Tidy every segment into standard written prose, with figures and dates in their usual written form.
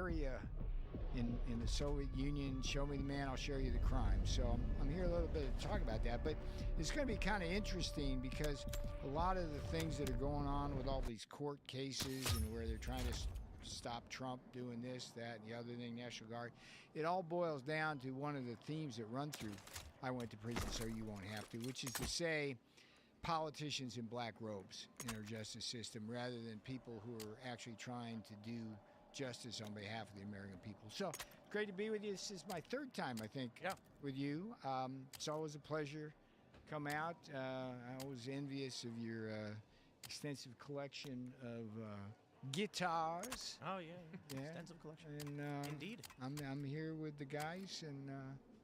area in the Soviet Union. Show me the man, I'll show you the crime. So I'm here a little bit to talk about that. But it's going to be kind of interesting because a lot of the things that are going on with all these court cases and where they're trying to stop Trump doing this, that, and the other thing, National Guard, it all boils down to one of the themes that run through I Went to Prison So You Won't Have to, which is to say politicians in black robes in our justice system rather than people who are actually trying to do justice on behalf of the American people. So great to be with you. This is my third time, I think, with you. It's always a pleasure to come out. I was envious of your extensive collection of guitars. Oh, yeah. Extensive collection. And Indeed. I'm here with the guys and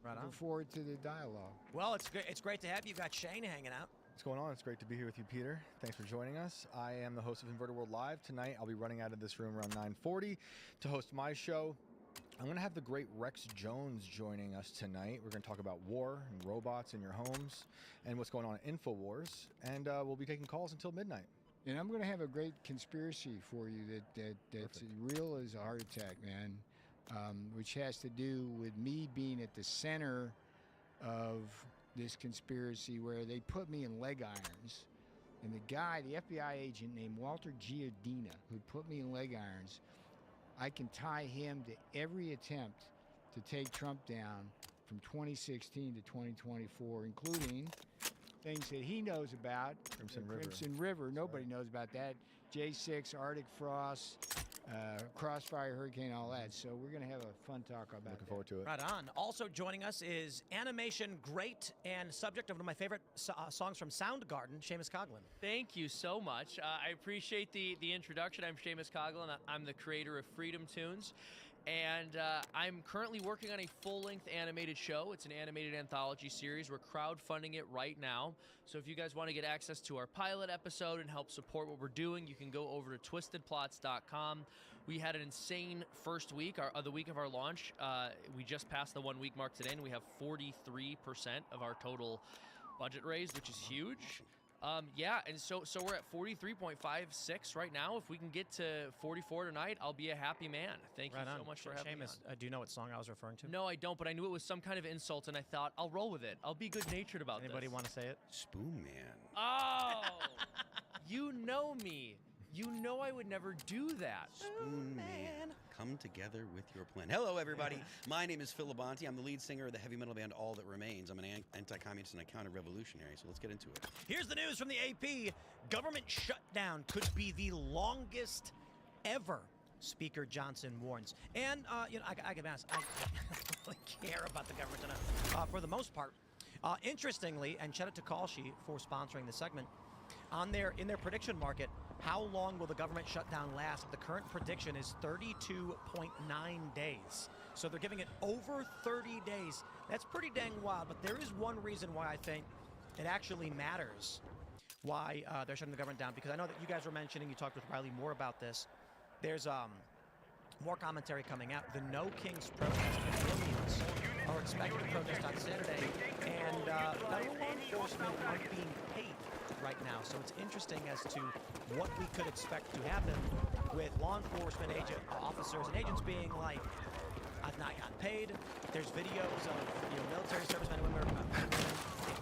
looking forward to the dialogue. Well, it's great to have you. You've got Shane hanging out. What's going on? It's great to be here with you, Peter. Thanks for joining us. I am the host of Inverted World Live. Tonight, I'll be running out of this room around 9:40 to host my show. I'm going to have the great Rex Jones joining us tonight. We're going to talk about war and robots in your homes and what's going on at InfoWars. And we'll be taking calls until midnight. And I'm going to have a great conspiracy for you that's real as a heart attack, man, which has to do with me being at the center of this conspiracy where they put me in leg irons. And the guy, the FBI agent named Walter Giardina, who put me in leg irons, I can tie him to every attempt to take Trump down from 2016 to 2024, including things that he knows about. Crimson River. Nobody knows about that. J6, Arctic Frost, Crossfire Hurricane, all that. So we're going to have a fun talk about that. Looking forward to it. Right on. Also joining us is animation great and subject of one of my favorite songs from Soundgarden, Seamus Coughlin. Thank you so much. I appreciate the introduction. I'm Seamus Coughlin. I'm the creator of Freedom Tunes. And I'm currently working on a full-length animated show. It's an animated anthology series. We're crowdfunding it right now. So if you guys want to get access to our pilot episode and help support what we're doing, you can go over to twistedplots.com. We had an insane first week, the week of our launch. We just passed the 1 week mark today, and we have 43% of our total budget raised, which is huge. Yeah, and so we're at 43.56 right now. If we can get to 44 tonight, I'll be a happy man. Thank you so much for having me on. Do you know what song I was referring to? No, I don't, but I knew it was some kind of insult, and I thought, I'll roll with it. I'll be good-natured about Anybody this. want to say it? Spoon Man. Oh! You know me. You know I would never do that. Spoon Man. Come together with your plan. Hello, everybody. My name is Phil Labonte. I'm the lead singer of the heavy metal band All That Remains. I'm an anti-communist and a counter-revolutionary, so let's get into it. Here's the news from the AP. Government shutdown could be the longest ever, Speaker Johnson warns. And, I can be honest, I don't really care about the government enough, for the most part. Interestingly, and shout out to Kalshi for sponsoring the segment, in their prediction market, how long will the government shutdown last? The current prediction is 32.9 days. So they're giving it over 30 days. That's pretty dang wild, but there is one reason why I think it actually matters why they're shutting the government down, because I know that you guys were mentioning, you talked with Riley more about this. There's more commentary coming out. The No Kings protest, millions are expected to protest on Saturday, and federal law enforcement aren't being paid right now. So it's interesting as to what we could expect to happen with law enforcement officers and agents being like, I've not gotten paid. There's videos of military servicemen and women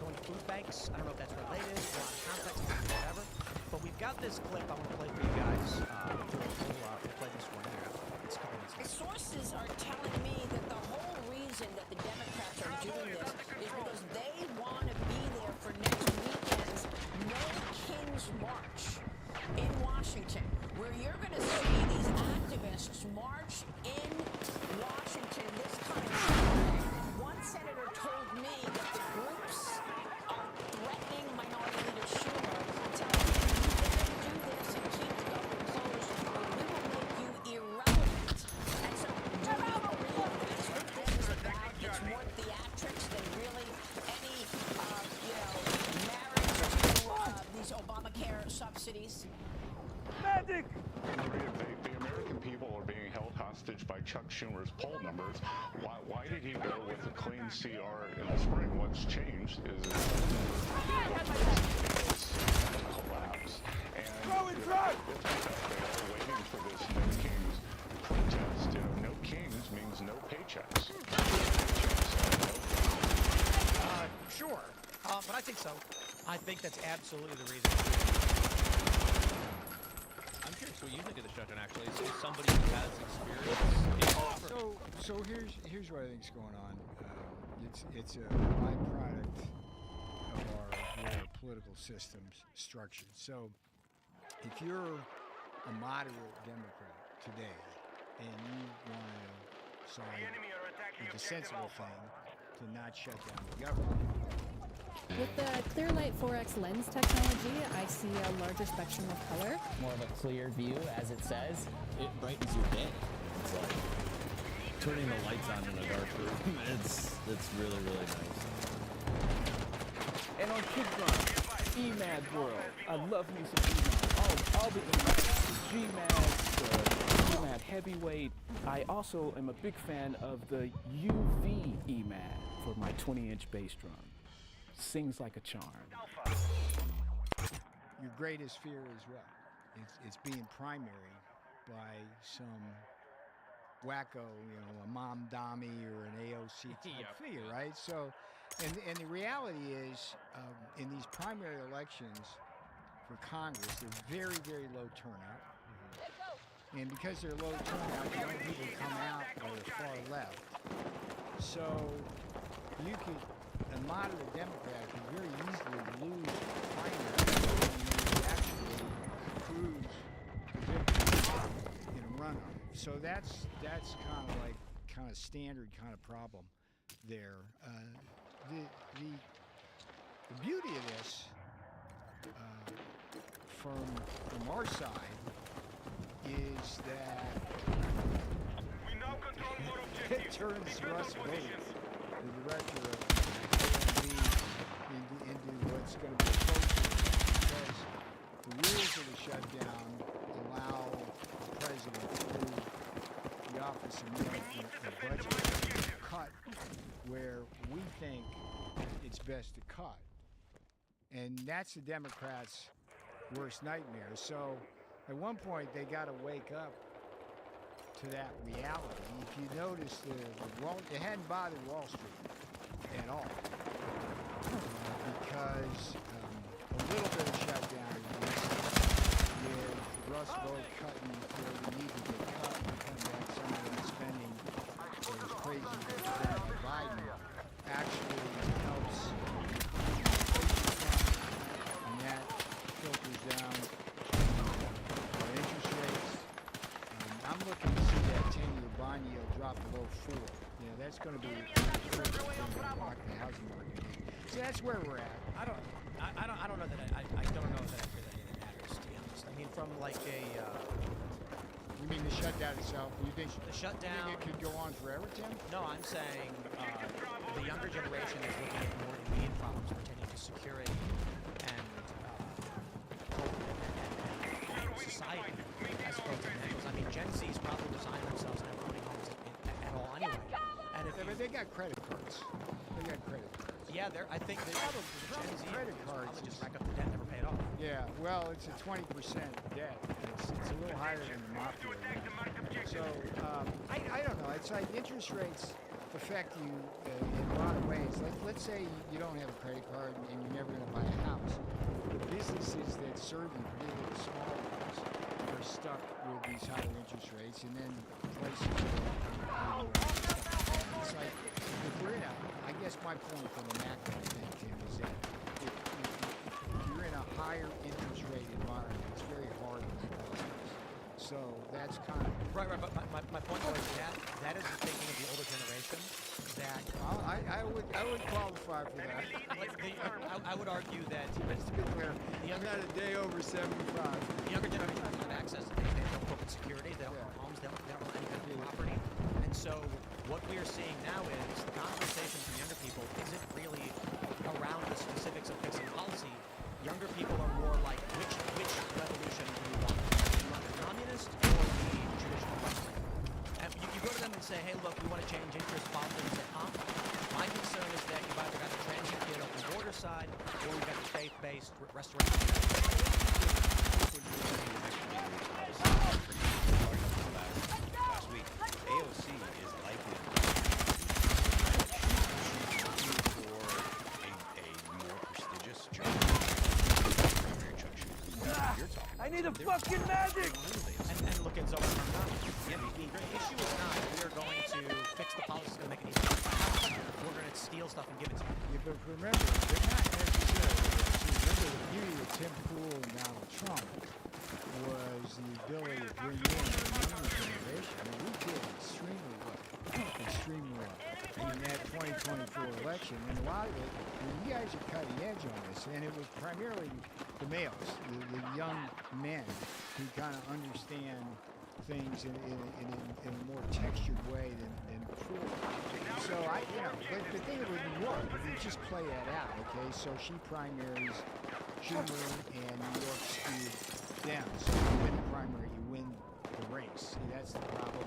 going to food banks. I don't know if that's related, or out of context, whatever. But we've got this clip I want to play for you guys. We'll play this one here. It's a couple minutes. Sources are telling me that the whole reason that the Democrats are doing this is because they want to be there for next weekend's No Kings March in Washington, where you're going to see these activists march in Washington this coming Saturday. One senator told me that the groups are threatening Minority Leader Schumer, telling him, you better do this and keep the government closed, or we will make you irrelevant. And so, do you believe that's what this is about? It's more theatrics than really any, marriage to these Obamacare subsidies? Magic! The American people are being held hostage by Chuck Schumer's poll numbers. Why did he go with a clean CR in the spring? What's changed is collapse. And it's because they are waiting for this No Kings protest. No paychecks. Sure, but I think so. I think that's absolutely the reason. I'm curious what you think of the shutdown, actually. So somebody who has experience. So here's what I think's going on. It's a byproduct of the way our political system's structured. So if you're a moderate Democrat today and you want to side with the sensible thing to not shut down the government. With the Clearlight 4X lens technology, I see a larger spectrum of color. More of a clear view, as it says. It brightens your day. It's like turning the lights on in a dark room. It's really, really nice. And on KidRun, EMAD World. I love me some EMAD. All the EMAD, GMAD, EMAD Heavyweight. I also am a big fan of the UV EMAD for my 20-inch bass drum. Sings like a charm. Your greatest fear is what? It's being primaried by some wacko, a Mom Dami or an AOC type figure, right? So, and the reality is, in these primary elections for Congress, they're very, very low turnout. And because they're low turnout, the only people come out are the far left. So you could, a moderate Democrat could very easily lose the primary when you actually cruise to victory in a runoff. So that's kind of standard kind of problem there. The beauty of this from our side is that it turns Russ Vought, the director of AMD, into what's going to be a because the rules of the shutdown allow the president through the Office of Management and Budget to cut where we think it's best to cut. And that's the Democrats' worst nightmare. So at one point, they got to wake up to that reality. If you notice, it hadn't bothered Wall Street at all because a little bit of shutdown with Russ Vought cutting where we need to get cut and cutting back some of the spending that was crazy that President Biden actually helps and that filters down our interest rates. I'm looking to see that 10-year bond yield drop below 4. That's going to be rock the housing market. So that's where we're at. I don't know that I don't know that I feel that anything matters, to be honest. I mean, from like a You mean the shutdown itself? You think the shutdown? You think it could go on forever, Tim? No, I'm saying the younger generation is looking at more immediate problems pertaining to security and society as opposed to things. I mean, Gen Z's probably resign themselves not owning homes at all anyway. And if But they got credit cards. yeah, I think the Gen Z credit cards probably just rack up the debt, never paid off. Yeah, well, it's a 20% debt. It's a little higher than the mafia. So I don't know. It's like interest rates affect you in a lot of ways. Let's say you don't have a credit card and you're never going to buy a house. The businesses that serve you, particularly the small ones, are stuck with these higher interest rates, and then prices go up. It's like if we're in I guess my point from the macro thing, Tim, is that if you're in a higher interest rate environment, it's very hard to keep those things. So that's kind of Right. But my point was that is the thinking of the older generation. That I would qualify for that. I would argue that Just to be clear, I'm not a day over 75. the younger generation doesn't have access to things. They don't have corporate security. They don't own homes. They don't own any kind of property. And so what we are seeing now is the conversation from younger people isn't really around the specifics of fixing policy. Younger people are more like, which revolution do you want? Do you want the communist or the traditional Western? And you go to them and say, hey, look, we want to change interest policy. They say, my concern is that you've either got the transient kid on the border side or you've got the faith-based restoration. Last week, AOC is likely to fucking magic! And look at Zoe Armstrong. Yeah, the issue is not we are going to fix the policies to make it easier. We're going to steal stuff and give it to you. Yeah, but remember, they're not necessarily. Remember, the beauty of Tim Pool and Donald Trump was the ability to bring in the younger generation. I mean, we did extremely well. Extremely well. In that 2024 election, and a lot of it, you guys are cutting edge on this, and it was primarily the males, the young men who kind of understand things in a more textured way than before. So but the thing would work if you just play that out, okay? So she primaries Schumer and New York skewed down. So you win the primary, you win the race. See, that's the problem.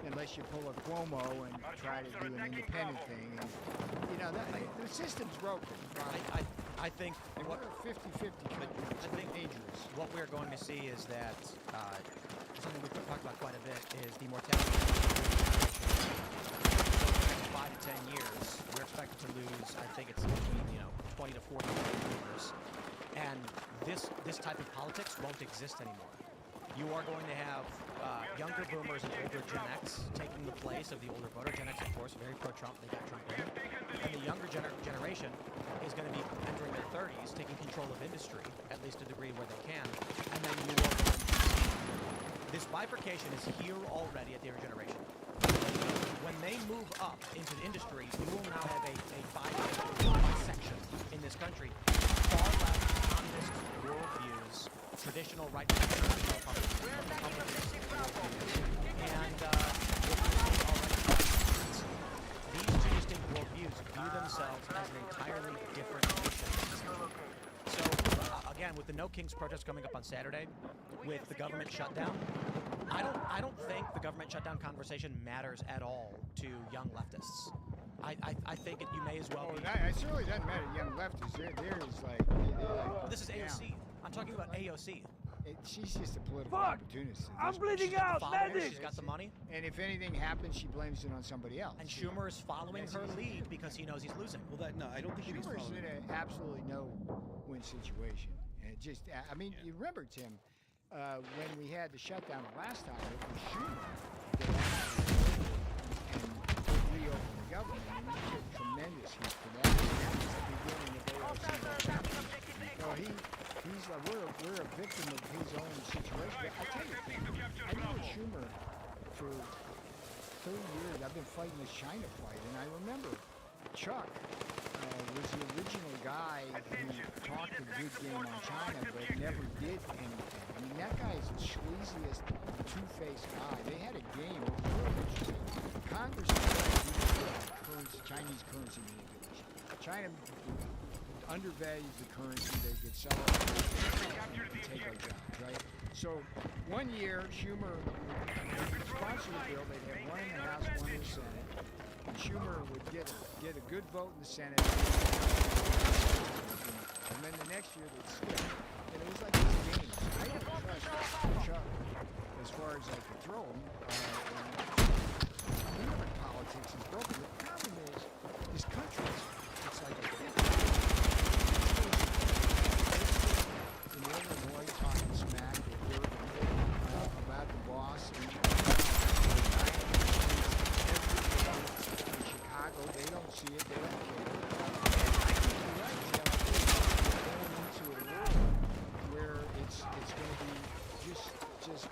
Unless you pull a Cuomo and try to do an independent thing, and the system's broken. I think what 50-50 I think dangerous. What we're going to see is that something we've talked about quite a bit is the mortality rate. So in the next 5 to 10 years, we're expected to lose. I think it's between 20 to 40 million boomers, and this type of politics won't exist anymore. You are going to have younger boomers and older Gen X taking the place of the older voter. Gen X, of course, very pro-Trump. They got Trump in. And the younger generation is going to be entering their 30s, taking control of industry, at least to a degree where they can. And then you will this bifurcation is here already at the younger generation. When they move up into the industry, you will now have a bisection in this country. Far left communist worldviews, traditional right-wing Republicans, and these two distinct worldviews view themselves as an entirely different nation. So, again, with the No Kings protest coming up on Saturday, with the government shutdown, I don't think the government shutdown conversation matters at all to young leftists. I think you may as well be. It certainly doesn't matter to young leftists. They're like this is AOC. I'm talking about AOC. She's just a political opportunist. I'm bleeding out, medic! She's got the money. And if anything happens, she blames it on somebody else. And Schumer is following her lead because he knows he's losing. Well, I don't think he's Schumer's in an absolutely no-win situation. And it just, you remember, Tim, when we had the shutdown the last time, it was Schumer that and reopened the government. And he took tremendous heat for that. That was the beginning of AOC. So he's like, we're a victim of his own situation. But I tell you, I knew Schumer for 30 years. I've been fighting this China fight, and I remember Chuck was the original guy who talked a good game on China, but never did anything. I mean, that guy is the sleaziest, two-faced guy. They had a game. It was really interesting. Congress Chinese currency manipulation. China undervalues the currency. They could sell it and take our jobs, right? So one year, Schumer sponsored the bill. They'd have one in the House, one in the Senate. And Schumer would get a good vote in the Senate. And then the next year they'd skip. And it was like this game. I didn't trust Chuck as far as I could throw him. Politics is broken. The problem is, this country, it's like a in Illinois talking smack about the boss. In Chicago, they don't see it. They don't care. I think you're right, Jeff. Going into a world where it's going to be just.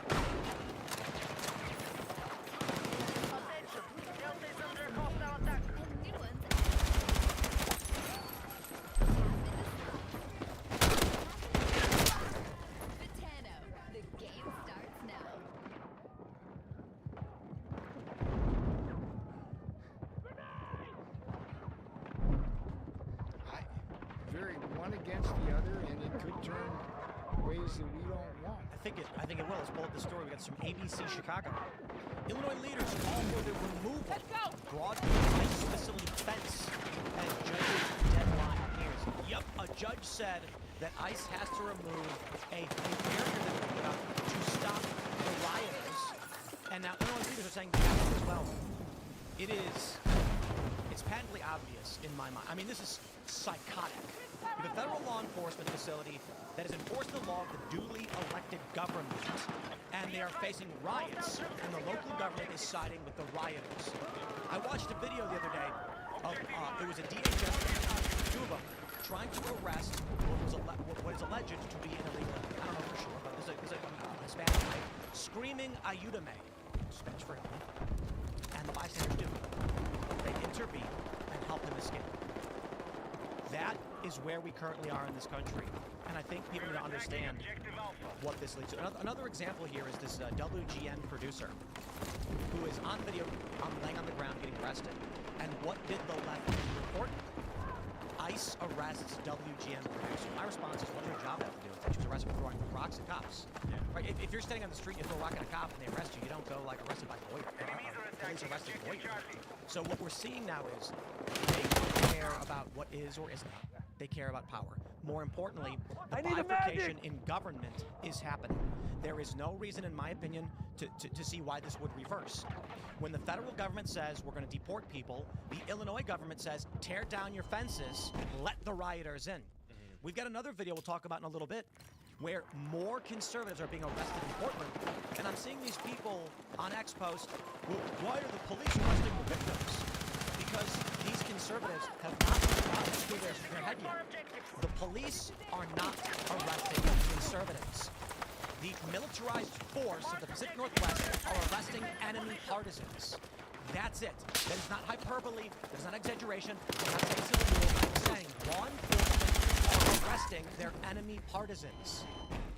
I think it will. Let's pull up the story. We got some ABC Chicago. Illinois leaders call for the removal of Broadway's ICE facility fence as judge's deadline nears. Yep, a judge said that ICE has to remove a barrier that we put up to stop the rioters. And now Illinois leaders are saying that as well. It's patently obvious in my mind. I mean, this is psychotic. You have a federal law enforcement facility that is enforcing the law of the duly elected government, and they are facing riots, and the local government is siding with the rioters. I watched a video the other day of, it was a DHS, two of them, trying to arrest what is alleged to be an illegal, I don't know for sure, but there's a Hispanic guy screaming Ayúdame, Spanish for help, and the bystanders do. They intervene and help him escape. That is where we currently are in this country, and I think people need to understand what this leads to. Another example here is this WGN producer who is on video laying on the ground getting arrested. And what did the left report? ICE arrests WGN producer. My response is, what does your job have to do with it? She was arrested for throwing rocks at cops. Right? If you're standing on the street and you throw a rock at a cop and they arrest you, you don't go like arrested by lawyer. Police arrested lawyer. So what we're seeing now is they don't care about what is or is not. They care about power. More importantly, the bifurcation in government is happening. There is no reason, in my opinion, to see why this would reverse. When the federal government says we're going to deport people, the Illinois government says tear down your fences, let the rioters in. We've got another video we'll talk about in a little bit where more conservatives are being arrested in Portland. And I'm seeing these people on X post, well, why are the police arresting the victims? Because these conservatives have not gotten through their head yet. The police are not arresting conservatives. The militarized force of the Pacific Northwest are arresting enemy partisans. That's it. That is not hyperbole. That is not exaggeration. I'm not saying civil war. I'm saying law enforcement are arresting their enemy partisans.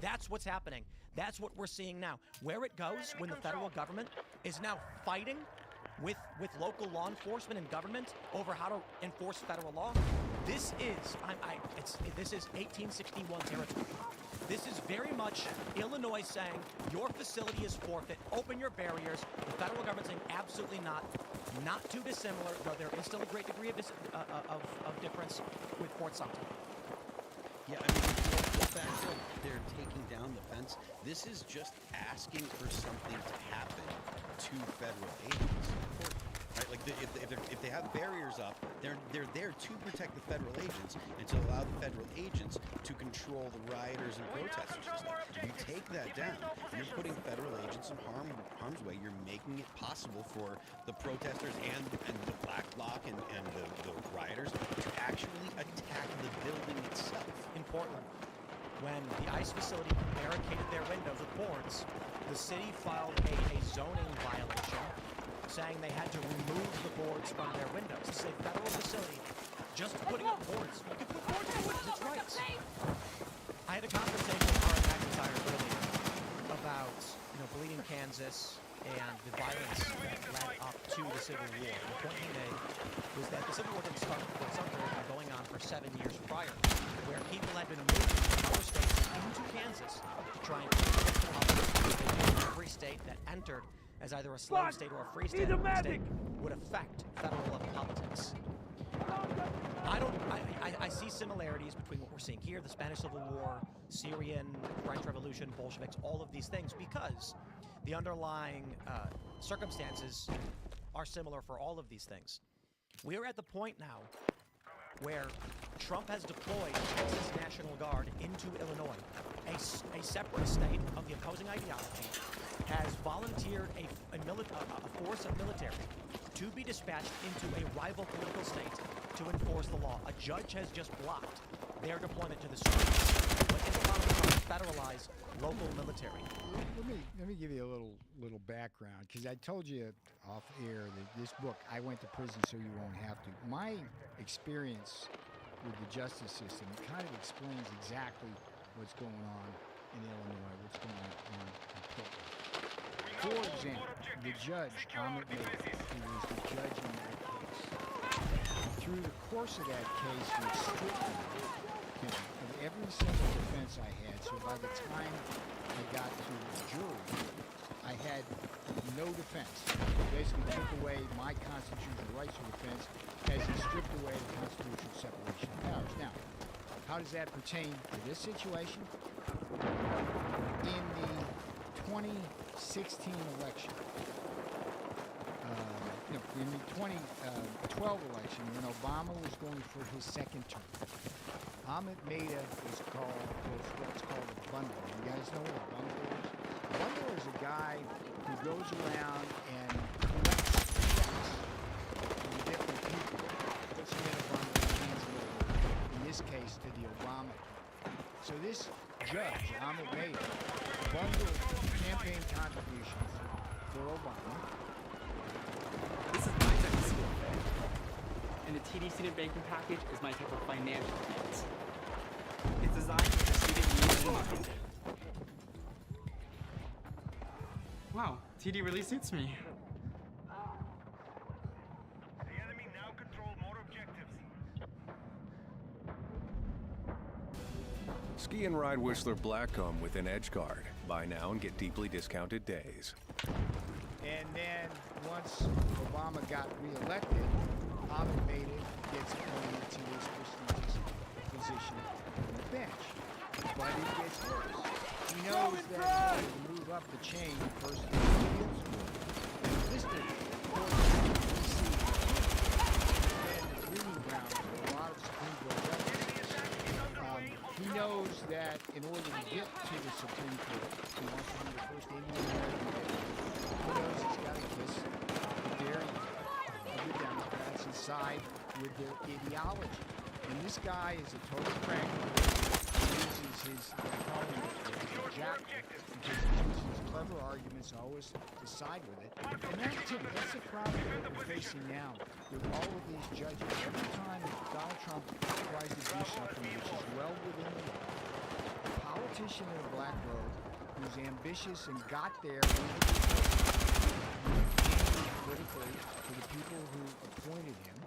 That's what's happening. That's what we're seeing now. Where it goes when the federal government is now fighting with local law enforcement and government over how to enforce federal law, this is 1861 territory. This is very much Illinois saying your facility is forfeit, open your barriers. The federal government saying absolutely not. Not too dissimilar, though there is still a great degree of difference with Fort Sumter. Yeah, I mean, the fact that they're taking down the fence, this is just asking for something to happen to federal agents. Right? Like if they have barriers up, they're there to protect the federal agents and to allow the federal agents to control the rioters and protesters and stuff. You take that down, you're putting federal agents in harm's way. You're making it possible for the protesters and the Black Bloc and the rioters to actually attack the building itself. In Portland, when the ICE facility barricaded their windows with boards, the city filed a zoning violation saying they had to remove the boards from their windows. This is a federal facility. Just putting up boards. You can put boards on windows, it's right. I had a conversation with Aaron McIntyre earlier about, Bleeding Kansas and the violence that led up to the Civil War. The point he made was that the Civil War didn't start in Fort Sumter. It had been going on for 7 years prior, where people had been moved from other states into Kansas to try and keep the public. Every state that entered as either a slave state or a free state would affect federal politics. I see similarities between what we're seeing here, the Spanish Civil War, Syrian, French Revolution, Bolsheviks, all of these things, because the underlying circumstances are similar for all of these things. We are at the point now where Trump has deployed Texas National Guard into Illinois, a separate state of the opposing ideology, has volunteered a force of military to be dispatched into a rival political state to enforce the law. A judge has just blocked their deployment to the streets. What is allowed to federalize local military? Let me give you a little background, because I told you off air that this book, I went to prison so you won't have to. My experience with the justice system kind of explains exactly what's going on in Illinois, what's going on in Portland. For example, the judge, Ahmed Mabel, who was the judge in that case, through the course of that case, was stripped of every single defense I had. So by the time I got to the jury, I had no defense. He basically took away my constitutional rights to defense as he stripped away the constitutional separation of powers. Now, how does that pertain to this situation? In the 2016 election, in the 2012 election, when Obama was going for his second term, Ahmed Maida was what's called a bundler. You guys know what a bundler is? A bundler is a guy who goes around and collects checks from different people, puts them in a bundle, and hands them over, in this case, to the Obama. So this judge, Ahmed Maida, bundled campaign contributions for Obama. This is my type of school fit. And the TD student banking package is my type of financial fit. It's designed with the student needs in mind. Wow, TD really suits me. The enemy now control more objectives. Ski and ride Whistler Blackcomb within EdgeGuard. Buy now and get deeply discounted days. And then once Obama got reelected, Ahmed Maida gets appointed to this prestigious position on the bench. But it gets worse. He knows that he can move up the chain first to the appeals court. And district court in D.C. and the breeding ground for a lot of Supreme Court justices. He knows that in order to get to the Supreme Court, he wants to be the first Indian American. He knows he's got to kiss the dairy of the Democrats and side with their ideology. And this guy is a total crank. He uses his jack because he uses his clever arguments always to side with it. And that's the problem that we're facing now with all of these judges. Every time Donald Trump tries to do something which is well within the law, a politician in a black robe who's ambitious and got there politically to the people who appointed him,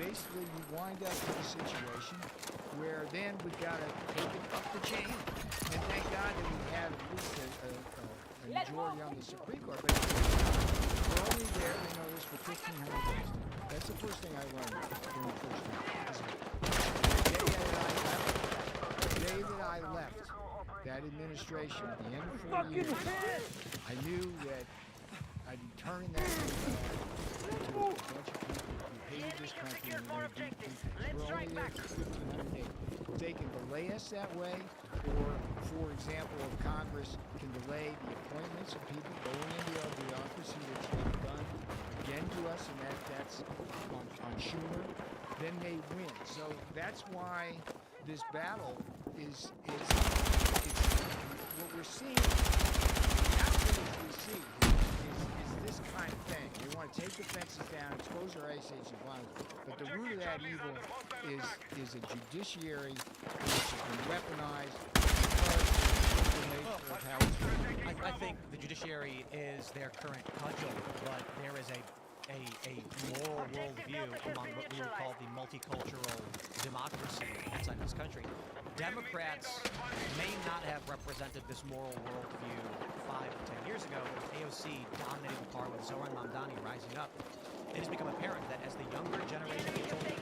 basically you wind up in a situation where then we've got to take it up the chain. And thank God that we have at least a majority on the Supreme Court. But we're only there, they know this, for 1,500 days. That's the first thing I learned during the first time. The day that I left that administration at the end of 4 years, I knew that I'd be turning that to a bunch of people who hated this country and were going to do things. We're only there for 1,500 days. They can delay us that way, or, for example, if Congress can delay the appointments of people going into the bureaucracy that's been done again to us, and that's on Schumer, then they win. So that's why this battle is what we're seeing. The outcomes we see is this kind of thing. They want to take the fences down, expose our ice age of violence. But the root of that evil is a judiciary which has been weaponized because of the nature of how it's run. I think the judiciary is their current cudgel, but there is a moral worldview among what we would call the multicultural democracy inside this country. Democrats may not have represented this moral worldview 5 or 10 years ago, but AOC dominating the party with Zohran Mamdani rising up. It has become apparent that as the younger generation gets older,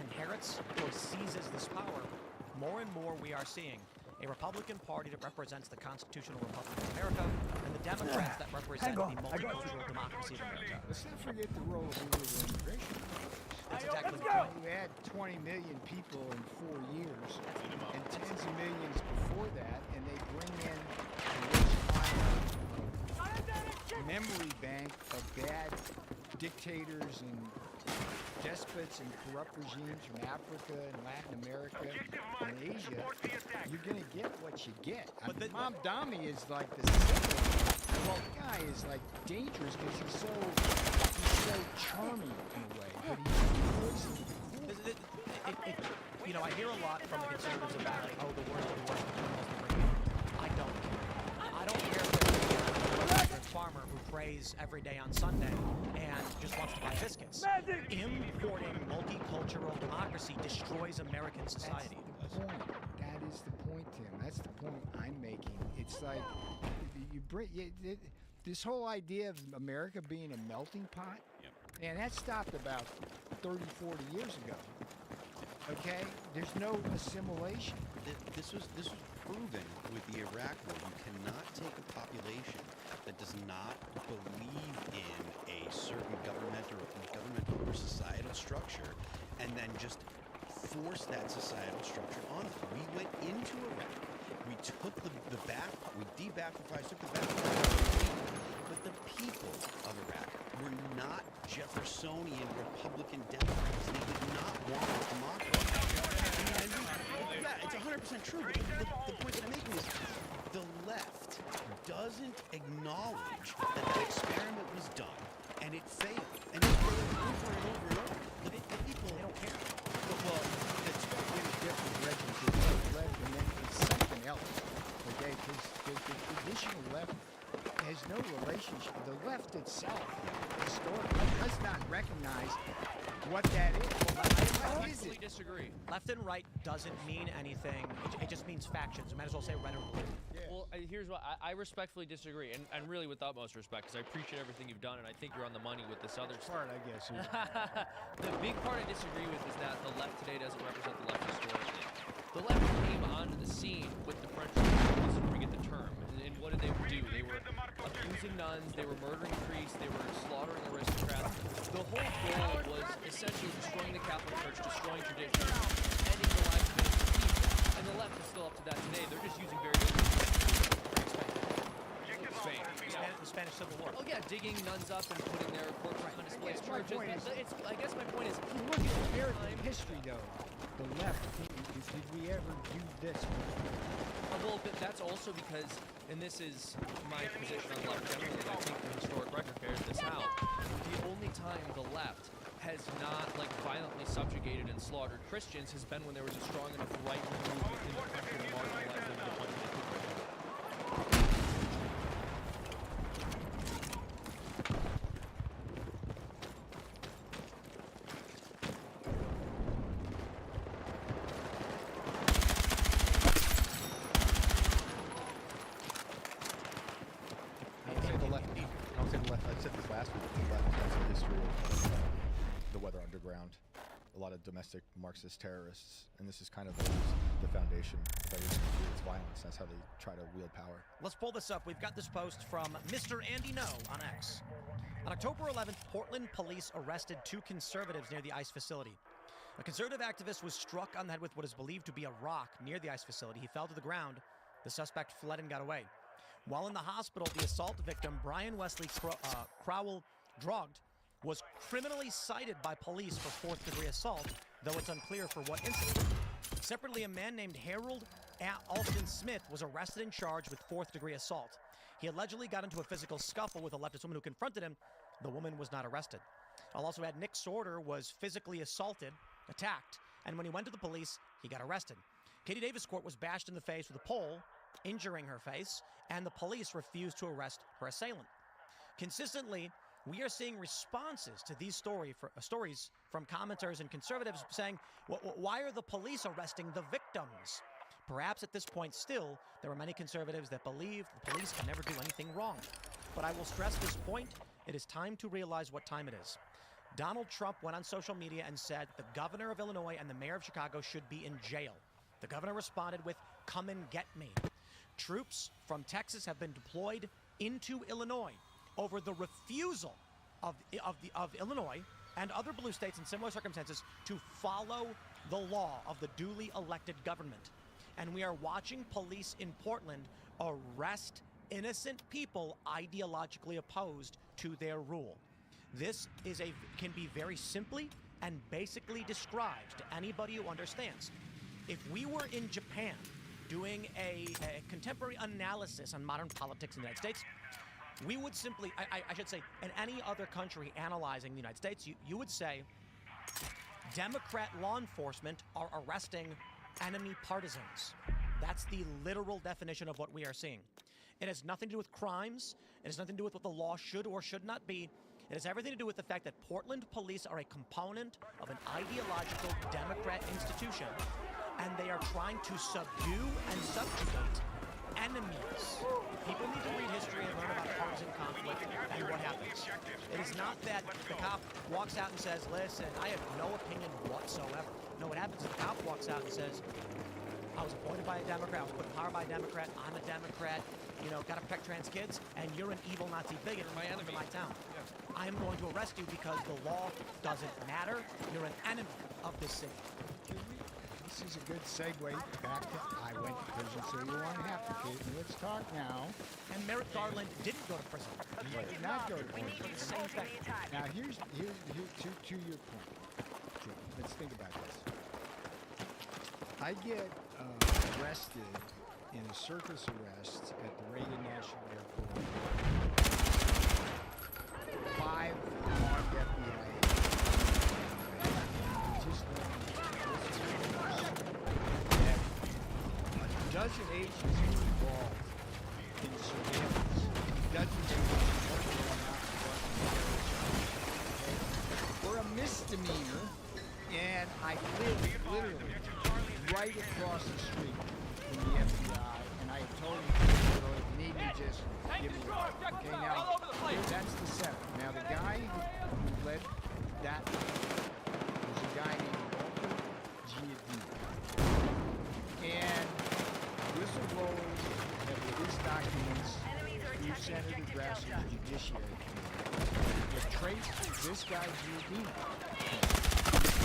inherits or seizes this power, more and more we are seeing a Republican Party that represents the constitutional Republic of America, and the Democrats that represent the multicultural democracy of America. Let's not forget the role of illegal immigration. That's exactly the point. You had 20 million people in 4 years, and tens of millions before that, and they bring in a memory bank of bad dictators and despots and corrupt regimes from Africa and Latin America and Asia. You're going to get what you get. Mamdani is like the symbol. Well, the guy is like dangerous because he's so charming in a way, but he's poison. You know, I hear a lot from the conservatives about, like, oh, the worst of the worst criminals to bring in. I don't care. I don't care if there's a farmer who prays every day on Sunday and just wants to buy biscuits. Importing multicultural democracy destroys American society. That's the point. That is the point, Tim. That's the point I'm making. It's like this whole idea of America being a melting pot, man, that stopped about 30, 40 years ago. Okay? There's no assimilation. This was proven with the Iraq War. You cannot take a population that does not believe in a certain structure and then just force that societal structure on them. We went into Iraq. We took the we de-Ba'athized, took the but the people of Iraq were not Jeffersonian Republican Democrats. They did not want democracy. Yeah, it's 100% true, but the point that I'm making is the left doesn't acknowledge that the experiment was done and it failed. And it failed over and over and over. The people, they don't care. Well, it's very different directions. It's left and then it's something else. Okay, because the traditional left has no relationship. The left itself, historically, does not recognize what that is. I completely disagree. Left and right doesn't mean anything. It just means factions. You might as well say red or blue. Well, here's what I respectfully disagree, and really with the utmost respect, because I appreciate everything you've done, and I think you're on the money with this other stuff. I guess. The big part I disagree with is that the left today doesn't represent the left historically. The left came onto the scene with the French Revolution, to forget the term, and what did they do? They were abusing nuns, they were murdering priests, they were slaughtering aristocrats. The whole goal was essentially destroying the Catholic Church, destroying tradition, ending the lives of innocent people. And the left is still up to that today. They're just using very Spain. The Spanish Civil War. Oh yeah, digging nuns up and putting their corpses on display at churches. I guess my point is, Look at American history, though. The left, did we ever do this? well, that's also because, and this is my position on the left generally, and I think the historic record bears this out, the only time the left has not violently subjugated and slaughtered Christians has been when there was a strong enough right-wing movement in the country to marginalize them to the point that they could. I said this last week. The left has a history of the Weather Underground, a lot of domestic Marxist terrorists, and this is kind of the foundation that is its violence. That's how they try to wield power. Let's pull this up. We've got this post from Mr. Andy No on X. On October 11th, Portland police arrested 2 conservatives near the ICE facility. A conservative activist was struck on the head with what is believed to be a rock near the ICE facility. He fell to the ground. The suspect fled and got away. While in the hospital, the assault victim, Brian Wesley Crowell Drugged, was criminally cited by police for 4th-degree assault, though it's unclear for what incident. Separately, a man named Harold Alston Smith was arrested and charged with 4th-degree assault. He allegedly got into a physical scuffle with a leftist woman who confronted him. The woman was not arrested. I'll also add Nick Sorter was physically attacked, and when he went to the police, he got arrested. Katie Davis Court was bashed in the face with a pole, injuring her face, and the police refused to arrest her assailant. Consistently, we are seeing responses to these stories from commenters and conservatives saying, why are the police arresting the victims? Perhaps at this point still, there are many conservatives that believe the police can never do anything wrong. But I will stress this point, it is time to realize what time it is. Donald Trump went on social media and said the governor of Illinois and the mayor of Chicago should be in jail. The governor responded with, "Come and get me." Troops from Texas have been deployed into Illinois over the refusal of Illinois and other blue states in similar circumstances to follow the law of the duly elected government. And we are watching police in Portland arrest innocent people ideologically opposed to their rule. This can be very simply and basically described to anybody who understands. If we were in Japan doing a contemporary analysis on modern politics in the United States, we would simply, I should say, in any other country analyzing the United States, you would say Democrat law enforcement are arresting enemy partisans. That's the literal definition of what we are seeing. It has nothing to do with crimes. It has nothing to do with what the law should or should not be. It has everything to do with the fact that Portland police are a component of an ideological Democrat institution, and they are trying to subdue and subjugate enemies. People need to read history and learn about partisan conflict and what happens. It is not that the cop walks out and says, listen, I have no opinion whatsoever. No, what happens is the cop walks out and says, I was appointed by a Democrat, I was put in power by a Democrat, I'm a Democrat, gotta protect trans kids, and you're an evil Nazi bigot in my town. I am going to arrest you because the law doesn't matter. You're an enemy of this city. This is a good segue back to I went to prison, so you won't have to, kid. Let's talk now. And Merrick Garland didn't go to prison. He did not go to prison. For the same thing. Now, here's to your point. Okay, let's think about this. I get arrested in a circus arrest at the Reagan National Airport. 5 armed FBI agents. Just a dozen agents were involved in surveillance. Dozens of for a misdemeanor, and I live literally right across the street from the FBI, and I told him, if you need me, just give me one. Okay, now, that's the setup. Now, the guy who led that was a guy named Walter Giardino. And whistleblowers have released documents through Senator Grassley's Judiciary Committee that trace this guy Giardino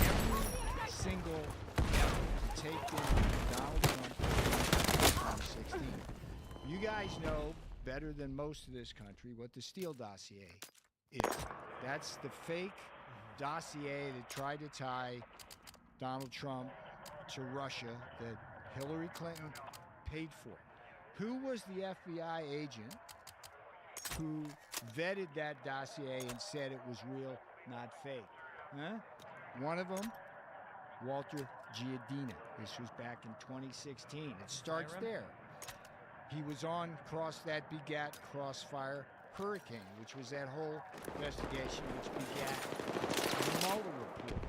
every single effort to take down Donald Trump in 2016. You guys know better than most of this country what the Steele dossier is. That's the fake dossier that tried to tie Donald Trump to Russia that Hillary Clinton paid for. Who was the FBI agent who vetted that dossier and said it was real, not fake? Huh? One of them, Walter Giardino. This was back in 2016. It starts there. He was on that begat Crossfire Hurricane, which was that whole investigation which begat the Mueller report.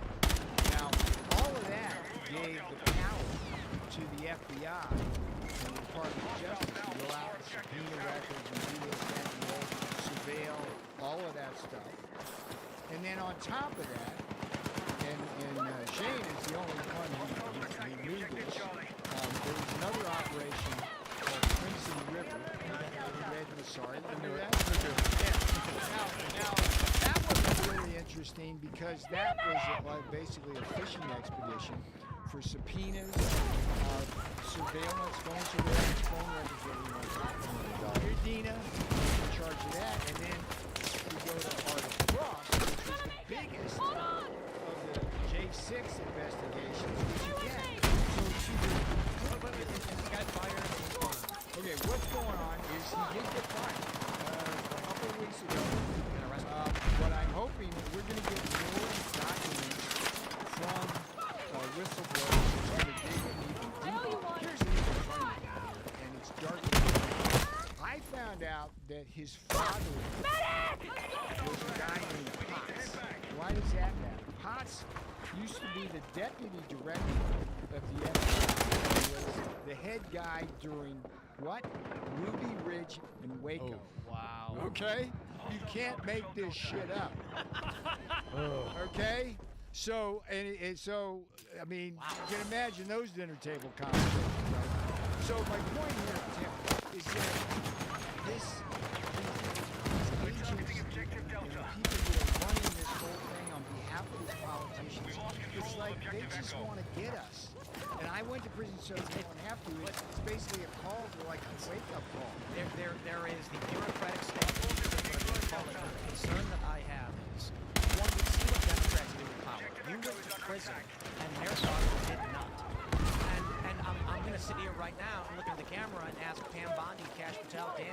Now, all of that gave the power to the FBI and the Department of Justice to go out and subpoena records and do this, that, and the other, surveil, all of that stuff. And then on top of that, and Shane is the only one who knew this, there was another operation called Crimson River. Sorry, remember that? Yeah. Now, that was really interesting because that was basically a fishing expedition for subpoenas, surveillance, phone records, Giardino in charge of that, and then we go to Artis Cross, which was the biggest of the J6 investigations, which again, got fired. Okay, what's going on is he did get fired a couple of weeks ago. But I'm hoping that we're going to get more documents from whistleblowers that's going to dig in even deeper. Here's the even funny thing here, and it's dark. I found out that his father was a guy named Potts. Why does that matter? Potts used to be the deputy director of the FBI. He was the head guy during what? Ruby Ridge and Waco. Oh, wow. Okay? You can't make this shit up. Okay? So, so I mean, you can imagine those dinner table conversations, right? So my point here, Tim, is that these agents and the people who are running this whole thing on behalf of these politicians, it's like they just want to get us. And I went to prison so they don't have to. It's basically a call to like a wake-up call. There is the bureaucratic state. The concern that I have is, one, we see what Democrats do with power. You went to prison, and Merrick Garland did not. And I'm going to sit here right now and look at the camera and ask Pam Bondi, Kash Patel, Dan,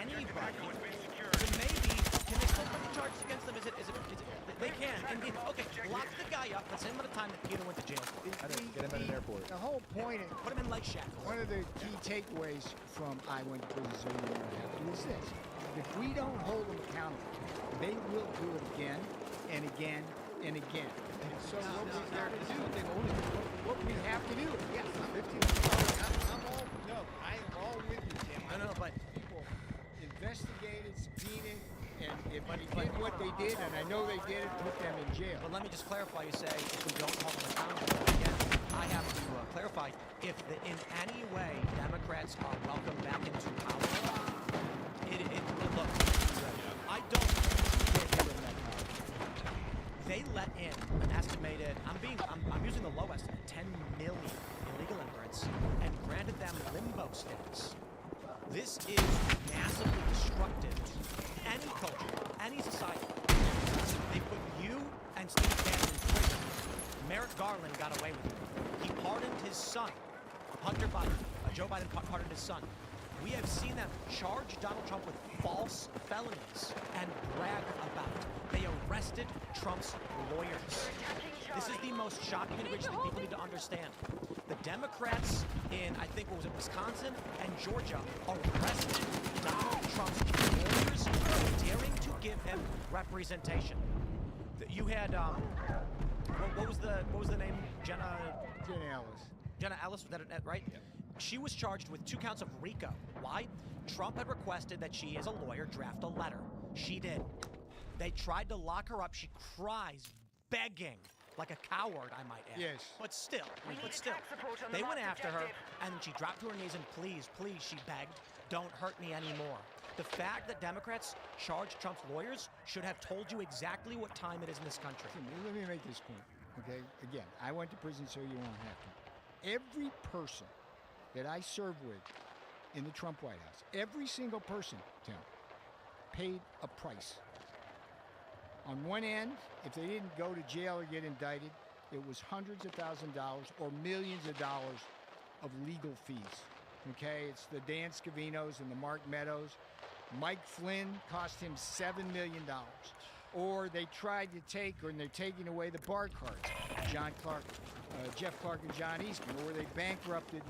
anybody, to maybe, can they still put the charges against them? Is it they can. And okay, lock the guy up. Let's him at a time that Peter went to jail for. Get him at an airport. The whole point, Put him in light shackles. one of the key takeaways from I went to prison so you don't have to is this. If we don't hold them accountable, they will do it again and again and again. And so what we have to do, what we have to do, yes, I'm all with you, Tim. No, but People investigated, subpoenaed, and if they did what they did, and I know they did it, put them in jail. But let me just clarify. You say if we don't hold them accountable, again, I have to clarify. If in any way Democrats are welcome back into power, Look, I don't. They let in an estimated. I'm using the low estimate, 10 million illegal immigrants, and granted them limbo status. This is massively destructive to any culture, any society. They put you and Steve Bannon in prison. Merrick Garland got away with it. He pardoned his son, Hunter Biden. Joe Biden pardoned his son. We have seen them charge Donald Trump with false felonies and brag about it. They arrested Trump's lawyers. This is the most shocking and outrageous thing people need to understand. The Democrats in, I think, what was it, Wisconsin and Georgia arrested Donald Trump's lawyers for daring to give him representation. You had, what was the name? Jenna Ellis. Jenna Ellis, was that right? Yeah. She was charged with 2 counts of RICO. Why? Trump had requested that she, as a lawyer, draft a letter. She did. They tried to lock her up. She cries, begging, like a coward, I might add. Yes. But still, they went after her, and she dropped to her knees and please, she begged, don't hurt me anymore. The fact that Democrats charged Trump's lawyers should have told you exactly what time it is in this country. Let me make this point, okay? Again, I went to prison so you won't have to. Every person that I served with in the Trump White House, every single person, Tim, paid a price. On one end, if they didn't go to jail or get indicted, it was hundreds of thousands of dollars or millions of dollars of legal fees. Okay, it's the Dan Scavinos and the Mark Meadows. Mike Flynn cost him $7 million. Or they tried to take, or they're taking away the bar cards. Jeff Clark and John Eastman, or they bankrupted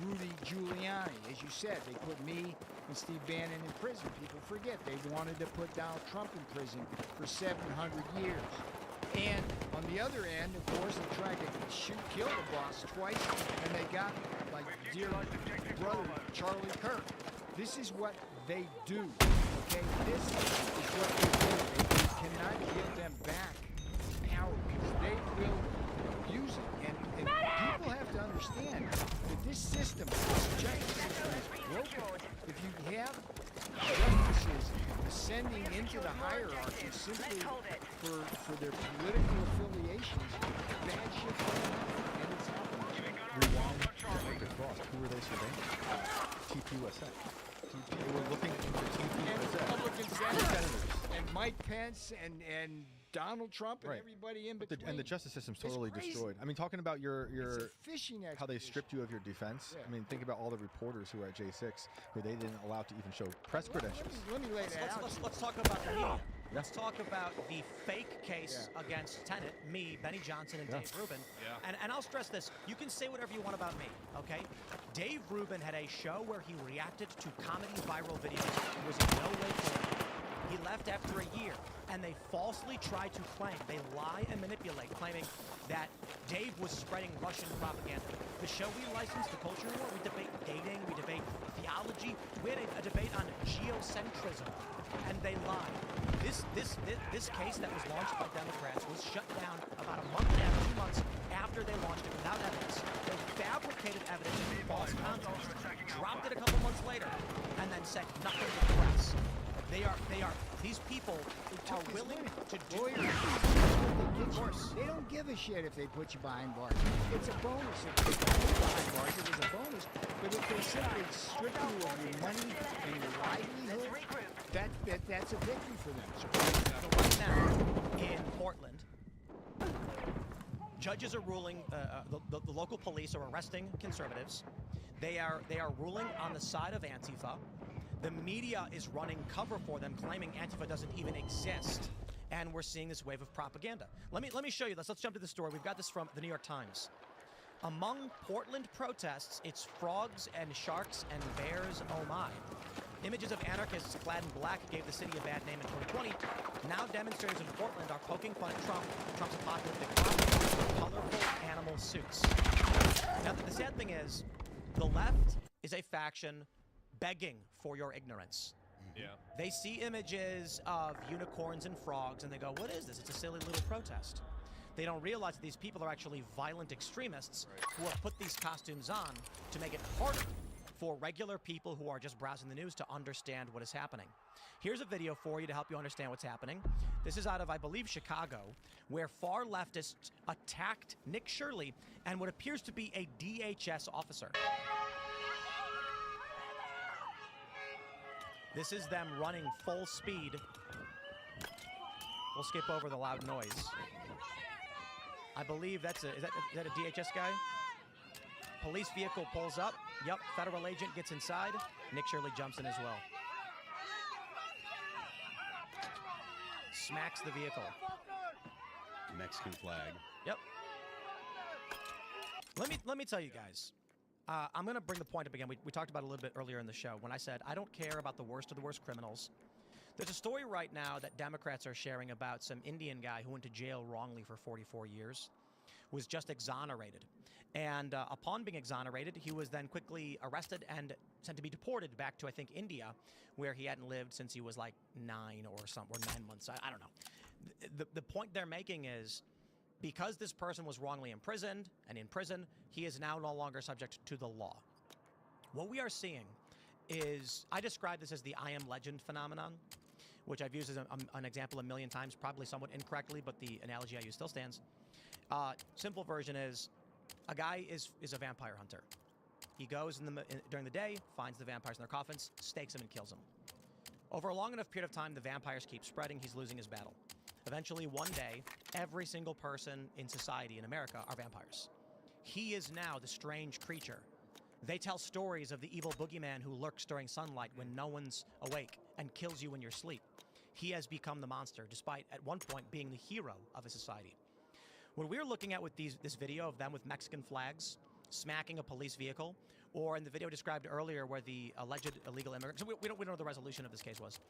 Rudy Giuliani. As you said, they put me and Steve Bannon in prison. People forget they wanted to put Donald Trump in prison for 700 years. And on the other end, of course, they tried to kill the boss twice, and they got, like, dear brother Charlie Kirk. This is what they do, okay? This is what they do. They cannot give them back power because they will use it. And people have to understand that this system, this justice system is broken. If you have justices ascending into the hierarchy simply for their political affiliations, bad shit's going on, and it's happening. Rewind Jamaica Cross. Who were they surveying? TPUSA. They were looking for TPUSA. And Republican senators. And Mike Pence and Donald Trump and everybody in between. And the justice system's totally destroyed. I mean, talking about your fishing expedition. how they stripped you of your defense. I mean, think about all the reporters who were at J6 who they didn't allow to even show press credentials. Let me lay that out. Let's talk about the media. Let's talk about the fake case against Tenet, me, Benny Johnson, and Dave Rubin. And I'll stress this. You can say whatever you want about me, okay? Dave Rubin had a show where he reacted to comedy viral videos. It was in no way political. He left after a year, and they falsely tried to claim, they lie and manipulate, claiming that Dave was spreading Russian propaganda. The show we licensed, The Culture War, we debate dating, we debate theology. We had a debate on geocentrism, and they lied. This case that was launched by Democrats was shut down about a month and a half, 2 months after they launched it without evidence. They fabricated evidence in false context, dropped it a couple months later, and then said nothing to the press. These people are willing to do it. Of course. They don't give a shit if they put you behind bars. It's a bonus. If they put you behind bars, it was a bonus. But if they simply strip you of your money and your livelihood, that's a victory for them. So right now, in Portland, judges are ruling, the local police are arresting conservatives. They are ruling on the side of Antifa. The media is running cover for them, claiming Antifa doesn't even exist. And we're seeing this wave of propaganda. Let me show you this. Let's jump to the story. We've got this from the New York Times. Among Portland protests, it's frogs and sharks and bears, oh my. Images of anarchists clad in black gave the city a bad name in 2020. Now demonstrators in Portland are poking fun at Trump's apocalyptic propaganda with colorful animal suits. Now, the sad thing is, the left is a faction begging for your ignorance. Yeah. They see images of unicorns and frogs and they go, what is this? It's a silly little protest. They don't realize that these people are actually violent extremists who have put these costumes on to make it harder for regular people who are just browsing the news to understand what is happening. Here's a video for you to help you understand what's happening. This is out of, I believe, Chicago, where far leftists attacked Nick Shirley and what appears to be a DHS officer. This is them running full speed. We'll skip over the loud noise. I believe that's is that a DHS guy? Police vehicle pulls up. Yep, federal agent gets inside. Nick Shirley jumps in as well. Smacks the vehicle. Mexican flag. Yep. Let me tell you guys. I'm going to bring the point up again. We talked about it a little bit earlier in the show when I said I don't care about the worst of the worst criminals. There's a story right now that Democrats are sharing about some Indian guy who went to jail wrongly for 44 years, was just exonerated. And upon being exonerated, he was then quickly arrested and sent to be deported back to, I think, India, where he hadn't lived since he was like 9 or 9 months. I don't know. The point they're making is because this person was wrongly imprisoned and in prison, he is now no longer subject to the law. What we are seeing is, I describe this as the I Am Legend phenomenon, which I've used as an example a million times, probably somewhat incorrectly, but the analogy I use still stands. Simple version is, a guy is a vampire hunter. He goes during the day, finds the vampires in their coffins, stakes them and kills them. Over a long enough period of time, the vampires keep spreading, he's losing his battle. Eventually, one day, every single person in society in America are vampires. He is now the strange creature. They tell stories of the evil boogeyman who lurks during sunlight when no one's awake and kills you in your sleep. He has become the monster, despite at one point being the hero of a society. What we're looking at with this video of them with Mexican flags smacking a police vehicle, or in the video described earlier where the alleged illegal immigrant, so we don't know what the resolution of this case was,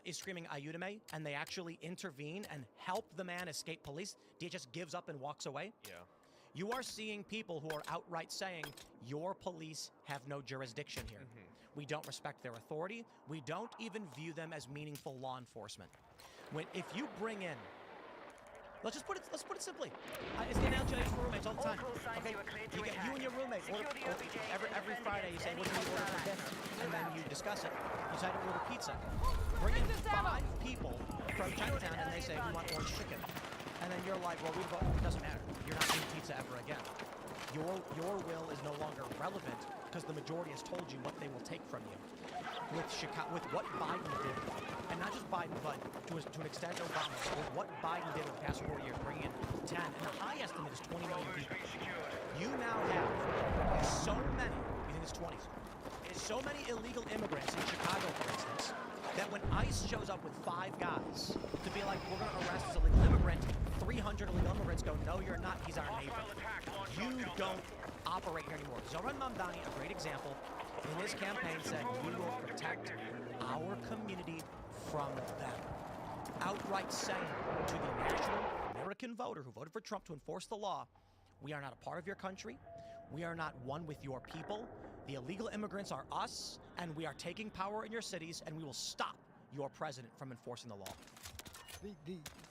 is screaming "Ayúdame," and they actually intervene and help the man escape police. DHS gives up and walks away. Yeah. You are seeing people who are outright saying, your police have no jurisdiction here. We don't respect their authority. We don't even view them as meaningful law enforcement. If you bring in, let's put it simply. It's the analogy I use for roommates all the time. Okay, you and your roommate every Friday. You say, "What do you order for dinner?" And then you discuss it. You decide to order pizza. Bring in 5 people from Chinatown, and they say, "We want orange chicken." And then you're like, "Well, it doesn't matter. You're not eating pizza ever again." Your will is no longer relevant because the majority has told you what they will take from you. With what Biden did, and not just Biden, but to an extent Obama, with what Biden did in the past 4 years, bringing in 10, and the high estimate is 20 million people. You now have so many, you think it's 20s, so many illegal immigrants in Chicago, for instance, that when ICE shows up with 5 guys to be like, we're going to arrest this illegal immigrant, 300 illegal immigrants go, no, you're not, he's our neighbor. You don't operate here anymore. Zoran Mamdani, a great example, in his campaign said, we will protect our community from them. Outright saying to the natural American voter who voted for Trump to enforce the law, we are not a part of your country. We are not one with your people. The illegal immigrants are us, and we are taking power in your cities, and we will stop your president from enforcing the law.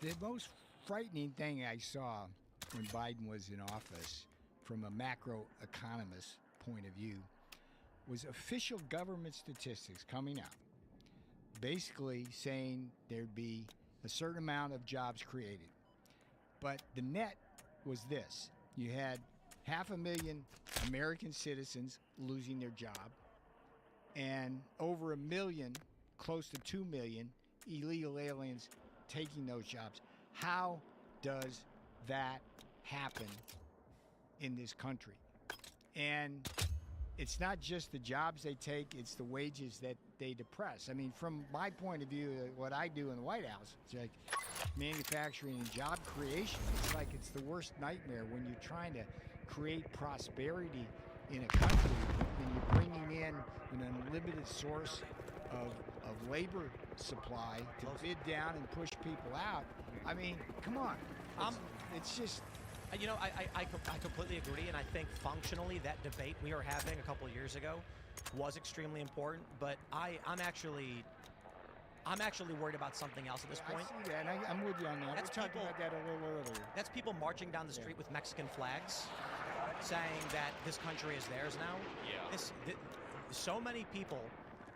The most frightening thing I saw when Biden was in office, from a macroeconomist point of view, was official government statistics coming out, basically saying there'd be a certain amount of jobs created. But the net was this. You had 500,000 American citizens losing their job, and over 1 million, close to 2 million, illegal aliens taking those jobs. How does that happen in this country? And it's not just the jobs they take, it's the wages that they depress. I mean, from my point of view, what I do in the White House, it's like manufacturing and job creation. It's like it's the worst nightmare when you're trying to create prosperity in a country and you're bringing in an unlimited source of labor supply to bid down and push people out. I mean, come on. It's just... You know, I completely agree, and I think functionally that debate we were having a couple of years ago was extremely important. But I'm actually worried about something else at this point. I see that, and I'm with you on that. That's we talked about that a little earlier. That's people marching down the street with Mexican flags, saying that this country is theirs now. Yeah. so many people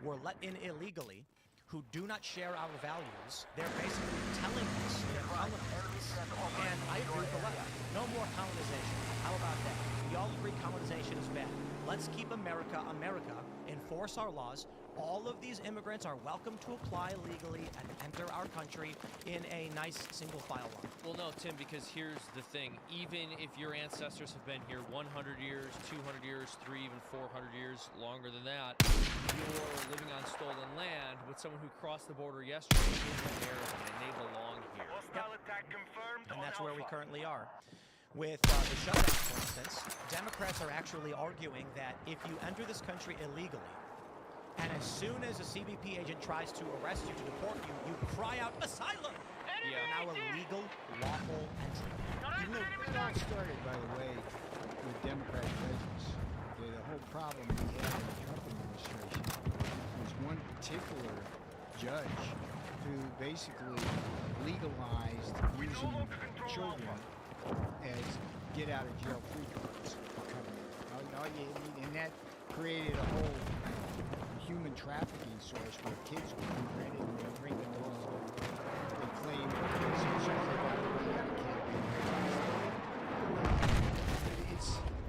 were let in illegally who do not share our values. They're basically telling us they're colonizers. And I agree with the left. No more colonization. How about that? We all agree colonization is bad. Let's keep America, America, enforce our laws. All of these immigrants are welcome to apply legally and enter our country in a nice single file line. Well, no, Tim, because here's the thing. Even if your ancestors have been here 100 years, 200 years, 3, even 400 years, longer than that, you're living on stolen land with someone who crossed the border yesterday into America, and they belong here. Hostile attack confirmed And on that's where we Alpha. currently are. With the shutdown, for instance, Democrats are actually arguing that if you enter this country illegally, and as soon as a CBP agent tries to arrest you, to deport you, you cry out, asylum! Yeah. Now a legal, lawful entry. You know, it all started, by the way, with Democrat judges. Okay, the whole problem we had in the Trump administration was one particular judge who basically legalized using children as get-out-of-jail-free cards for coming in. And that created a whole human trafficking source where kids would be rented and they'll bring them home. They claim as soon as they got a kid,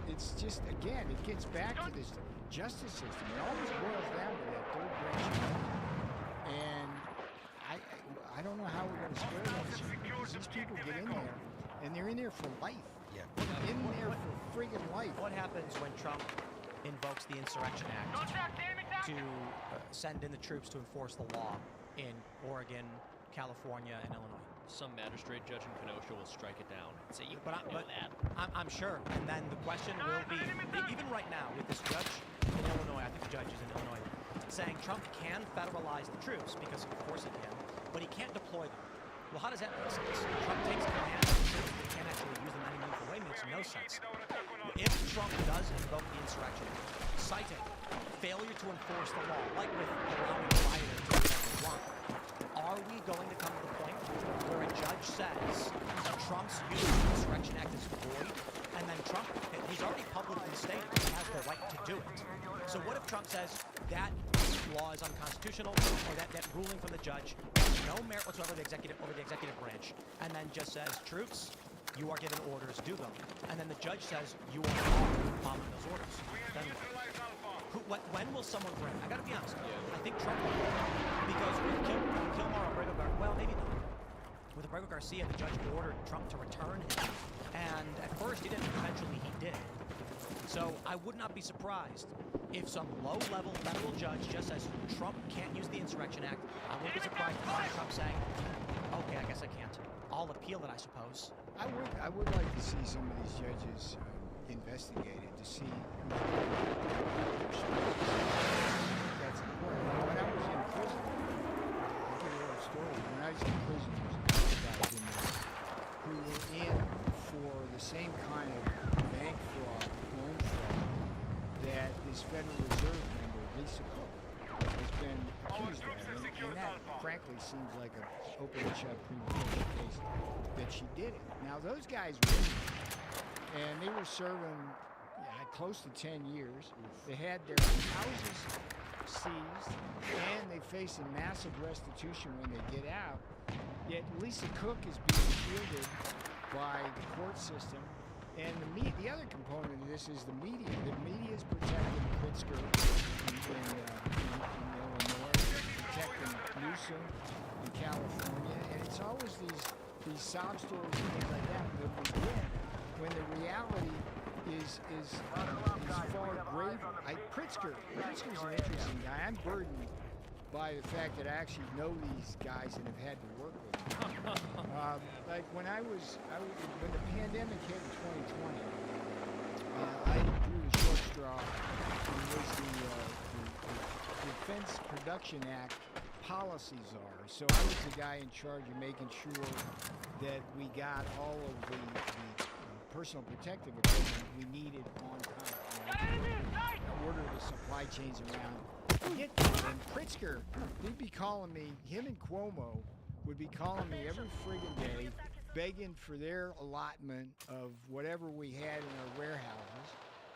it's just, again, it gets back to this justice system. It always boils down to that third branch. And I don't know how we're going to square that issue, because these people get in there and they're in there for life. Yeah. In there for friggin' life. What happens when Trump invokes the Insurrection Act to send in the troops to enforce the law in Oregon, California, and Illinois? Some magistrate judge in Kenosha will strike it down and say, you But can't do that. I'm sure. And then the question will be, even right now with this judge in Illinois, I think the judge is in Illinois, saying Trump can federalize the troops because of course he can, but he can't deploy them. Well, how does that make sense? Trump takes command of the troops, but he can't actually use them in any meaningful way. Makes no sense. If Trump does invoke the Insurrection Act, citing failure to enforce the law, like with allowing rioters to do whatever they want, are we going to come to the point where a judge says Trump's use of the Insurrection Act is void, and then Trump, he's already publicly stated he has the right to do it. So what if Trump says that law is unconstitutional, or that ruling from the judge has no merit whatsoever over the executive branch, and then just says, troops, you are given orders, do them. And then the judge says, you are wrong following those orders. Then when will someone bring? I gotta be honest, I think Trump will. Because with Kilmar Abrego Garcia, well, maybe not. With Abrego Garcia, the judge ordered Trump to return him. And at first he didn't, eventually he did. So I would not be surprised if some low-level federal judge just says Trump can't use the Insurrection Act. I wouldn't be surprised to find Trump saying, okay, I guess I can't. I'll appeal it, I suppose. I would like to see some of these judges investigated to see that's important. When I was in prison, I'll give you a little story. When I was in prison, there was a couple guys in there who were in for the same kind of bank fraud, loan fraud, that this Federal Reserve member, Lisa Cook, has been accused of. And that, frankly, seems like an open and shut premeditation case that she did it. Now, those guys were in there, and they were serving close to 10 years. They had their houses seized, and they face a massive restitution when they get out. Yet Lisa Cook is being shielded by the court system. And the other component of this is the media. The media is protecting Pritzker in Illinois, protecting Newsom in California, and it's always these sob stories and things like that that we get when the reality is far graver. Pritzker's an interesting guy. I'm burdened by the fact that I actually know these guys and have had to work with them. Like when when the pandemic hit in 2020, I drew the short straw. It was the Defense Production Act policy czar. So I was the guy in charge of making sure that we got all of the personal protective equipment we needed on time. Order the supply chains around. And Pritzker, he'd be calling me, him and Cuomo would be calling me every friggin' day, begging for their allotment of whatever we had in our warehouses.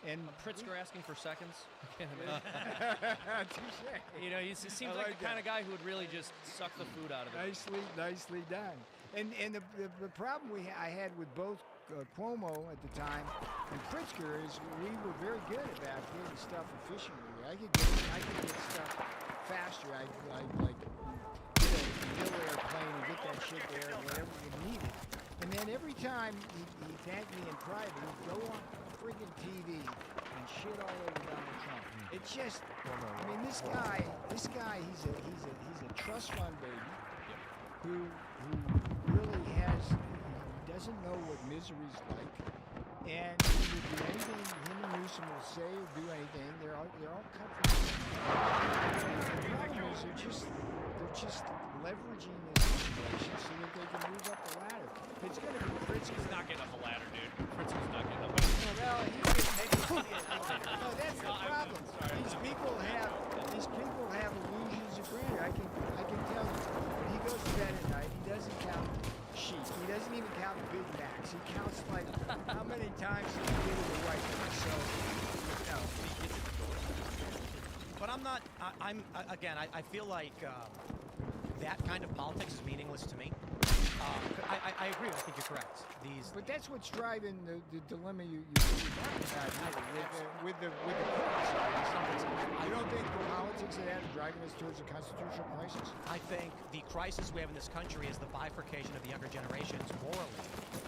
And Pritzker asking for seconds. I can't imagine. Touche. You know, he seems I like like the kind that. of guy who would really just suck the food out of it. Nicely done. And the problem I had with both Cuomo at the time and Pritzker is we were very good about getting stuff efficiently. I could get stuff faster. I like get a Hill airplane and get that shit there whenever you need it. And then every time he thanked me in private, he'd go on friggin' TV and shit all over Donald Trump. It's just, I mean, this guy, he's a trust fund baby who really he doesn't know what misery's like, and he would do anything him and Newsom will say or do anything. They're all comfortable. The problem is they're just leveraging this situation so that they can move up the ladder. It's going to be Pritzker. He's not getting up the ladder, dude. Pritzker's not getting up the ladder. Well, no, that's the problem. These people have illusions of grandeur. I can tell you. When he goes to bed at night, he doesn't count sheep. He doesn't even count Big Macs. He counts like how many times he did in the White House. So, no. But I'm not. I feel like that kind of politics is meaningless to me. I agree. I think you're correct. But that's what's driving the dilemma you're talking about with the courts. You don't think the politics of that is driving us towards a constitutional crisis? I think the crisis we have in this country is the bifurcation of the younger generations morally,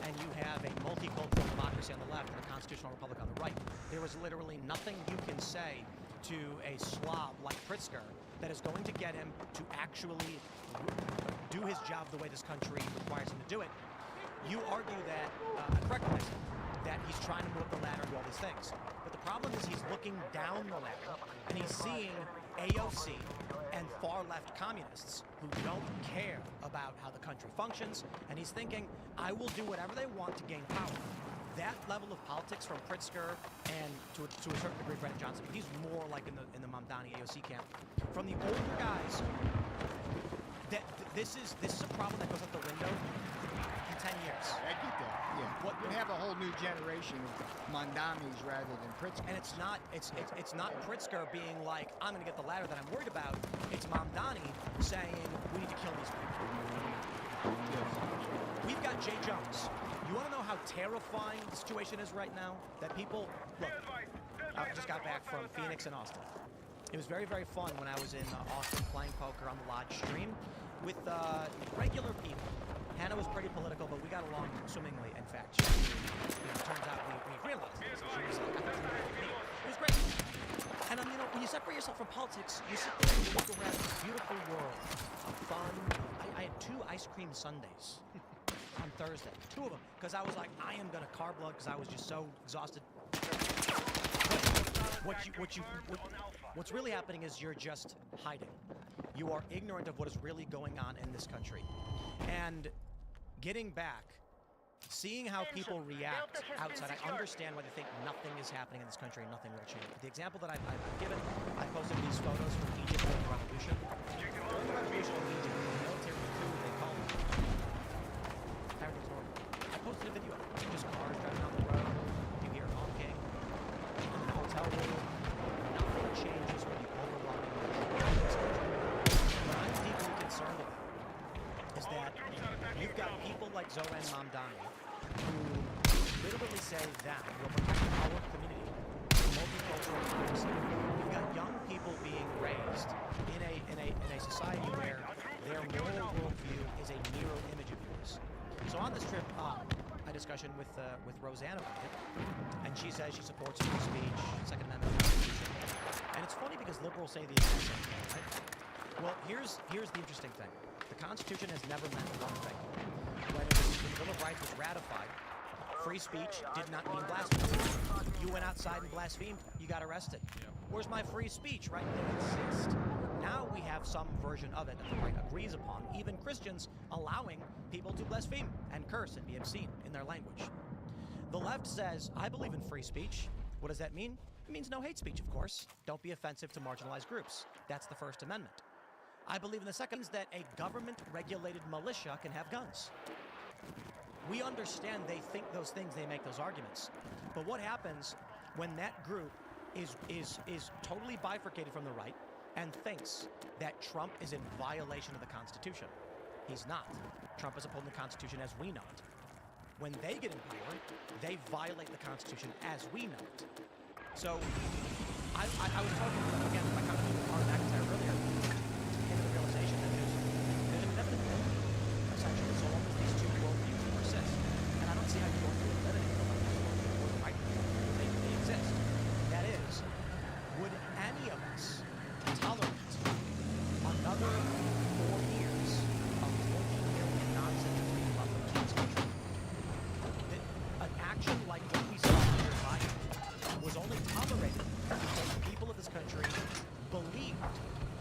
and you have a multicultural democracy on the left and a constitutional republic on the right. There is literally nothing you can say to a slob like Pritzker that is going to get him to actually do his job the way this country requires him to do it. You argue that, correctly, that he's trying to move up the ladder and do all these things. But the problem is he's looking down the ladder and he's seeing AOC and far-left communists who don't care about how the country functions, and he's thinking, I will do whatever they want to gain power. That level of politics from Pritzker and to a certain degree Brennan Johnson, he's more like in the Mamdani AOC camp. From the older guys, this is a problem that goes out the window in 10 years. I get that. Yeah. You have a whole new generation of Mamdanis rather than Pritzker. And it's not Pritzker being like, I'm going to get the ladder that I'm worried about. It's Mamdani saying, we need to kill these people. We've got Jay Jones. You want to know how terrifying the situation is right now? That people, look, I just got back from Phoenix and Austin. It was very, very fun when I was in Austin playing poker on the Lodge stream with regular people. Hannah was pretty political, but we got along swimmingly. In fact, turns out we realized this. She was like, it was great. And when you separate yourself from politics, you sit there and you look around this beautiful world of fun. I had 2 ice cream sundaes on Thursday, 2 of them, because I was like, I am gonna carb load because I was just so exhausted. What's really happening is you're just hiding. You are ignorant of what is really going on in this country. And getting back, seeing how people react outside, I understand why they think nothing is happening in this country and nothing will change. But the example that I've given, I posted these photos from Egypt during the revolution. During the revolution in Egypt, the military coup, they called it. Everything's normal. I posted a video of it. Just cars driving down the road, you hear honking, in the hotel room. Nothing changes when you overrun this country. What I'm deeply concerned about is that you've got people like Zoran Mamdani who literally say that will protect our community, multicultural democracy. You've got young people being raised in a society where their moral worldview is a mirror image of yours. So on this trip, a discussion with Roseanne about it, and she says she supports free speech, Second Amendment Constitution. And it's funny because liberals say the exact same thing, right? Well, here's the interesting thing. The Constitution has never meant one thing. When the Bill of Rights was ratified, free speech did not mean blasphemy. You went outside and blasphemed, you got arrested. Where's my free speech? Right? They insist. Now we have some version of it that the right agrees upon. Even Christians allowing people to blaspheme and curse and be obscene in their language. The left says, I believe in free speech. What does that mean? It means no hate speech, of course. Don't be offensive to marginalized groups. That's the First Amendment. I believe in the second is that a government-regulated militia can have guns. We understand they think those things, they make those arguments. But what happens when that group is totally bifurcated from the right and thinks that Trump is in violation of the Constitution. He's not. Trump is upholding the Constitution as we know it. When they get in power, they violate the Constitution as we know it. So I was talking, again, my company, Art McIntyre earlier, came to the realization that there's inevitability, essentially, so long as these two worldviews persist. And I don't see how you're going to eliminate them or the right they exist. That is, would any of us tolerate another 4 years of multi-million nonsense being left in this country? An action like what we saw under Biden was only tolerated because the people of this country believed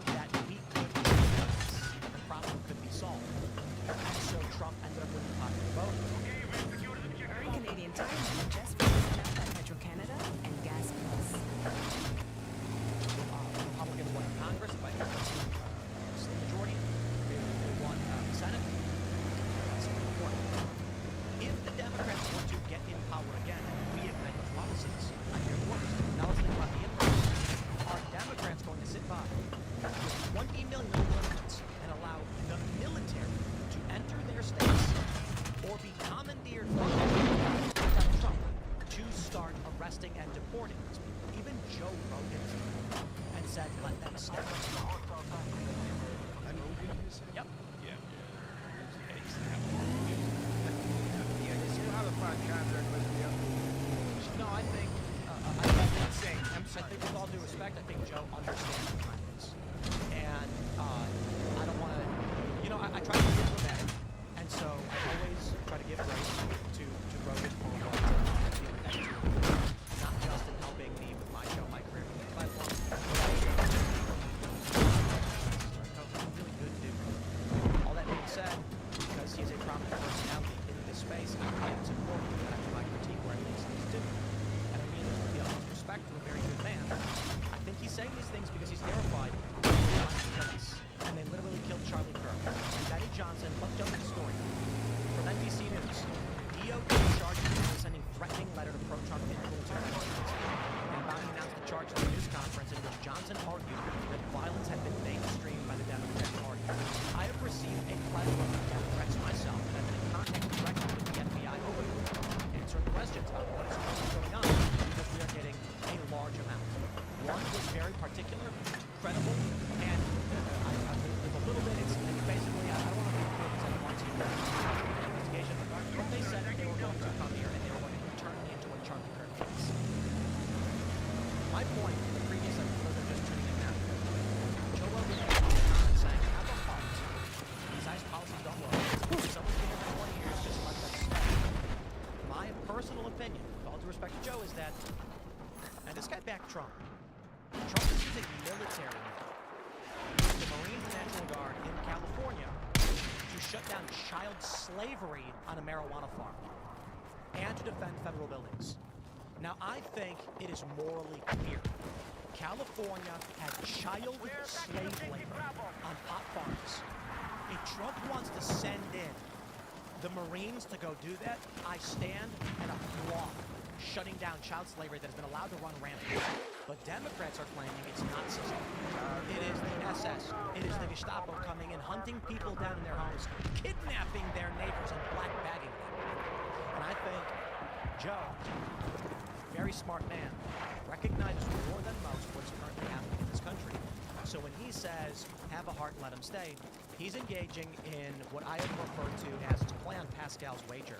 that we could do this, that the problem could be solved. And so Trump ended up winning popular vote. Canadian Tire just finished up by Petro-Canada and Gas Plus. Republicans won in Congress by a slim majority. They won the Senate. That's important. If the Democrats want to get in power again and reignite the policies, I hear the words. Now let's think about the inputs. Are Democrats going to sit by with 20 million immigrants and allow the military to enter their states or be commandeered from Donald Trump to start arresting and deporting these people? Even Joe Rogan and said, let them stay. Yep. Yeah, they still have a fire contract with the No, I think, I think with all due respect, I think Joe understands the times. And I don't want to, I try to be diplomatic. And so I always try to give grace to Rogan for what not just in helping me with my show, my career, my life, really good dude. All that being said, because he's a prominent personality in this space, I think it's important that I provide critique where I think things do. And I mean this with the utmost respect to a very good man. I think he's saying these things because he's terrified of the police. And they literally killed Charlie Kirk. And Benny Johnson looked up the story from NBC News. DOJ charged him with sending threatening letter to pro-Trump influencers. And Biden announced the charge at a news conference in which Johnson argued that violence had been mainstreamed by the Democrat Party. I have received a plethora of Democrats myself and have been in contact directly with the FBI over the weekend, answering questions about what is currently going on because we are getting a large amount. One was very particular, credible, and with a little bit, it's basically, I don't want to be clear because I don't want to investigation, but they said they were going to come here and they were going to turn me into a Charlie Kirk case. My point in the previous episode, they're just tuning in now. Joe Rogan is saying, have a heart. These ICE policies don't work. If someone's been here for 20 years, just let them stay. My personal opinion, with all due respect to Joe, is that, and this guy backed Trump. Trump is using military now, the Marines and National Guard in California to shut down child slavery on a marijuana farm and to defend federal buildings. Now, I think it is morally clear. California had child slave labor on pot farms. If Trump wants to send in the Marines to go do that, I stand and applaud shutting down child slavery that has been allowed to run rampant. But Democrats are claiming it's Nazism. It is the SS. It is the Gestapo coming in, hunting people down in their homes, kidnapping their neighbors and black bagging them. And I think Joe, very smart man, recognizes more than most what's currently happening in this country. So when he says, have a heart and let him stay, he's engaging in what I have referred to as to play on Pascal's wager.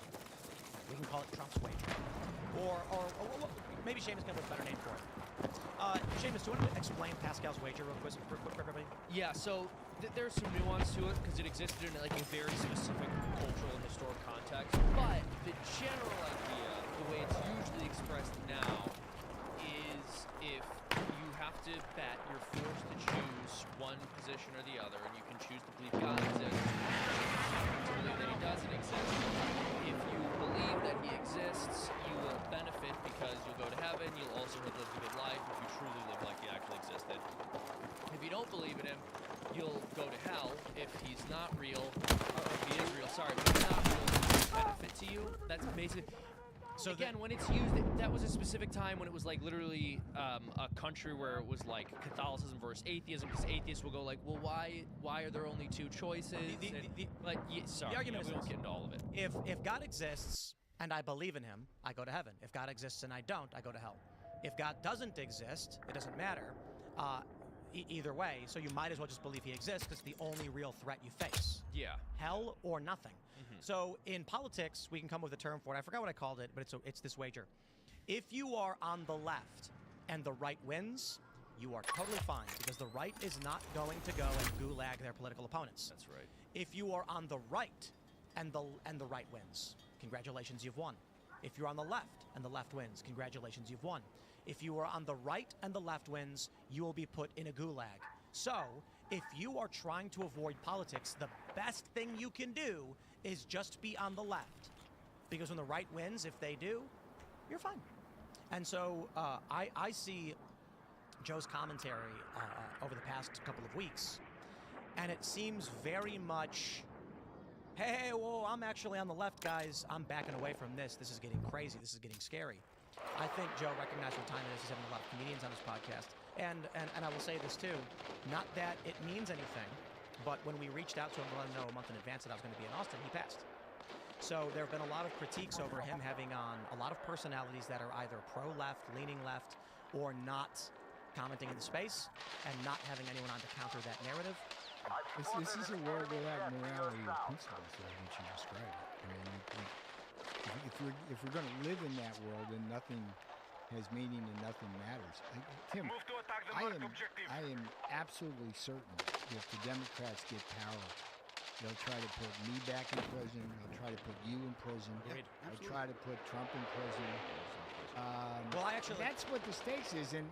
We can call it Trump's wager. Or maybe Seamus can have a better name for it. Seamus, do you want to explain Pascal's wager real quick for everybody? Yeah, so there's some nuance to it because it existed in like a very specific cultural and historic context. But the general idea, the way it's usually expressed now, is if you have to bet, you're forced to choose one position or the other, and you can choose to believe God exists, to believe that He doesn't exist. If you believe that He exists, you will benefit because you'll go to heaven. You'll also live a good life if you truly live like He actually existed. If you don't believe in Him, you'll go to hell if He's not real, or if He is real. Sorry, if He's not real, benefit to you. That's basically. So again, when it's used, that was a specific time when it was like literally a country where it was like Catholicism versus atheism, because atheists will go like, well, why are there only two choices? Sorry, the argument we is won't this. get into all of it. If God exists and I believe in him, I go to heaven. If God exists and I don't, I go to hell. If God doesn't exist, it doesn't matter. Either way, so you might as well just believe he exists because it's the only real threat you face. Yeah. Hell or nothing. So in politics, we can come up with a term for it. I forgot what I called it, but it's this wager. If you are on the left and the right wins, you are totally fine because the right is not going to go and gulag their political opponents. That's right. If you are on the right and the right wins, congratulations, you've won. If you're on the left and the left wins, congratulations, you've won. If you are on the right and the left wins, you will be put in a gulag. So, if you are trying to avoid politics, the best thing you can do is just be on the left. Because when the right wins, if they do, you're fine. And so, I see Joe's commentary over the past couple of weeks, and it seems very much, hey, whoa, I'm actually on the left, guys. I'm backing away from this. This is getting crazy. This is getting scary. I think Joe recognized what time it is. He's having a lot of comedians on his podcast. And I will say this too, not that it means anything, but when we reached out to him to let him know a month in advance that I was going to be in Austin, he passed. So there have been a lot of critiques over him having on a lot of personalities that are either pro-left, leaning left, or not commenting in the space, and not having anyone on to counter that narrative. This is a world without morality or principles, the way that you describe it. I mean, if we're going to live in that world, then nothing has meaning and nothing matters. Tim, I am absolutely certain if the Democrats get power, they'll try to put me back in prison. They'll try to put you in prison. They'll try to put Trump in prison. That's what the stakes is, and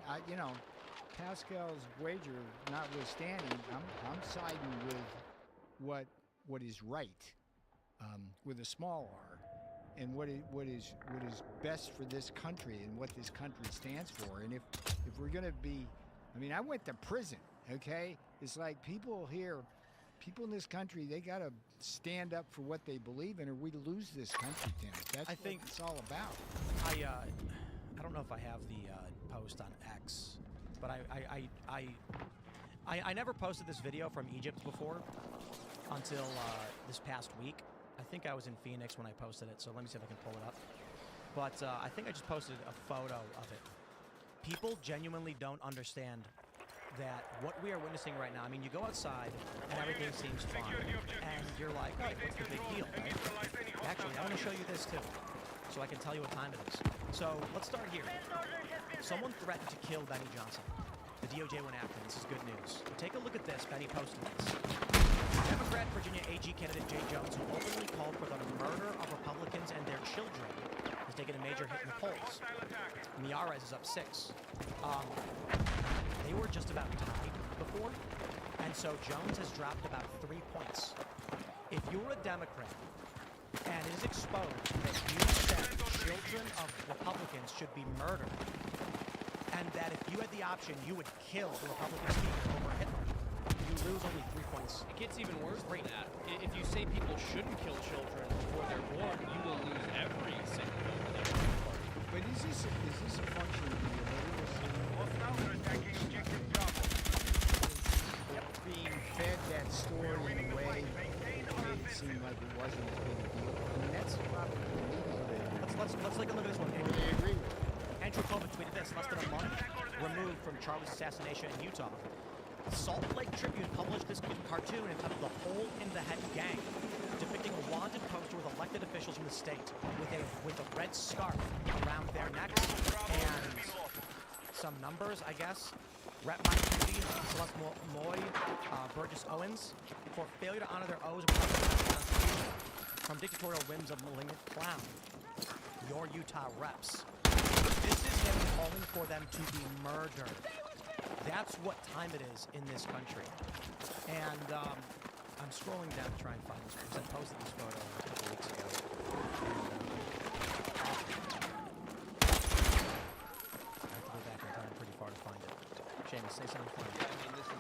Pascal's wager notwithstanding, I'm siding with what is right, with a small r, and what is best for this country and what this country stands for. And if we're gonna be, I went to prison. Okay, it's like people in this country, they gotta stand up for what they believe in, or we lose this country, Tim. That's what it's all about. I don't know if I have the post on X, but I never posted this video from Egypt before until this past week. I think I was in Phoenix when I posted it, so let me see if I can pull it up. But I think I just posted a photo of it. People genuinely don't understand that what we are witnessing right now, you go outside and everything seems fine, and you're like, oh, what's the big deal, right? Actually, I want to show you this too, so I can tell you what time it is. So let's start here. Someone threatened to kill Benny Johnson. The DOJ went after him. This is good news. But take a look at this. Benny posted this. Democrat Virginia AG candidate Jay Jones, who openly called for the murder of Republicans and their children, has taken a major hit in the polls. And the RS is up 6. They were just about tied before, and so Jones has dropped about 3 points. If you're a Democrat and it is exposed that you said children of Republicans should be murdered, and that if you had the option, you would kill the Republican speaker over Hitler, you lose only 3 points. It gets even worse than that. If you say people shouldn't kill children before they're born, you will lose every single vote. But is this a function of the illiteracy? Being fed that story in a way that made it seem like it wasn't as big a deal. That's probably Let's take a look at this one. I agree with. Andrew Kovach tweeted this less than a month removed from Charlie's assassination in Utah. Salt Lake Tribune published this cartoon entitled "The Hole in the Head Gang," depicting a wanted poster with elected officials from the state with a red scarf around their necks and some numbers, I guess. Rep Mike Kennedy, Celeste Moy, Burgess Owens, for failure to honor their oaths and protect the Constitution from dictatorial whims of malignant clown. Your Utah reps. This is him calling for them to be murdered. That's what time it is in this country. And I'm scrolling down to try and find this because I posted this photo a couple weeks ago. I have to go back in time pretty far to find it. Seamus, say something funny. This is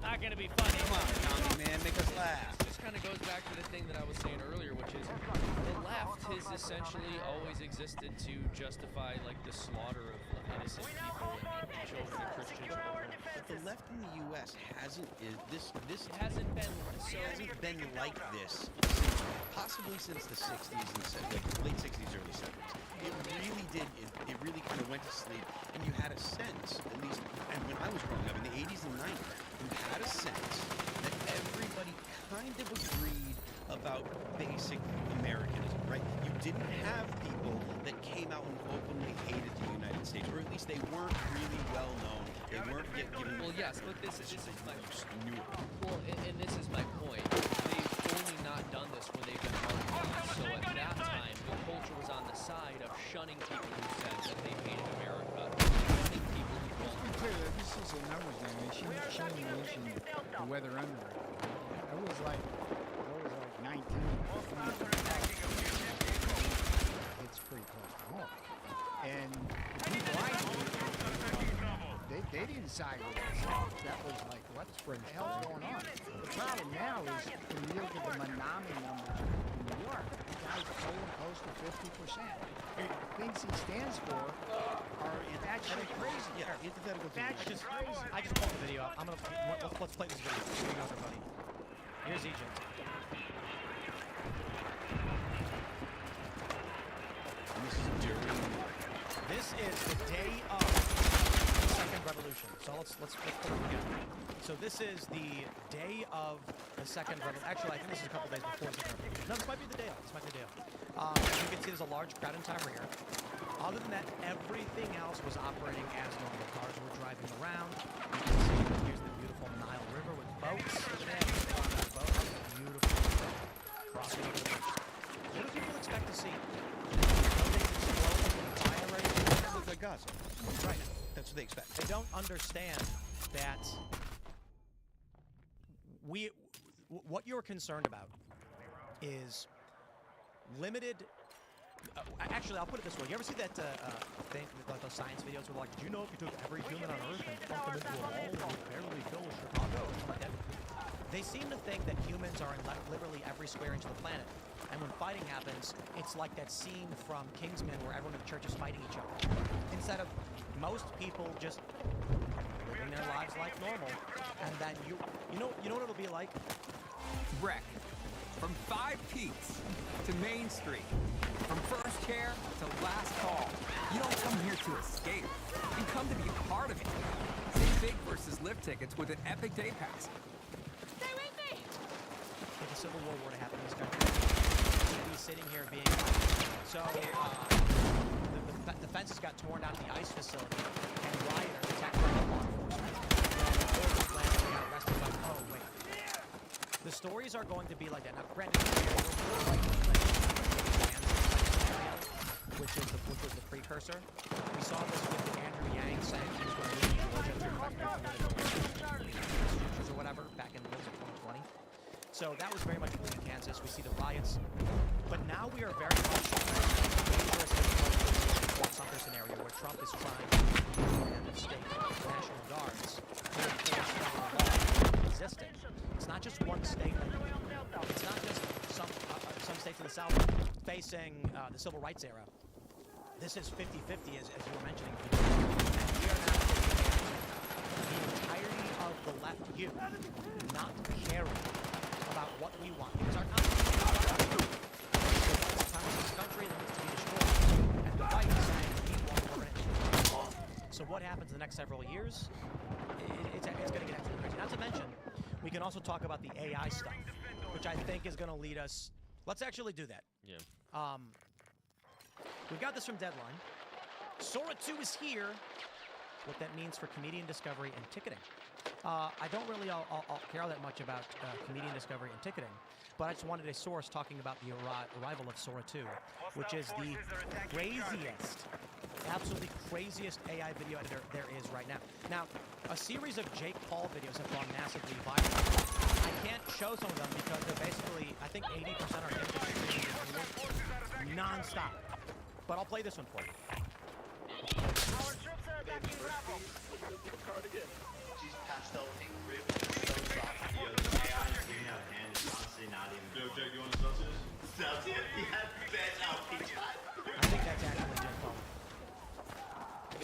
not going to be funny. Come on, Tommy, man, make us laugh. This kind of goes back to the thing that I was saying earlier, which is the left has essentially always existed to justify like the slaughter of innocent people and children and Christian children. But the left in the U.S. hasn't hasn't been like this possibly since the 60s and late 60s, early 70s. It really did. It really kind of went to sleep, and you had a sense, at least, and when I was growing up in the 80s and 90s, you had a sense that everybody kind of agreed about basic Americanism, right? You didn't have people that came out and openly hated the United States, or at least they weren't really well known. They weren't given. Well, yes, but this is my new. Well, and this is my point. They've only not done this when they've been marginalized. So at that time, the culture was on the side of shunning people who said that they hated America, shunning people who Let's be clear, this is a numbers game. She mentioned the weather underwriter. That was like 19. It's pretty close to home. And the people I knew, they didn't side with us. That was like, what the hell's going on? The problem now is when you look at the Menominee number in New York, the guy's polling close to 50%. The things he stands for are actually crazy. Yeah, antithetical. That's crazy. I just pulled the video up. Let's play this video. Here we go, everybody. Here's Egypt. This is the day of the Second Revolution. So let's put it together. So this is the day of the Second Revolution. Actually, I think this is a couple days before the Second Revolution. No, this might be the day of. As you can see, there's a large crowd in Tahrir. Other than that, everything else was operating as normal. Cars were driving around. You can see here's the beautiful Nile River with boats. Beautiful. Crossing over the bridge. What do people expect to see? The Gaza. Right. That's what they expect. They don't understand that what you're concerned about is limited. Actually, I'll put it this way. You ever see that thing, like those science videos where like, did you know if you took every human on Earth and dumped them into a wall, it would barely fill Chicago? Like that. They seem to think that humans are in literally every square inch of the planet. And when fighting happens, it's like that scene from Kingsman where everyone in the church is fighting each other. Instead of most people just living their lives like normal, and then you know what it'll be like? Wreck. From 5 Peaks to Main Street. From first chair to last call. You don't come here to escape. You come to be a part of it. Save big versus lift tickets with an Epic Day Pass. Stay with me! If a civil war were to happen in this country, we'd be sitting here being so the fences got torn down at the ICE facility, and rioters attacked by law enforcement. And got arrested by, oh wait. The stories are going to be like that. Now, granted, which was the precursor. We saw this with Andrew Yang saying he was going to leave Georgia or whatever back in 2020. So that was very much in Kansas. We see the riots, but now we are very much in a dangerous Fort Sumter scenario where Trump is trying to command the state National Guards to enforce federal law existing. It's not just one state. It's not just some states in the South facing the civil rights era. This is 50-50, as you were mentioning. And we are now the entirety of the left youth not caring about what we want. Because our Constitution is this country that needs to be destroyed. And the right is saying we want more energy. So what happens in the next several years? It's going to get actually crazy. Not to mention, we can also talk about the AI stuff, which I think is going to lead us. Let's actually do that. Yeah. We've got this from Deadline. Sora 2 is here. What that means for comedian discovery and ticketing. I don't really care that much about comedian discovery and ticketing, but I just wanted a source talking about the arrival of Sora 2, which is the craziest, absolutely craziest AI video editor there is right now. Now, a series of Jake Paul videos have gone massively viral. I can't show some of them because they're basically, I think 80% are him just streaming non-stop. But I'll play this one for you. Our troops are attacking Bravo. She's pastel pink rib, so soft. Yo, the AI is giving out a hand. It's honestly not even. Yo, Jake, you want a Celsius? Celsius? Yeah, bitch, I'll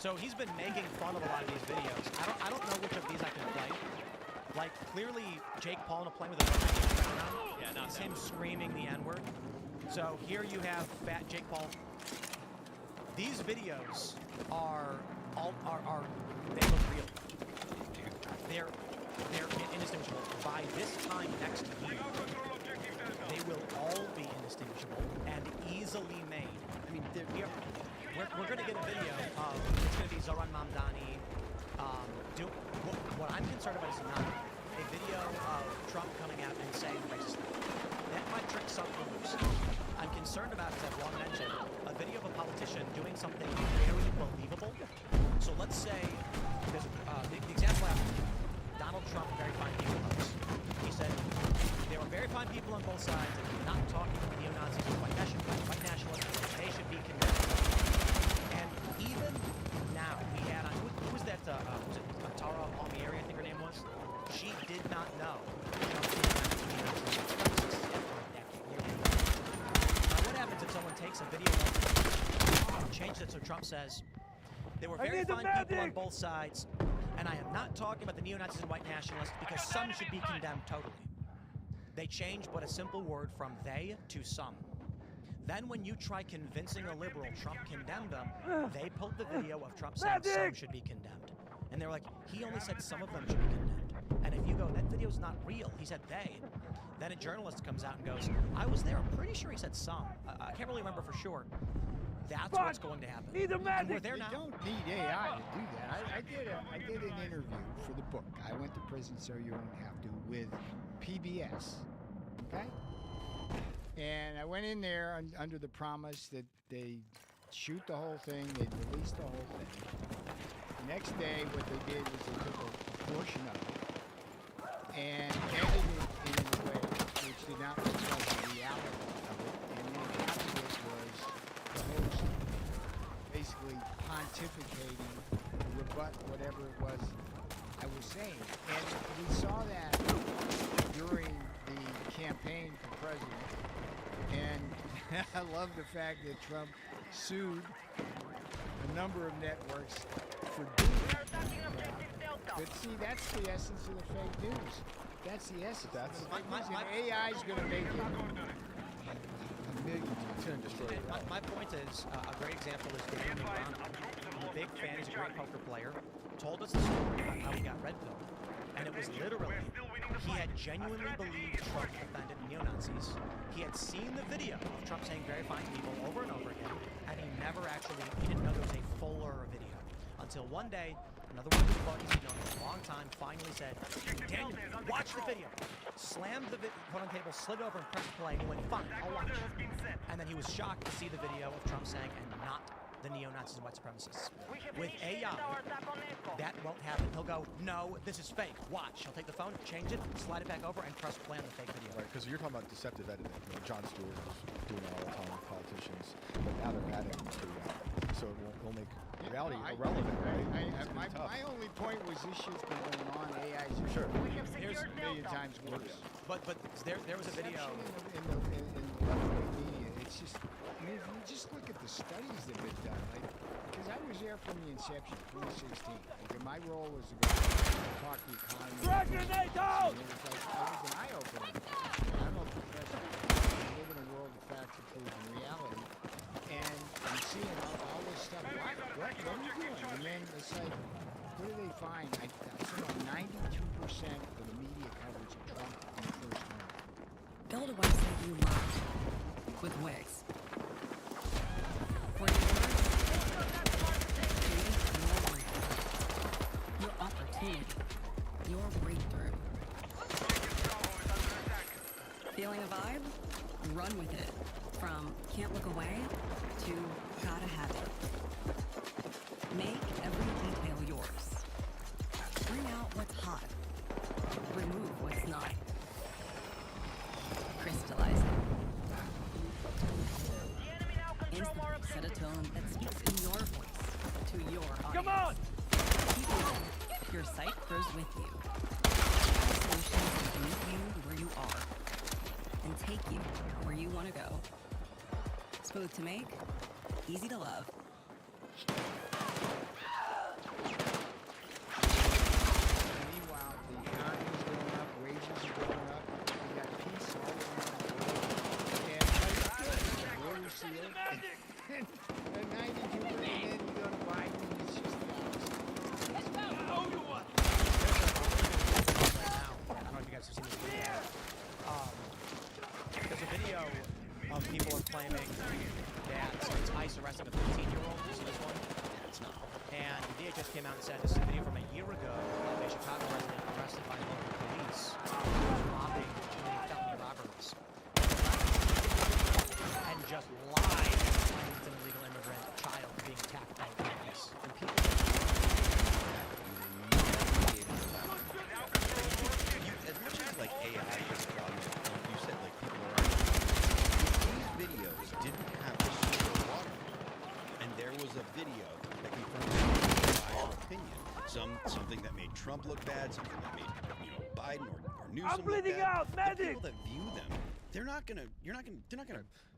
So he's been making fun of a lot of these videos. I don't know which of these I can play. Like, clearly, Jake Paul in a plane with a gun in the background. Yeah, not It's that him one. screaming the N-word. So here you have fat Jake Paul. These videos are they look real. They're indistinguishable. By this time next year, they will all be indistinguishable and easily made. I mean, we're going to get a video of, it's going to be Zoran Mamdani. What I'm concerned about is not a video of Trump coming out and saying racist stuff. That might trick some voters. I'm concerned about, as I've long mentioned, a video of a politician doing something very believable. So let's say, there's the example I have, Donald Trump, very fine people host. He said, there were very fine people on both sides, and he's not talking to the neo-Nazis or white nationalists. They should be condemned. And even now, we had, who was that, was it Tara Palmieri, I think her name was? She did not know. What happens if someone takes a video and changes it so Trump says, there were very fine people on both sides, and I am not talking about the neo-Nazis and white nationalists because some should be condemned totally. They changed but a simple word from they to some. Then when you try convincing a liberal Trump condemned them, they pulled the video of Trump saying some should be condemned. And they were like, he only said some of them should be condemned. And if you go, that video's not real, he said they. Then a journalist comes out and goes, I was there, I'm pretty sure he said some. I can't really remember for sure. That's what's going to happen. And we're there now. You don't need AI to do that. I did an interview for the book. I went to prison so you don't have to with PBS. Okay? And I went in there under the promise that they shoot the whole thing, they'd release the whole thing. The next day, what they did was they took a portion of it and edited it in a way which did not reflect the reality of it. And then half of it was the host basically pontificating to rebut whatever it was I was saying. And we saw that during the campaign for president. And I love the fact that Trump sued a number of networks for doing that. But see, that's the essence of the fake news. That's the essence. That's the fake news. And AI is going to make it a million times. It's going to destroy it. My point is, a great example is David McDonald. I'm a big fan, he's a great poker player. Told us the story about how he got red pilled. And it was literally, he had genuinely believed Trump defended neo-Nazis. He had seen the video of Trump saying very fine people over and over again, and he never actually, he didn't know there was a fuller video. Until one day, another one of his buddies he'd known for a long time finally said, Daniel, watch the video. Slammed the phone on the table, slid over and pressed play, and he went, fine, I'll watch. And then he was shocked to see the video of Trump saying, and not the neo-Nazis and white supremacists. With AI, that won't happen. He'll go, no, this is fake. Watch. He'll take the phone, change it, slide it back over, and press play on the fake video. Right, because you're talking about deceptive editing. You know, Jon Stewart was doing it all the time with politicians, but now they're adding to reality. So it will make reality irrelevant, right? My only point was this shit's been going on. AI's for sure. Here's a million times worse. But there was a video in the left-wing media. It's just, I mean, if you just look at the studies that have been done, like, because I was there from the inception, 2016. Like, my role was to go talk the economy. It was an eye-opener. I'm a professor. I live in a world of facts, truth, and reality. And I'm seeing all this stuff. What are you doing? And then it's like, what do they find? I saw 92% of the media coverage of Trump in the first term. Build a website you love with Wix. For your opportunity, your breakthrough. Feeling a vibe? Run with it. From can't look away to gotta have it. Make every detail yours. Bring out what's hot. Remove what's not. Crystallize it. Instantly set a tone that speaks in your voice to your audience. Come on! Keep moving. Your site grows with you. Solutions that meet you where you are and take you where you want to go. Smooth to make, easy to love. shield. And a 92 and then you go to Biden and it's just the opposite. I don't know if you guys have seen this video. There's a video of people are claiming that it's ICE arresting a 15-year-old. You see this one? Yeah, it's not. And the DHS came out and said this is a video from a year ago of a Chicago resident arrested by local police robbing felony robberies. And just lied and it's an illegal immigrant child being attacked by police. And people as much as like AI is a problem, you said like people are these videos didn't have the source of water, and there was a video that confirmed my opinion, something that made Trump look bad, something that made Biden or Newsom I'm bleeding look bad. out, medic! The people that view them, they're not gonna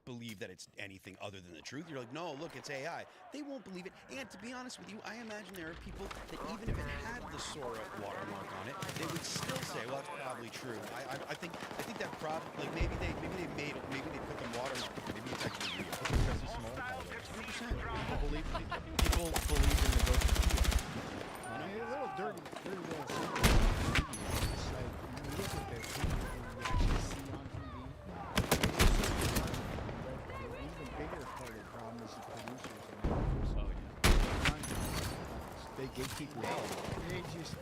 believe that it's anything other than the truth. You're like, no, look, it's AI. They won't believe it. And to be honest with you, I imagine there are people that even if it had the Sora watermark on it, they would still say, well, that's probably true. I think that probably, like maybe they put the watermark. Maybe it's actually real. Because he's small. 100%. People believe in the book. A little dirty little secret. It's like when you look at the people you actually see on TV. The even bigger part of the problem is the producers and They gatekeep reality.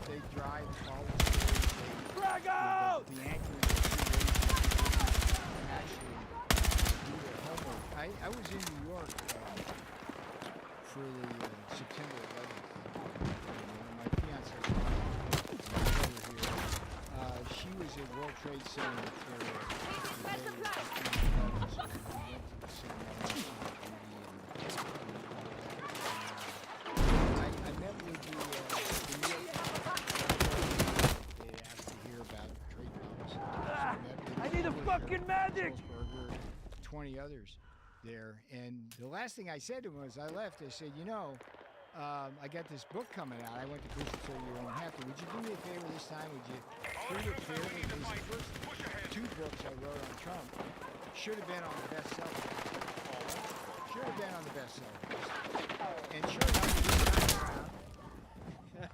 they drive all the stories. Drag out! The anchors actually do their homework. I was in New York for the September 11th. My fiance over here. She was at World Trade Center for the day of 9/11, so we went to the ceremony. I met with the New York They asked to hear about trade policy. I need a fucking magic! 20 others there. And the last thing I said to him as I left, I said, I got this book coming out. I went to Bruce and told you don't have to. Would you do me a favor this time? Would you read it fairly? These first two books I wrote on Trump should have been on the bestseller. Should have been on the bestseller list. And sure enough, this time around,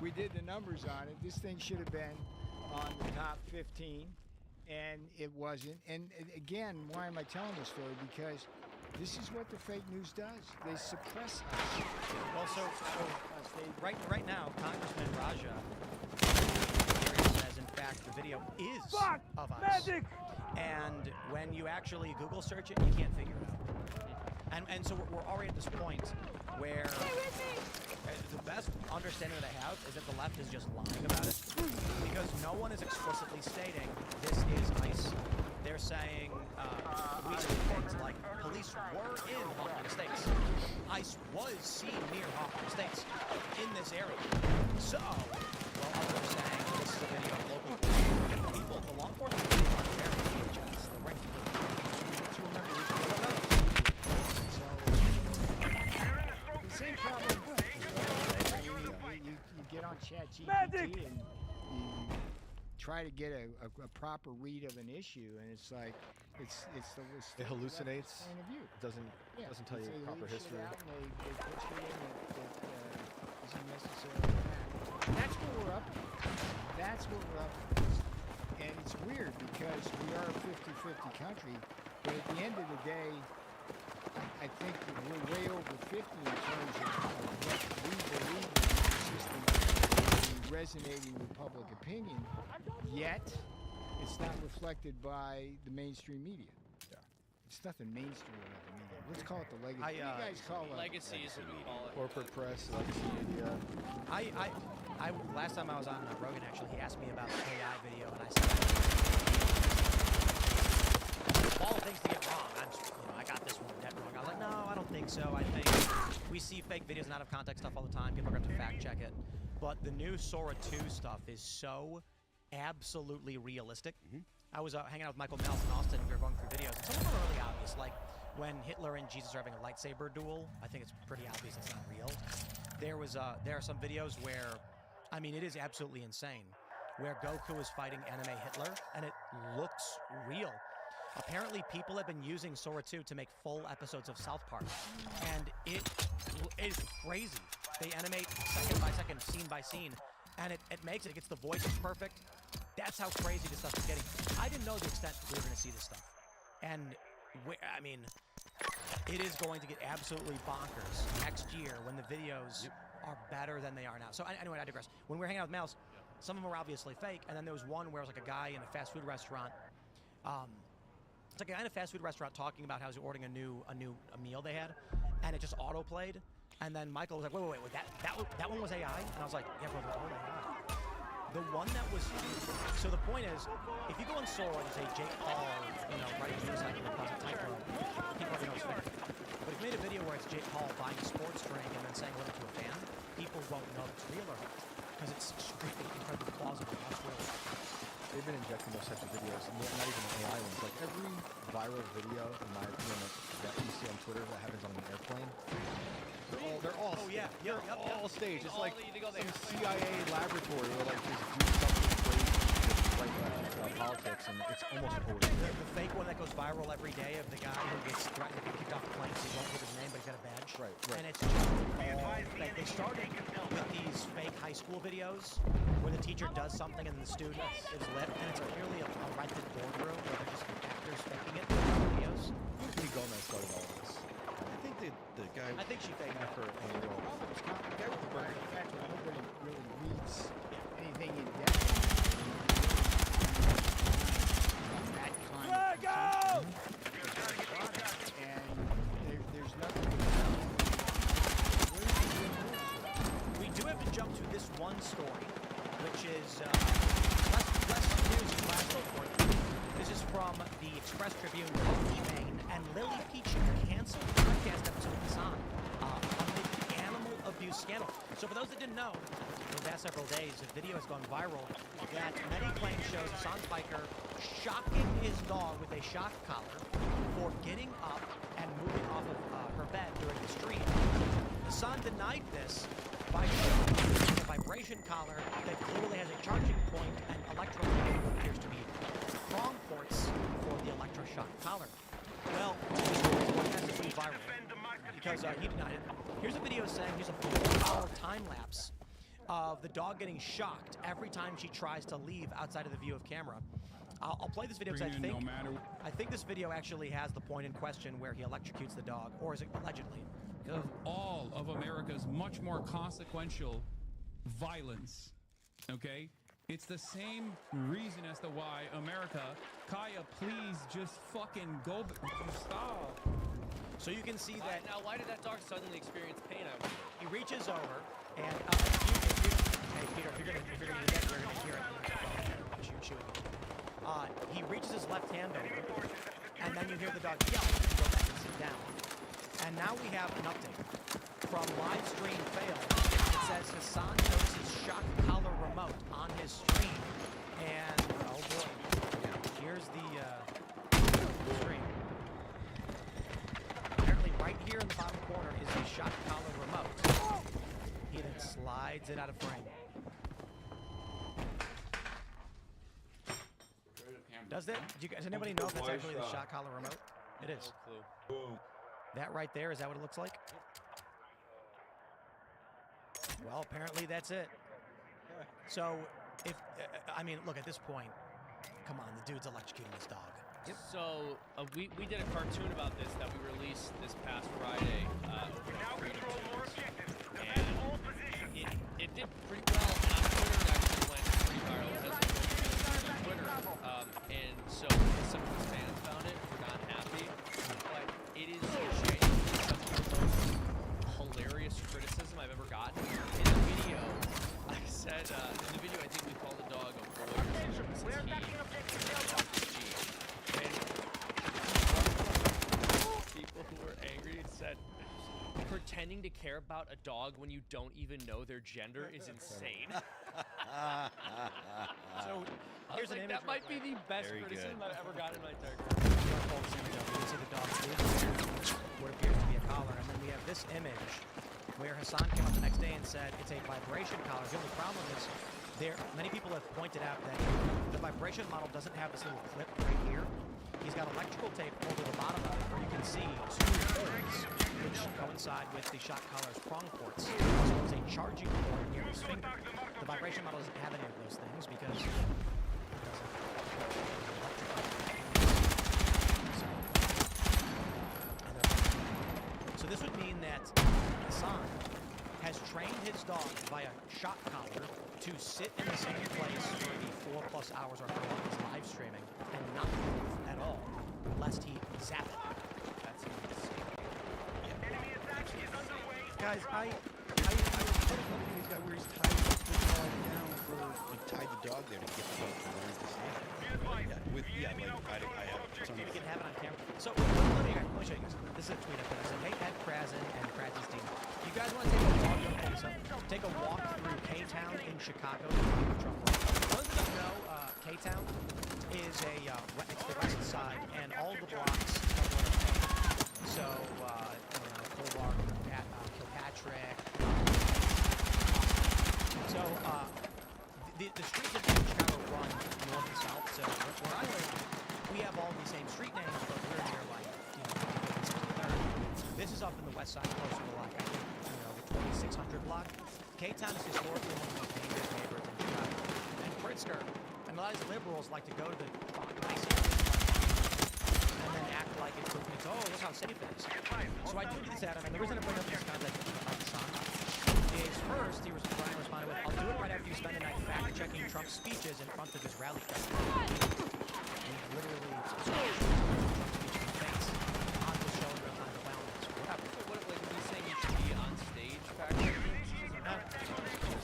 we did the numbers on it. This thing should have been on the top 15, and it wasn't. And again, why am I telling this story? Because this is what the fake news does. They suppress us. Well, so right now, Congressman Raja says, in fact, the video is of us. Magic! And when you actually Google search it, you can't figure it out. And so we're already at this point where the best understanding that I have is that the left is just lying about it. Because no one is explicitly stating this is ICE. They're saying we say things like police were in Hoffman Estates. ICE was seen near Hoffman Estates in this area. So, well, others saying this is a video of local people. The law enforcement people aren't there at DHS. They're right here. To remember this. So, the same problem. You get on ChatGPT and you try to get a proper read of an issue, and it's like it hallucinates. Point of view. It doesn't tell you proper history. They put shit in that isn't necessarily fact. That's what we're up against. And it's weird because we are a 50-50 country, but at the end of the day, I think that we're way over 50 in terms of what we believe is consistently resonating with public opinion, yet it's not reflected by the mainstream media. Yeah. It's nothing mainstream about the media. Let's call it the legacy. What do you guys call it? Legacy is what we call it. Corporate press, legacy media. I last time I was on Rogan, actually, he asked me about the AI video, and I said, all the things to get wrong. I got this one dead wrong. I was like, no, I don't think so. I think we see fake videos and out of context stuff all the time. People are going to fact check it. But the new Sora 2 stuff is so absolutely realistic. I was hanging out with Michael Meltz in Austin. We were going through videos, and some of them are really obvious. Like when Hitler and Jesus are having a lightsaber duel, I think it's pretty obvious it's not real. There are some videos where, I mean, it is absolutely insane, where Goku is fighting anime Hitler, and it looks real. apparently people have been using Sora 2 to make full episodes of South Park, and it is crazy. They animate second by second, scene by scene, and it makes it. It gets the voices perfect. That's how crazy this stuff is getting. I didn't know the extent we were going to see this stuff, and I mean, it is going to get absolutely bonkers next year when the videos are better than they are now. So anyway, I digress. When we were hanging out with Mouse, some of them were obviously fake, and then there was one where it was like a guy in a fast food restaurant. It's like a guy in a fast food restaurant talking about how he's ordering a meal they had, and it just auto played. And then Michael was like, wait, that one was AI? And I was like, yeah, bro, that was AI. The one that was, so the point is, if you go on Sora and say Jake Paul, right news cycle across a typo, people already know it's fake. But if you made a video where it's Jake Paul buying a sports drink and then saying hello to a fan, people won't know it's real or not, because it's extremely incredibly plausible. That's real. They've been injecting those types of videos, not even AI ones. Like every viral video, in my opinion, that you see on Twitter that happens on an airplane, they're all all staged. It's like some CIA laboratory where like just do something crazy, just like politics, and it's almost over. The fake one that goes viral every day of the guy who gets threatened to get kicked off the plane because he won't give his name, but he's got a badge. Right. And it's just all fake. They started with these fake high school videos where the teacher does something and the student is lit, and it's clearly a rented boardroom where they're just actors faking it in videos. Lee Gomez started all this. I think the guy. I think she faked it for a little. The guy with the burner effect, where nobody really reads anything in depth. That kind of product, and there's nothing. We do have to jump to this one story, which is less news than last report. This is from the Express Tribune, Coach Maine, and Lily Peachy canceled the podcast episode of Hassan amid the animal abuse scandal. So for those that didn't know, for the past several days, a video has gone viral that many claim shows Hassan Piker shocking his dog with a shock collar for getting up and moving off of her bed during the stream. Hassan denied this by showing a vibration collar that clearly has a charging point and electrolytic what appears to be prong ports for the electroshock collar. Well, this has to be viral because he denied it. Here's a video saying here's a 4-hour time lapse of the dog getting shocked every time she tries to leave outside of the view of camera. I'll play this video because I think this video actually has the point in question where he electrocutes the dog, or is it allegedly? Of all of America's much more consequential violence, okay? It's the same reason as to why America, Kaya, please just fucking go, stop. So you can see that. Now, why did that dog suddenly experience pain? He reaches over, and hey, Peter, if you're gonna get, you're gonna hear it. He reaches his left hand over, and then you hear the dog yell and go back and sit down. And now we have an update from live stream fail. It says Hassan notices shock collar remote on his stream, and oh boy, here's the stream. Apparently, right here in the bottom corner is the shock collar remote. He then slides it out of frame. Does anybody know if it's actually the shock collar remote? It is. No clue. That right there, is that what it looks like? Well, apparently that's it. So, I mean, look, at this point, come on, the dude's electrocuting this dog. So, we did a cartoon about this that we released this past Friday. And it did pretty well, and on Twitter it actually went pretty viral. And so some of his fans found it, were not happy, but it is genuinely some of the most hilarious criticism I've ever gotten. In the video, I said, in the video I think we called the dog a boy, and people who were angry and said, pretending to care about a dog when you don't even know their gender is insane. So here's an image. That might be the best criticism I've ever gotten in my entire career. You see the dog what appears to be a collar, and then we have this image where Hassan came up the next day and said it's a vibration collar. The only problem is many people have pointed out that the vibration model doesn't have this little clip right here. He he's got electrical tape over the bottom of it where you can see two holes which coincide with the shot collar's prong ports. So there's a charging port near his finger. The vibration model doesn't have any of those things because it doesn't. So this would mean that Hassan has trained his dog via shot collar to sit in the same place for the 4+ hours or however he's live streaming and not move at all, lest he zap it. That's Guys, I was looking at this guy where he's tied the dog down for, like, tied the dog there to get the dog to learn to say. I have some. We can have it on camera. So let me show you guys. This is a tweet I put. I said, hey, Ed Krasen and Kraz's team, you guys want to take a walk through K-Town in Chicago? For those that don't know, K-Town is it's the west side, and all the blocks are one of them. So, Colbar, Kilpatrick. So, the streets of Chicago run north and south. So, where I live, we have all the same street names, but we're near, this is up in the west side, closer to, like, I think, the 2600 block. K-Town is historically one of the most dangerous neighborhoods in Chicago. And Pritzker and a lot of these liberals like to go to the nice and then act like it's look how safe it is. So I tweeted this at him, and the reason I bring up this context about Hassan is first, Brian responded with, I'll do it right after you spend the night fact-checking Trump's speeches in front of his rally crowd. He literally Trump's speech in face on the show in real time, the wellness, whatever. So what, like, he's saying he should be on stage fact-checking?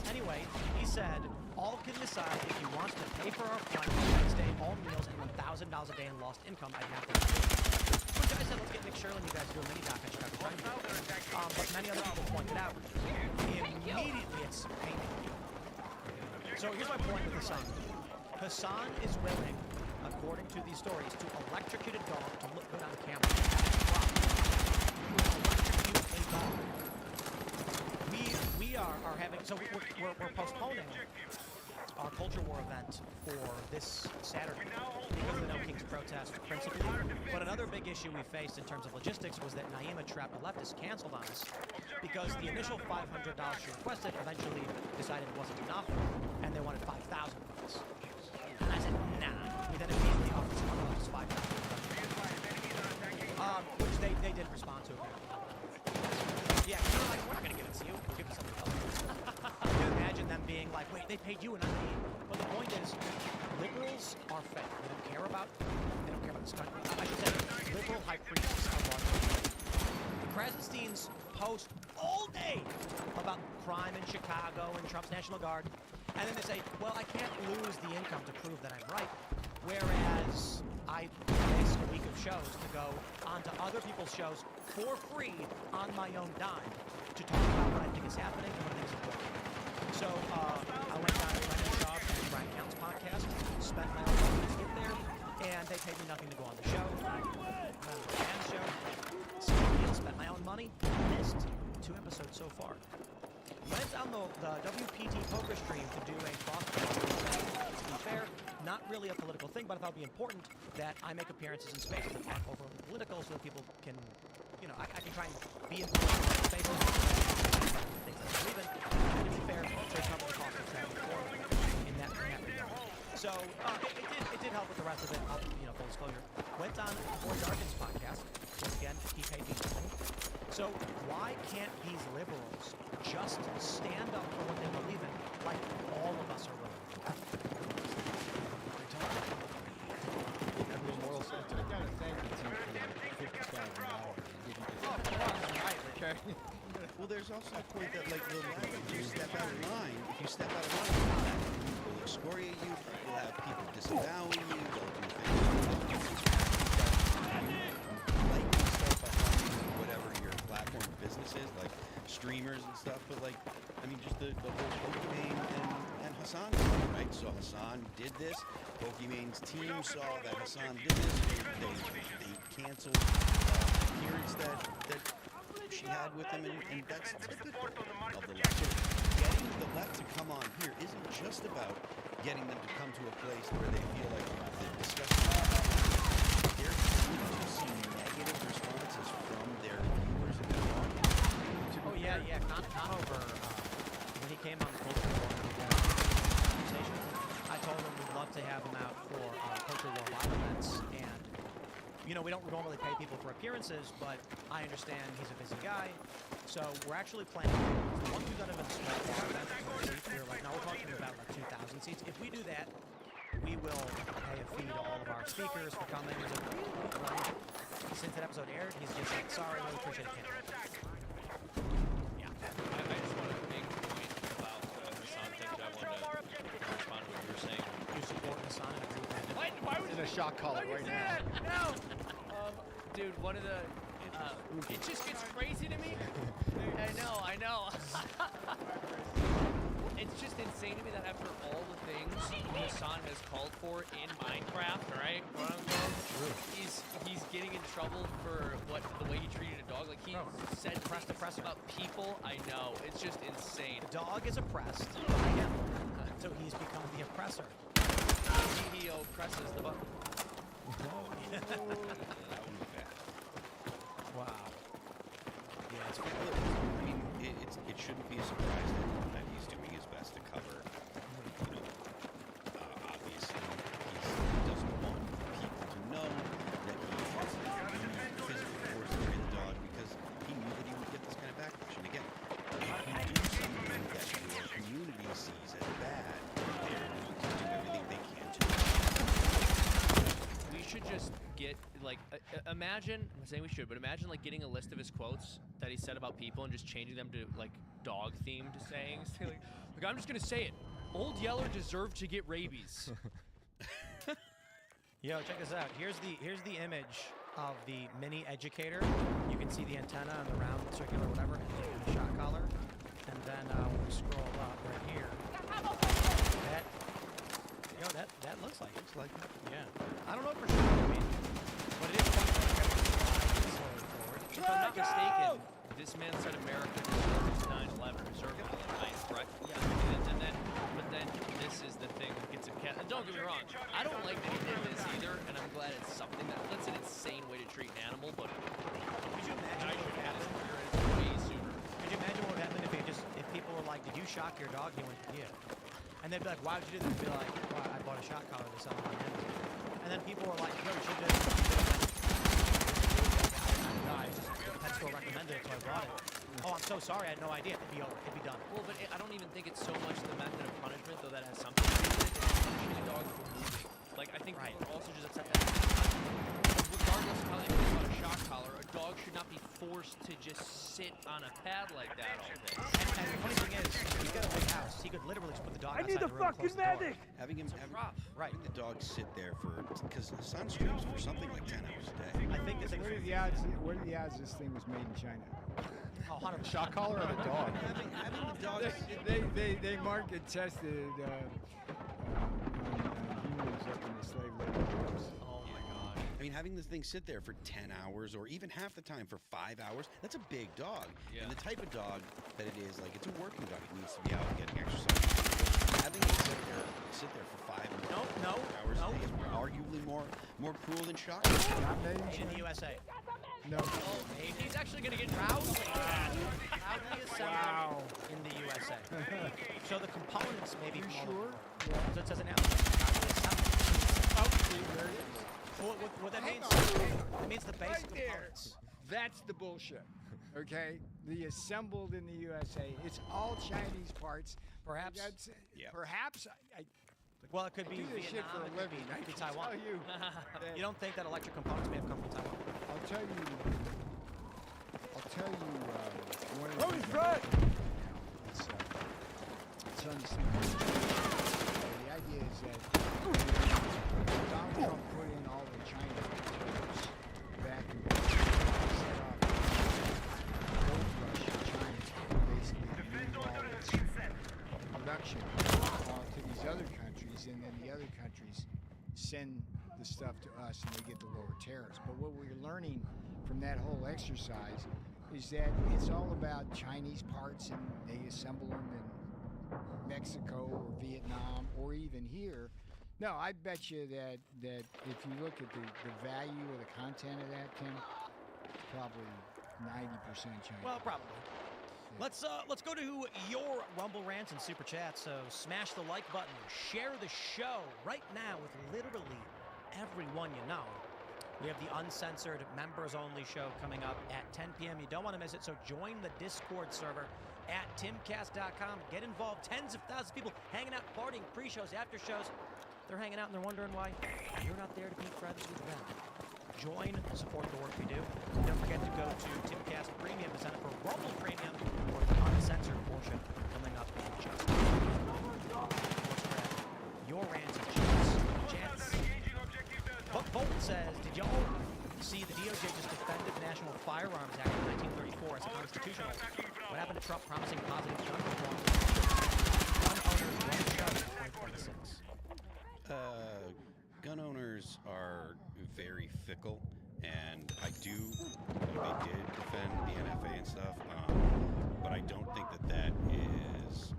Anyway, he said, all kidding aside, if he wants to pay for our flight the next day, all meals, and $1,000 a day in lost income, I'd have to do it. Which I said, let's get Nick Sherlin, you guys do a mini doc on Chicago Crime. But many other people pointed out, immediately it's painting. So here's my point with Hassan. Hassan is willing, according to these stories, to electrocute a dog to look good on camera. He will electrocute a dog. We are having, so we're postponing our culture war event for this Saturday because of the No Kings protest principally. But another big issue we faced in terms of logistics was that Naima Trap, a leftist, canceled on us because the initial $500 she requested eventually decided it wasn't enough and they wanted $5,000 from us. And I said, nah. We then immediately offered some other $5,000. Which they did respond to apparently. Yeah, they're like, we're not going to give it to you. We'll give it to somebody else. You can imagine them being like, wait, they paid you and not me. But the point is, liberals are fake. They don't care about this country. I should say, liberal high priests are Washington. The Krasensteins post all day about crime in Chicago and Trump's National Guard. And then they say, well, I can't lose the income to prove that I'm right. Whereas I waste a week of shows to go onto other people's shows for free on my own dime to talk about what I think is happening and what I think is important. So I went on Brendan Schaub and Brian Count's podcast, spent my own money to get there, and they paid me nothing to go on the show. I went on the band show, same deal, spent my own money, missed 2 episodes so far. Went on the WPT poker stream to do a cross-play. To be fair, not really a political thing, but I thought it would be important that I make appearances in spaces that aren't overly political so that people can, I can try and be in political spaces, things I believe in. And to be fair, they cover the cost of traveling forward in that regard. So it did help with the rest of it, full disclosure. Went on Boyd Darkin's podcast. Once again, he paid me nothing. So why can't these liberals just stand up for what they believe in, like all of us are willing to do? Every moral sense. I gotta thank the team for $50,000. Oh, come on, right, okay. Well, there's also a point that, like, if you step out of line, you'll have people excoriate you, you'll have people disavowing you, they'll do things. Like, stuff behind whatever your platform business is, like streamers and stuff, but, like, I mean, just the whole Pokimane and Hassan thing, right? So Hassan did this, Pokimane's team saw that Hassan did this, they canceled appearance that she had with him, and that's typical of the left. So getting the left to come on here isn't just about getting them to come to a place where they feel like the discussion is there seems to see negative responses from their viewers and their audience. Oh yeah, yeah. Conover, when he came on the Culture War conversation, I told him we'd love to have him out for Culture War live events, and you know, we don't normally pay people for appearances, but I understand he's a busy guy, so we're actually planning. The ones we've done have been small bar events. We're like, now we're talking about like 2,000 seats. If we do that, we will pay a fee to all of our speakers for coming. Since that episode aired, he's just like, sorry, really appreciate it. I just want to make a point about Hassan thing. I wanted to respond to what you were saying. You support Hassan and agree with that? Why would In a shock collar right now. No! Dude, one of the... it just gets crazy to me. I know. It's just insane to me that after all the things Hassan has called for in Minecraft, right? He's getting in trouble for the way he treated a dog. Like he said things about people. I know. It's just insane. The dog is oppressed by him, so he's become the oppressor. He presses the button. Wow. Yeah, it's it shouldn't be a surprise that he's doing his best to cover. You know, obviously he doesn't want people to know that he has used physical force to train the dog because he knew that he would get this kind of backlash. And again, if you do something that your community sees as bad, they're going to do everything they can to. We should just get like imagine. I'm not saying we should, but imagine like getting a list of his quotes that he said about people and just changing them to like dog themed sayings. Like I'm just gonna say it. Old Yeller deserved to get rabies. Yo, check this out. Here's the image of the mini educator. You can see the antenna and the round circular whatever, and the shot collar. And then when we scroll up right here, that looks like it. Looks like it. Yeah. I don't know for sure. I mean, but it is quite forward. If I'm not mistaken, this man said America deserves 9/11. Deserved it, right? Correct? Yeah. But then this is the thing that gets him cat. Don't get me wrong. I don't like that he did this either, and I'm glad it's something that's an insane way to treat an animal. But could you imagine I what should have happened? it way sooner. Could you imagine what would happen if people were like, "Did you shock your dog?" He went, "Yeah." And they'd be like, "Why would you do that?" They'd be like, "Well, I bought a shot collar to sell on Amazon." And then people were like, "No, you should do it." No, I just the pet store recommended it, so I bought it. Oh, I'm so sorry. I had no idea. It'd be over. It'd be done. Well, but I don't even think it's so much the method of punishment, though that has something to do with it. It's punishing a dog for moving. Like, I think people are also just upset that regardless of how they feel about a shock collar, a dog should not be forced to just sit on a pad like that all day. And the funny thing is, he's got a big house. He could literally just put the dog outside the room and close the door. Having the dog sit there because Hassan streams for something like 10 hours a day. I think this What are the odds this thing was made in China? Oh, 100%. Shock collar on a dog. Having the dog They market tested humans up in the slave labor camps. Oh my God. I mean, having this thing sit there for 10 hours or even half the time for 5 hours, that's a big dog. Yeah. And the type of dog that it is, like, it's a working dog. It needs to be out and getting exercise. Having it sit there for 5 hours a day is arguably more cruel than shocking. Not made In the USA. No. Oh, he's actually going to get roused. Proudly assembled in the USA. So the components may be sure? So it says it now. Oh, see, there it is. What that means? It means the basic Right there. components. That's the bullshit. Okay? The assembled in the USA. It's all Chinese parts. Perhaps. Perhaps. Well, it could be do this shit Vietnam, for a it living. could be I can Taiwan. tell you You don't think that electric components may have come from Taiwan? I'll tell you one of the Tony's right. It's understandable. The idea is that Donald Trump put in all the China tariffs back in the set off gold rush in China, basically to move all its production to these other countries, and then the other countries send the stuff to us and they get the lower tariffs. But what we're learning from that whole exercise is that it's all about Chinese parts and they assemble them in Mexico or Vietnam or even here. No, I bet you that if you look at the value of the content of that, Tim, it's probably 90% China. Well, probably. Let's go to your Rumble rants and super chats. So smash the like button, share the show right now with literally everyone you know. We have the uncensored members-only show coming up at 10 p.m. You don't want to miss it, so join the Discord server at timcast.com. Get involved. Tens of thousands of people hanging out, partying, pre-shows, after shows. They're hanging out and they're wondering why you're not there to be friends with them. Join, support the work we do. Don't forget to go to Timcast Premium to sign up for Rumble Premium for the uncensored portion coming up in just a minute. Your rants and chats. Buck Bolton says, did y'all see the DOJ just defended the National Firearms Act of 1934 as constitutional? What happened to Trump promising positive gun reform? Gun owners run the show in 2026. Gun owners are very fickle, and I do, they did defend the NFA and stuff, but I don't think that is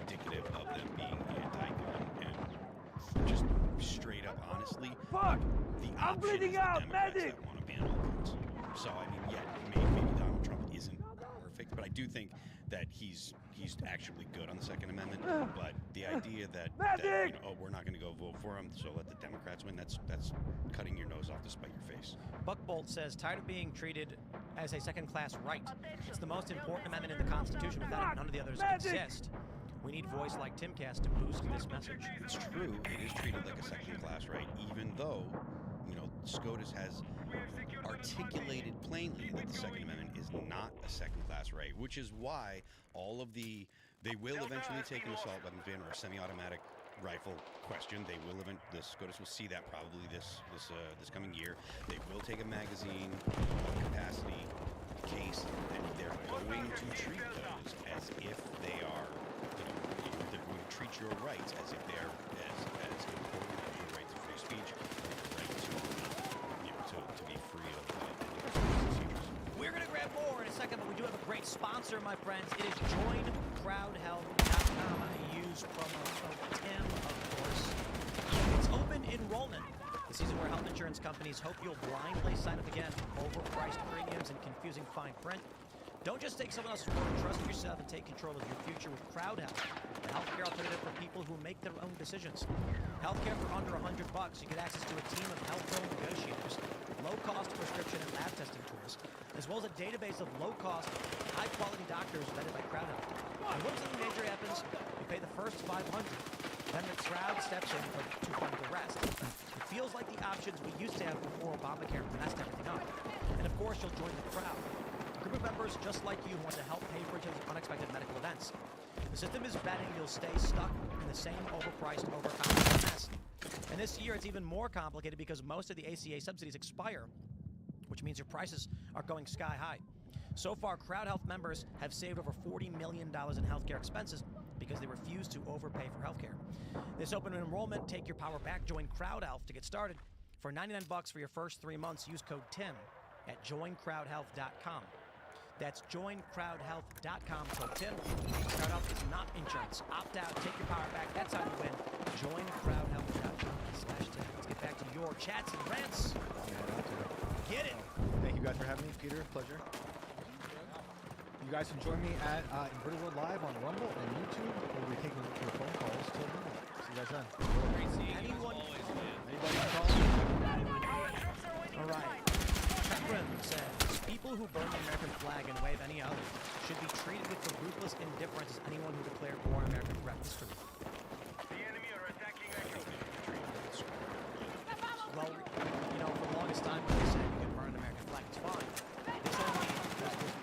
indicative of them being anti-gun, and just straight up, honestly, the option is the Democrats that want to ban all guns. So, I mean, yeah, maybe Donald Trump isn't perfect, but I do think that he's actually good on the Second Amendment. But the idea that you know, oh, we're not going to go vote for him, so let the Democrats win, that's cutting your nose off to spite your face. Buck Bolt says, tired of being treated as a second-class right. It's the most important amendment in the Constitution. Without it, none of the others exist. We need voice like Timcast to boost this message. It's true. It is treated like a second-class right, even though, you know, SCOTUS has articulated plainly that the Second Amendment is not a second-class right, which is why all of they will eventually take an assault weapons ban or a semi-automatic rifle question. They will the SCOTUS will see that probably this coming year. They will take a magazine capacity case, and they're going to treat those as if they are, you know, they're going to treat your rights as if they're as important as your right to free speech, your right to, you know, to be free of procedures. We're going to grab more in a second, but we do have a great sponsor, my friends. It is joincrowdhealth.com. Use promo code TIM, of course. It's open enrollment. The season where health insurance companies hope you'll blindly sign up again for overpriced premiums and confusing fine print. Don't just take someone else's word. Trust yourself and take control of your future with Crowd Health, the healthcare alternative for people who make their own decisions. Healthcare for under $100. You get access to a team of health bill negotiators, low-cost prescription and lab testing tools, as well as a database of low-cost, high-quality doctors vetted by Crowd Health. And when something major happens, you pay the first $500. Then the Crowd steps in to fund the rest. It feels like the options we used to have before Obamacare messed everything up. And of course, you'll join the crowd. A group of members just like you who want to help pay for unexpected medical events. The system is betting you'll stay stuck in the same overpriced, overcomplicated mess. And this year it's even more complicated because most of the ACA subsidies expire, which means your prices are going sky high. So far, Crowd Health members have saved over $40 million in healthcare expenses because they refuse to overpay for healthcare. This open enrollment, take your power back. Join Crowd Health to get started. For $99 for your first 3 months, use code TIM at joincrowdhealth.com. That's joincrowdhealth.com, code TIM. Crowd Health is not insurance. Opt out, take your power back. That's how you win. Joincrowdhealth.com/TIM. Let's get back to your chats and rants. Get it. Thank you guys for having me, Peter. Pleasure. You guys can join me at Inverted World Live on Rumble and YouTube. We'll be taking your phone calls till midnight. See you guys then. Great seeing you as always, man. Anybody can call? All right. Chakram says, people who burn the American flag and wave any other should be treated with the ruthless indifference as anyone who declared war on American history. The enemy are attacking Well, you know, for the longest time, they said you can burn an American flag, it's fine.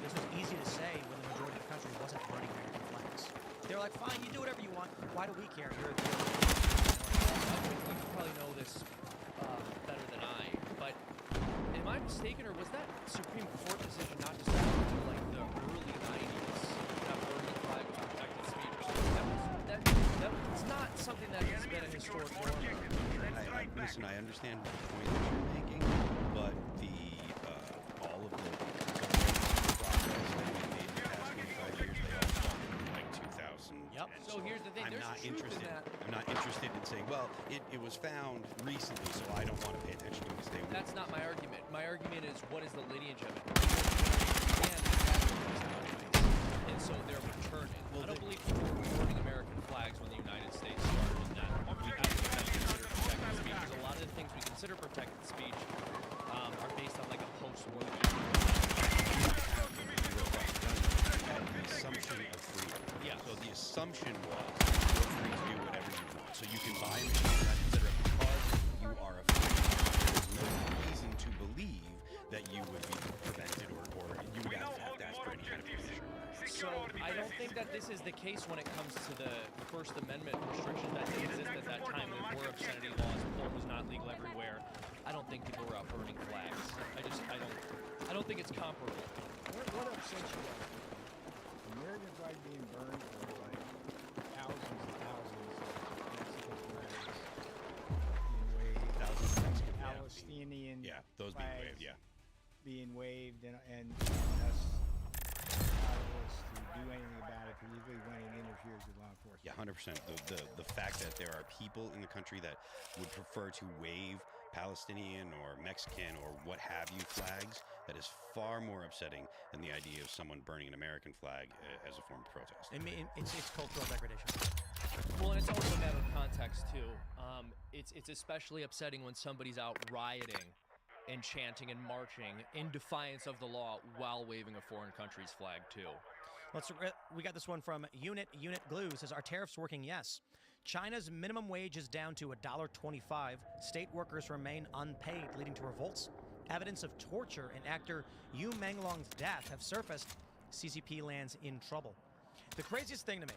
This was easy to say when the majority of the country wasn't burning American flags. They were like, fine, you do whatever you want. Why do we care? You probably know this better than I, but am I mistaken, or was that Supreme Court decision not just to like the early 90s that burning the flag was protected speech or something? That's not something that has been a historic norm. Listen, I understand the point that you're making, but all of the progress that we made in the past 25 years, they all started in like 2000. Yep. So So here's the thing. I'm There's not truth interested. in that. I'm not interested in saying, well, it was found recently, so I don't want to pay attention to it. Stay away. That's not my argument. My argument is what is the lineage of it? And so they're returning. I don't believe people were burning American flags when the United States started, and that we have to consider protected speech. Because a lot of the things we consider protected speech are based on like a post-war. The assumption of freedom. Yeah. So the assumption was you're free to do whatever you want. So you can buy a machine gun, etc. Because you are a free man. There's no reason to believe that you would be prevented or you would have to ask for any kind of permission. So I don't think that this is the case when it comes to the First Amendment restrictions that did exist at that time. There were obscenity laws. Porn was not legal everywhere. I don't think people were out burning flags. I don't think it's comparable. What upsets you guys? American flag being burned or like thousands and thousands of Mexican flags being waved, Thousands of Mexican Palestinian those being flags waved, being waved, and us powerless to do anything about it, particularly when it interferes with law enforcement. Yeah, 100%. The fact that there are people in the country that would prefer to wave Palestinian or Mexican or what have you flags, that is far more upsetting than the idea of someone burning an American flag as a form of protest. I mean, it's cultural degradation. Well, and it's also a matter of context too. It's especially upsetting when somebody's out rioting and chanting and marching in defiance of the law while waving a foreign country's flag too. We got this one from Unit Glue. Says, are tariffs working? Yes. China's minimum wage is down to $1.25. State workers remain unpaid, leading to revolts. Evidence of torture in actor Yu Menglong's death have surfaced. CCP lands in trouble. The craziest thing to me.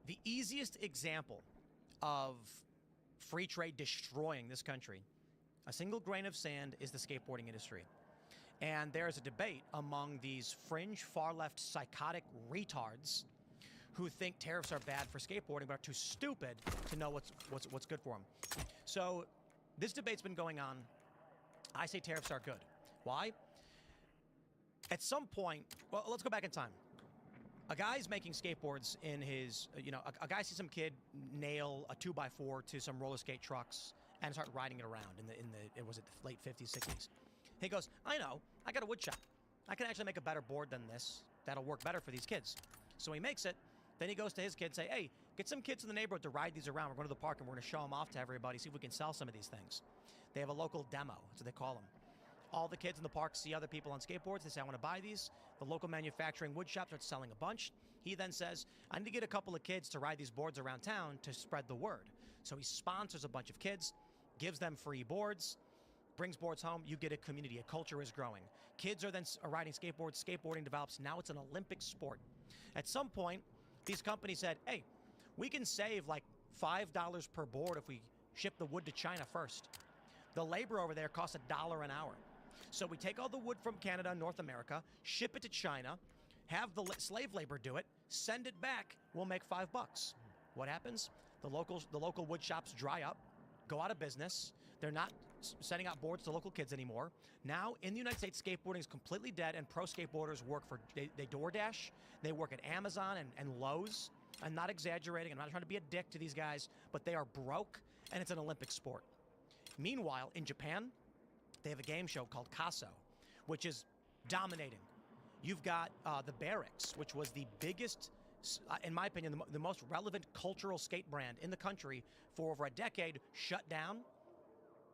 the easiest example of free trade destroying this country, a single grain of sand, is the skateboarding industry. And there's a debate among these fringe, far-left, psychotic retards who think tariffs are bad for skateboarding but are too stupid to know what's good for them. So this debate's been going on. I say tariffs are good. Why? At some point, well, let's go back in time. A guy's making skateboards in his, a guy sees some kid nail a 2x4 to some roller skate trucks and start riding it around it was the late 50s, 60s. He goes, I know, I got a wood shop. I can actually make a better board than this that'll work better for these kids. So he makes it. Then he goes to his kids and say, hey, get some kids in the neighborhood to ride these around. We're going to the park and we're going to show them off to everybody, see if we can sell some of these things. They have a local demo, that's what they call them. All the kids in the park see other people on skateboards. They say, I want to buy these. The local manufacturing wood shop starts selling a bunch. He then says, I need to get a couple of kids to ride these boards around town to spread the word. So he sponsors a bunch of kids, gives them free boards, brings boards home. You get a community. A culture is growing. Kids are then riding skateboards. Skateboarding develops. Now it's an Olympic sport. At some point, these companies said, hey, we can save like $5 per board if we ship the wood to China first. The labor over there costs $1 an hour. So we take all the wood from Canada and North America, ship it to China, have the slave labor do it, send it back, we'll make $5. What happens? The local wood shops dry up, go out of business. They're not sending out boards to local kids anymore. Now, in the United States, skateboarding is completely dead, and pro skateboarders work for, they DoorDash, they work at Amazon and Lowe's. I'm not exaggerating, I'm not trying to be a dick to these guys, but they are broke, and it's an Olympic sport. Meanwhile, in Japan, they have a game show called Kaso, which is dominating. You've got the Barracks, which was the biggest, in my opinion, the most relevant cultural skate brand in the country for over a decade, shut down.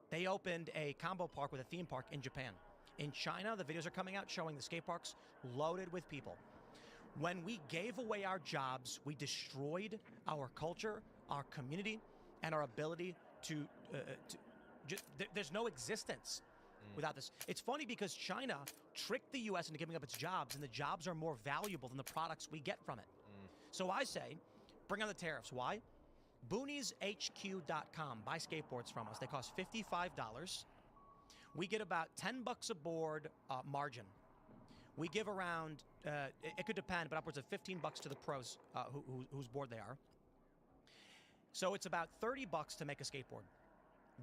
They opened a combo park with a theme park in Japan. In China, the videos are coming out showing the skate parks loaded with people. When we gave away our jobs, we destroyed our culture, our community, and our ability to there's no existence without this. It's funny because China tricked the U.S. into giving up its jobs, and the jobs are more valuable than the products we get from it. So I say, bring on the tariffs. Why? BooniesHQ.com. Buy skateboards from us. They cost $55. We get about $10 a board margin. We give around, it could depend, but upwards of $15 to the pros whose board they are. So it's about $30 to make a skateboard.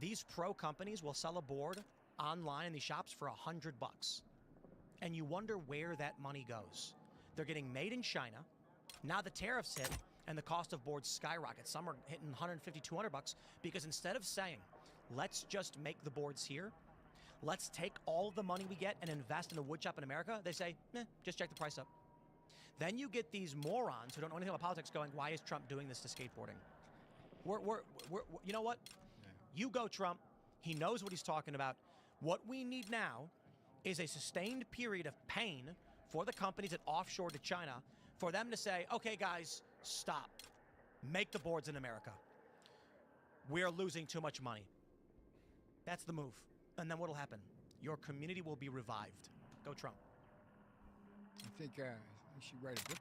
These pro companies will sell a board online in these shops for $100. And you wonder where that money goes. They're getting made in China. Now the tariffs hit and the cost of boards skyrocket. Some are hitting $150, $200 because instead of saying, let's just make the boards here, let's take all the money we get and invest in a wood shop in America, they say, just check the price up. Then you get these morons who don't know anything about politics going, why is Trump doing this to skateboarding? You know what? You go, Trump. He knows what he's talking about. What we need now is a sustained period of pain for the companies that offshore to China, for them to say, okay, guys, stop. Make the boards in America. We're losing too much money. That's the move. And then what'll happen? Your community will be revived. Go, Trump. I think you should write a book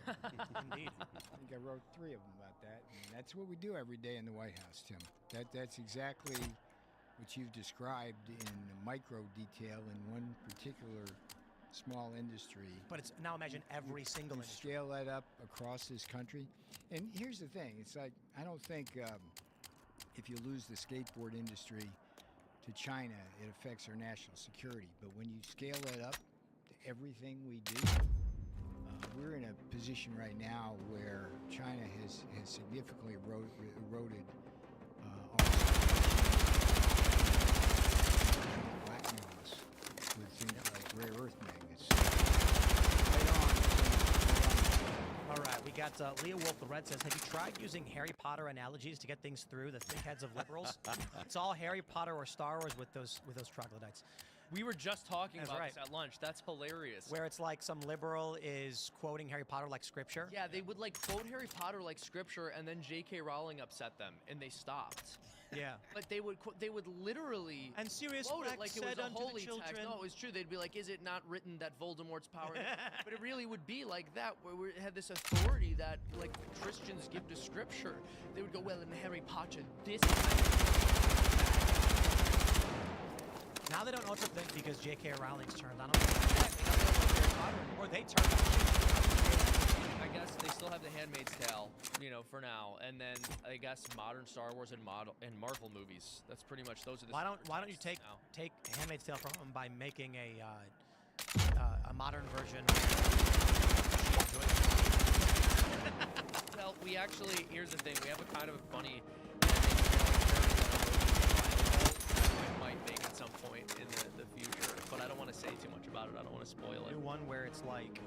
about that. Indeed. I think I wrote 3 of them about that. And that's what we do every day in the White House, Tim. That's exactly what you've described in micro detail in one particular small industry. But it's now imagine every single industry. Scale that up across this country. And here's the thing. It's like, I don't think if you lose the skateboard industry to China, it affects our national security. But when you scale that up to everything we do, we're in a position right now where China has significantly eroded our blackmail us with things like rare earth magnets. All right, we got Leah Wolf, the Red says, have you tried using Harry Potter analogies to get things through the thick heads of liberals? It's all Harry Potter or Star Wars with those troglodytes. We were just talking That's about right. this at lunch. That's hilarious. Where it's like some liberal is quoting Harry Potter like scripture. Yeah, they would like quote Harry Potter like scripture, and then J.K. Rowling upset them, and they stopped. Yeah. But they would literally And Sirius quote it Black like it was said a unto the holy children. text. No, it was true. They'd be like, "Is it not written that Voldemort's power?" But it really would be like that, where it had this authority that like Christians give to Scripture. They would go, "Well, in Harry Potter, this." Now they don't know what to think because J.K. Rowling's turned on them. Or they turned on them. I guess they still have The Handmaid's Tale, for now, and then I guess modern Star Wars and Marvel movies. That's pretty much those are the. Why don't you take Handmaid's Tale from them by making a modern version? Well, here's the thing. We have a kind of a funny. I might make at some point in the future, but I don't want to say too much about it. I don't want to spoil it. New one where it's like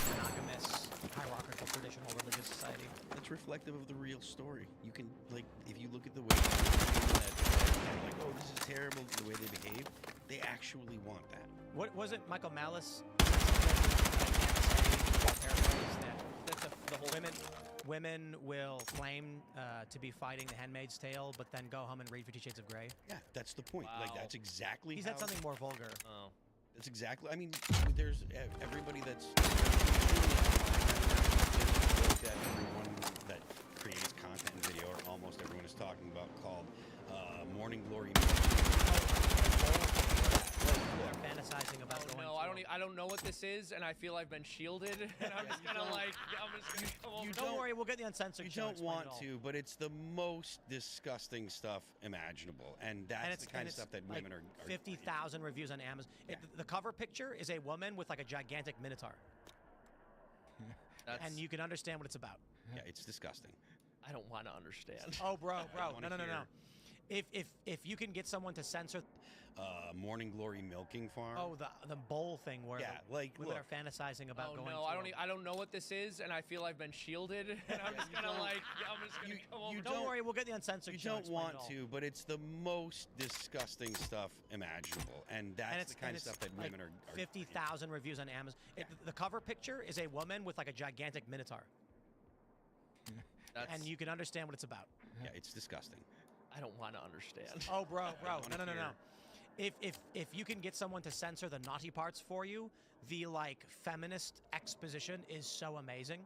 monogamous, hierarchical, traditional religious society. It's reflective of the real story. You can, like, if you look at the way that like, oh, this is terrible, the way they behave, they actually want that. What was it, Michael Malice? That's the whole Women will claim to be fighting The Handmaid's Tale, but then go home and read 50 Shades of Grey. Yeah, that's the point. Like, that's exactly He how... said something more vulgar. Oh. That's exactly... I mean, there's everybody that's... that everyone that creates content and video, or almost everyone is talking about, called Morning Glory. They're fantasizing about going. No, I don't know what this is, and I feel I've been shielded, and I'm just gonna come over. Don't worry, we'll get the uncensored. You show, don't explain want it all. to, but it's the most disgusting stuff imaginable, and that's it's the kind of stuff that women are 50,000 reviews on Amazon. The cover picture is a woman with like a gigantic minotaur. And you can understand what it's about. Yeah, it's disgusting. I don't want to understand. Oh, bro, no. hear. If you can get someone to censor. Morning Glory Milking Farm. Oh, the bowl thing where women look. are fantasizing about going. No, I don't know what this is, and I feel I've been shielded, and I'm just gonna come over. Don't worry, we'll get the uncensored. You show, don't explain want it all. to, but it's the most disgusting stuff imaginable, and that's the kind of stuff that like women are 50,000 reviews on Amazon. The cover picture is a woman with like a gigantic minotaur. And you can understand what it's about. Yeah, it's disgusting. I don't want to understand. Oh, bro, no. hear. If you can get someone to censor the naughty parts for you, the like feminist exposition is so amazing.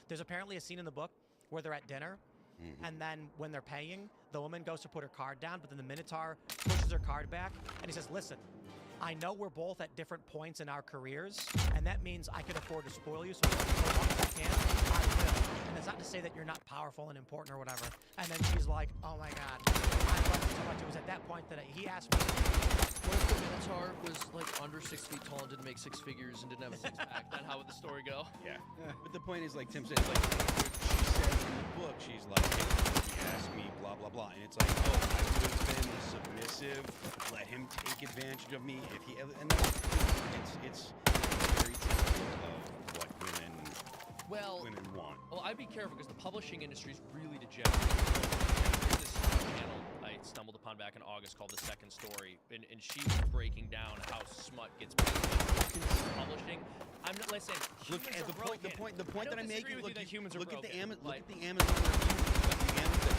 There's apparently a scene in the book where they're at dinner, and then when they're paying, the woman goes to put her card down, but then the Minotaur pushes her card back, and he says, "Listen, I know we're both at different points in our careers, and that means I can afford to spoil you, so as long as I can, I will. And it's not to say that you're not powerful and important or whatever." And then she's like, "Oh my God, I love you so much." It was at that point that he asked me, What if the Minotaur was like under 6 feet tall and didn't make six figures and didn't have a six pack? Then how would the story go? Yeah. But the point is, like Tim said, like she says in the book, she's like, hey, he asked me, blah blah blah, and it's like, oh, I would have been submissive, let him take advantage of me if he, and that's, it's very typical of what women want. Well, I'd be careful because the publishing industry is really degenerate. There's this channel I stumbled upon back in August called The Second Story, and she was breaking down how smut gets publishing. I'm not listen. Look at the point. The point that I'm making. Look at humans look are at the broken. Amazon reviews. Look at the Amazon.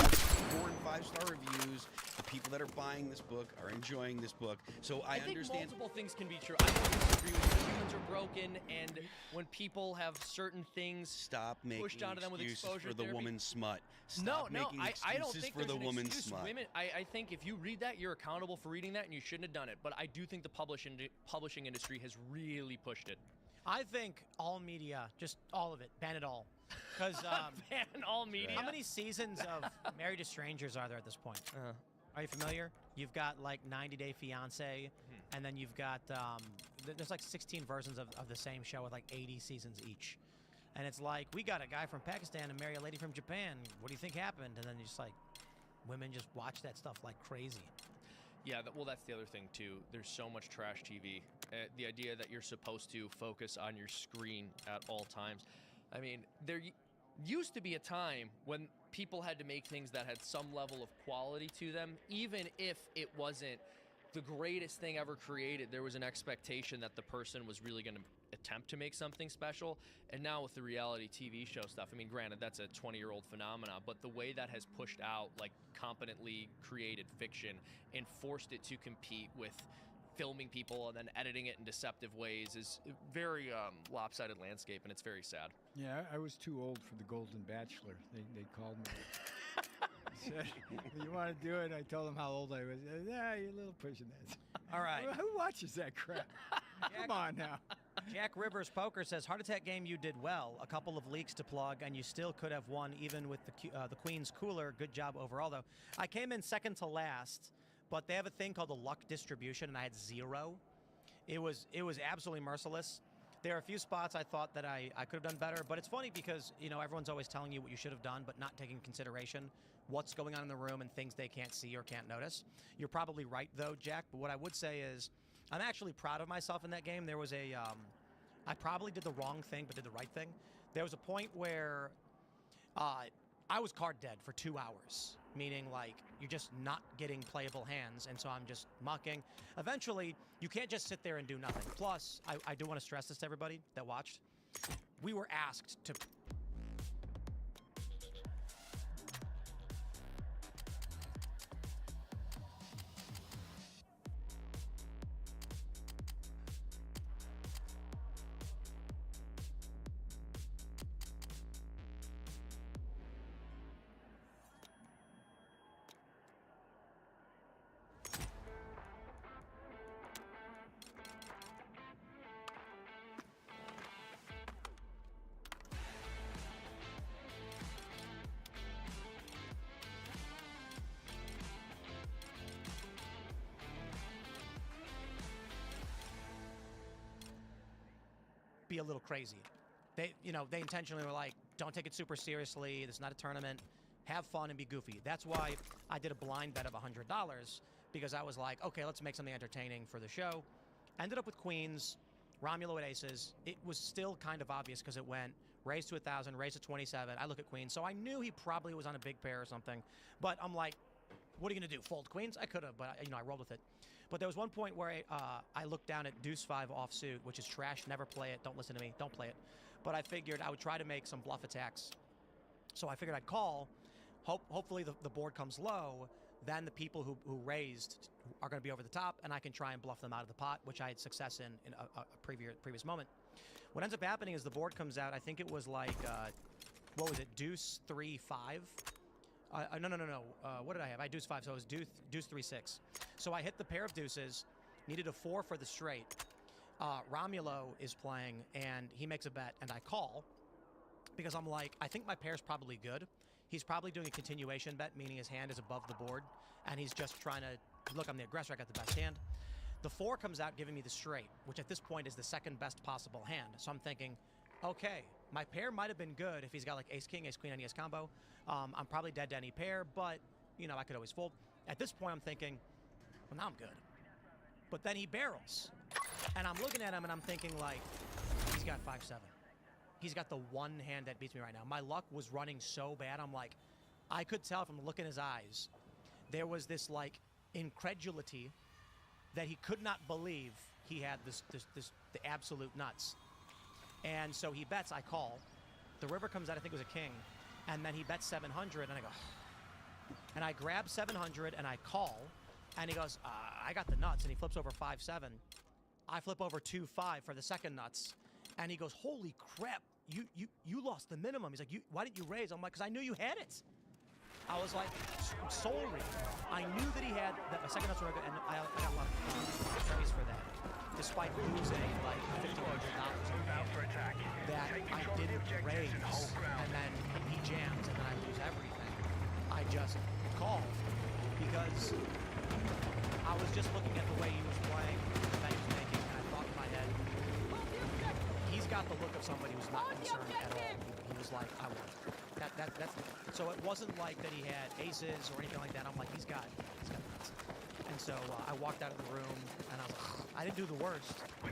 It's 4 and 5 star reviews. The people that are buying this book are enjoying this book. So I think understand. multiple things can be true. I don't disagree with you. Humans are broken, and when people have certain things Stop making pushed onto them with excuses exposure for the therapy. woman's smut. No, Stop making I don't excuses think for there's the an woman's excuse. smut. Women, I think if you read that, you're accountable for reading that, and you shouldn't have done it. But I do think the publishing industry has really pushed it. I think all media, just all of it, ban it all. Because ban all media. How many seasons of Married to Strangers are there at this point? Are you familiar? You've got like 90 Day Fiance, and then you've got there's like 16 versions of the same show with like 80 seasons each. And it's like, we got a guy from Pakistan and marry a lady from Japan. What do you think happened? And then just like, women just watch that stuff like crazy. Yeah, well, that's the other thing too. There's so much trash TV. The idea that you're supposed to focus on your screen at all times. I mean, used to be a time when people had to make things that had some level of quality to them, even if it wasn't the greatest thing ever created. There was an expectation that the person was really going to attempt to make something special. And now with the reality TV show stuff, I mean, granted, that's a 20-year-old phenomenon, but the way that has pushed out like competently created fiction and forced it to compete with filming people and then editing it in deceptive ways is a very lopsided landscape, and it's very sad. Yeah, I was too old for the Golden Bachelor. They called me. Said, you want to do it? I told them how old I was. Yeah, you're a little pushing that. All right. Who watches that crap? Come on now. Jack Rivers Poker says, Heart Attack game, you did well. A couple of leaks to plug, and you still could have won even with the Queen's cooler. Good job overall, though. I came in second to last, but they have a thing called the luck distribution, and I had 0. It was absolutely merciless. There are a few spots I thought that I could have done better, but it's funny because, you know, everyone's always telling you what you should have done, but not taking into consideration what's going on in the room and things they can't see or can't notice. You're probably right, though, Jack, but what I would say is I'm actually proud of myself in that game. There was I probably did the wrong thing, but did the right thing. There was a point where I was card dead for 2 hours, meaning like you're just not getting playable hands, and so I'm just mucking. Eventually, you can't just sit there and do nothing. Plus, I do want to stress this to everybody that watched. We were asked to... be a little crazy. They intentionally were like, don't take it super seriously. This is not a tournament. Have fun and be goofy. That's why I did a blind bet of $100, because I was like, okay, let's make something entertaining for the show. Ended up with queens, Romulo at aces. It was still kind of obvious because it went raised to 1,000, raised to 27. I look at queens, so I knew he probably was on a big pair or something. But I'm like, what are you gonna do? Fold queens? I could have, but I rolled with it. But there was one point where I looked down at deuce 5 offsuit, which is trash. Never play it. Don't listen to me. Don't play it. But I figured I would try to make some bluff attacks. So I figured I'd call. Hopefully the board comes low. Then the people who raised are going to be over the top, and I can try and bluff them out of the pot, which I had success in a previous moment. What ends up happening is the board comes out. I think it was like, what was it? Deuce 3-5. No. What did I have? I had deuce 5, so it was deuce 3-6. So I hit the pair of deuces, needed a 4 for the straight. Romulo is playing, and he makes a bet, and I call because I'm like, I think my pair's probably good. He's probably doing a continuation bet, meaning his hand is above the board, and he's just trying to, look, I'm the aggressor, I got the best hand. The 4 comes out giving me the straight, which at this point is the second best possible hand. So I'm thinking, okay, my pair might have been good if he's got like ace-king, ace-queen, any ace combo. I'm probably dead to any pair, but, you know, I could always fold. At this point, I'm thinking, well, now I'm good. But then he barrels. And I'm looking at him, and I'm thinking, like, he's got 5-7. He's got the one hand that beats me right now. My luck was running so bad, I'm like, I could tell from the look in his eyes, there was this, like, incredulity that he could not believe he had the absolute nuts. And so he bets, I call. The river comes out, I think it was a king. And then he bets 700, and I go, and I grab 700, and I call, and he goes, I got the nuts, and he flips over 5-7. I flip over 2-5 for the second nuts, and he goes, holy crap, you lost the minimum. He's like, why didn't you raise? I'm like, because I knew you had it. I was like, soul reading. I knew that he had, that my second nuts were good, and I got a lot of praise for that. Despite losing like $1,500 that I didn't raise, and then he jams, and then I lose everything. I just called because I was just looking at the way he was playing, that he was making, and I thought in my head, he's got the look of somebody who's not concerned at all. He was like, I won. That's so it wasn't like that he had aces or anything like that. I'm like, he's got nuts. And so I walked out of the room, and I was like, I didn't do the worst, but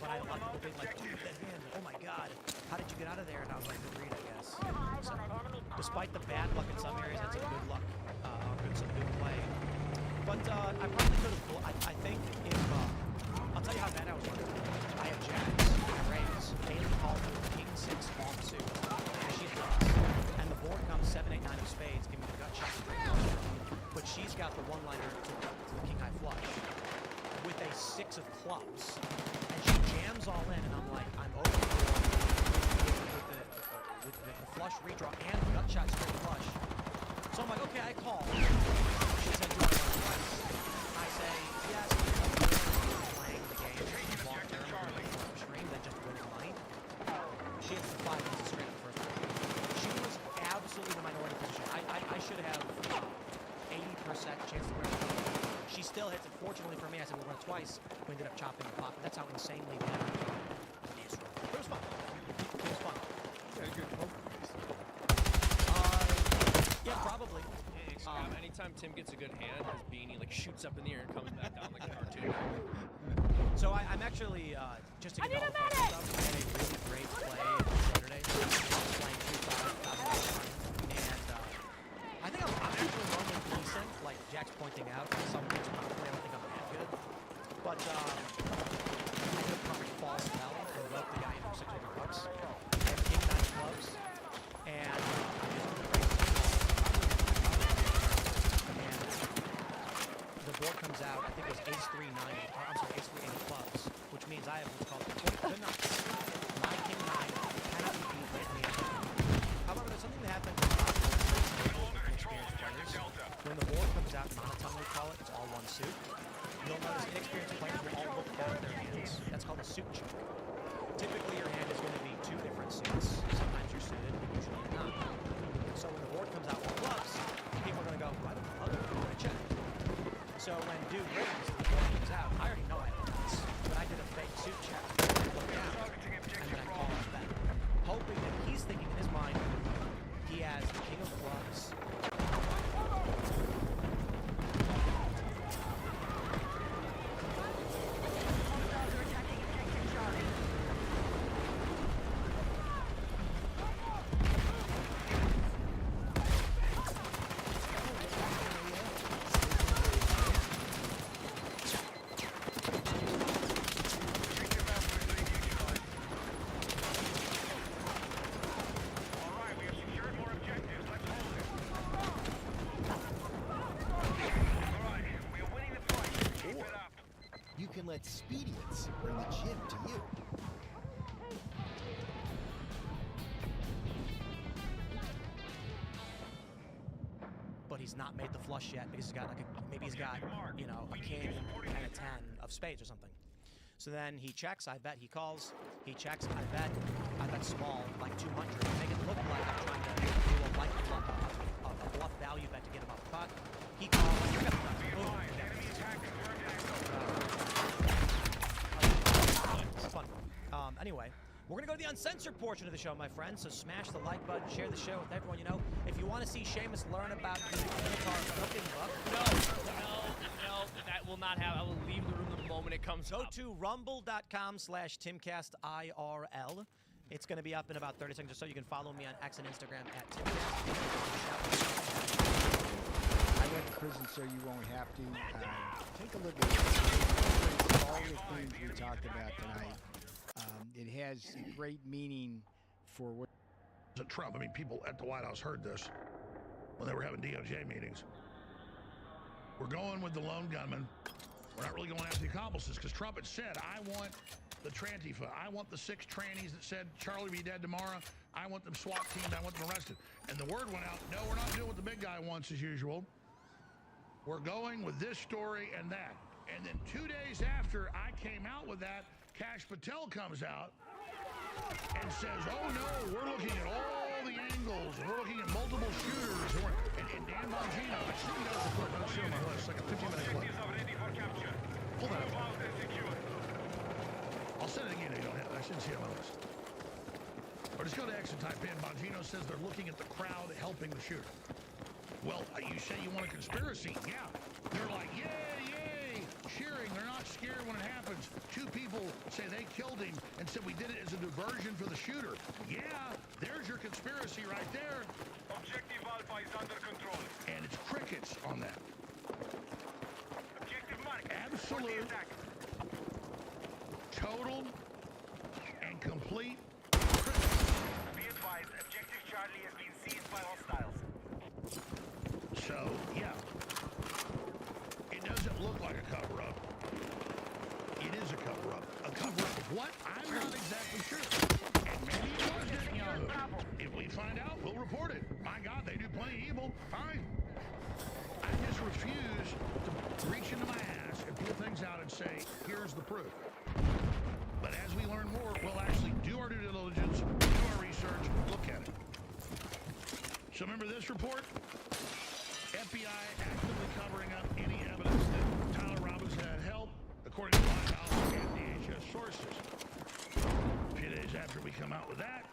I had a lot of people being like, dude, that hand, oh my God, how did you get out of there? And I was like, good read, I guess. Thompson. Despite the bad luck in some areas, had some good luck, some good play. But I probably could have. I think if I'll tell you how bad I was running. I had jacks, rays, Bailey called me with king 6 long suit, as she does, and the board comes 7, 8, 9 of spades, give me the gut shot. But she's got the one-liner to the king high flush with a 6 of clubs, and she jams all in, and I'm like, I'm over with the flush redraw and the gut shot straight flush. So I'm like, okay, I call. She said, do I want to press? I say, yes, I'm playing the game long term, stream than just winning money. She hits the 5 minutes straight in the first round. She was absolutely the minority position. I should have 80% chance to win. She still hits it. Fortunately for me, I said we'll run it twice. We ended up chopping the pot. That's how insanely bad it is. It was fun. It was fun. Yeah, probably. Anytime Tim gets a good hand, his beanie like shoots up in the air and comes back down like a cartoon. So I'm actually just to get all the fun stuff. I had a really great play on Saturday. Playing 2-5, and I think I'm actually running decent. Like Jack's pointing out, some things probably I don't think I'm that good, but I did a perfect false spell and left the guy in for $600. And king 9 clubs, and the board comes out, I think it was ace 3, 9, I'm sorry, ace 3, 8 of clubs, which means I have what's called the nuts. My king 9 cannot be beat right in the end. However, there's something that happens with inexperienced players. When the board comes out, monotone we call it, it's all one suit. You'll notice inexperienced players will all look down at their hands. That's called a suit check. Typically, your hand is going to be 2 different suits. Sometimes you're suited, but usually you're not. So when the board comes out with clubs, people are going to go, why the fuck are you going to check? So when dude raised, the board comes out, I already know I have nuts, but I did a fake suit check. I looked down, and then I called off back. Hoping that he's thinking in his mind, he has the king of clubs. You can let Speedience bring the gym to you. But he's not made the flush yet because he's got like maybe he's got, you know, a king and a 10 of spades or something. So then he checks, I bet, he calls, he checks, I bet small, like 200, make it look like I'm trying to do a light bluff value bet to get him off the pot. He calls, you're gonna boom. Fun. Anyway, we're gonna go to the uncensored portion of the show, my friends. So smash the like button, share the show with everyone you know. If you want to see Seamus learn about the Minotaur cooking book, No, that will not happen. I will leave the room the moment it comes go up. to rumble.com/TimcastIRL. It's going to be up in about 30 seconds or so. You can follow me on X and Instagram at Timcast. I went to prison so you won't have to. Take a look at all the things we talked about tonight. It has great meaning for what. Trump. I mean, people at the White House heard this when they were having DOJ meetings. We're going with the lone gunman. We're not really going after the accomplices because Trump had said, I want the Trantifa. I want the 6 trannies that said Charlie be dead tomorrow. I want them SWAT teamed. I want them arrested. And the word went out, no, we're not doing what the big guy wants as usual. We're going with this story and that. And then 2 days after I came out with that, Kash Patel comes out and says, oh no, we're looking at all the angles. We're looking at multiple shooters. And Dan Bongino, I shouldn't have the clip. I'll show my list, like a 15-minute clip. Pull that up. I'll send it again if you don't have it. I shouldn't see it on my list. Or just go to X and type in, Bongino says they're looking at the crowd helping the shooter. Well, you say you want a conspiracy. Yeah. They're like, yay, yay. cheering. They're not scared when it happens. Two people say they killed him and said we did it as a diversion for the shooter. Yeah, there's your conspiracy right there. Objective Alpha is under control. And it's crickets on that. Objective mark. Absolute, total, and complete. Be advised, Objective Charlie has been seized by hostiles. So, yeah. It doesn't look like a cover-up. It is a cover-up. A cover-up of what? I'm not exactly sure. And maybe it was Netanyahu. If we find out, we'll report it. My God, they do plenty of evil. Fine. I just refuse to reach into my ass and pull things out and say, here's the proof. But as we learn more, we'll actually do our due diligence, do our research, look at it. So remember this report? FBI actively covering up any evidence that Tyler Robbins had help, according to White House and DHS sources. A few days after we come out with that,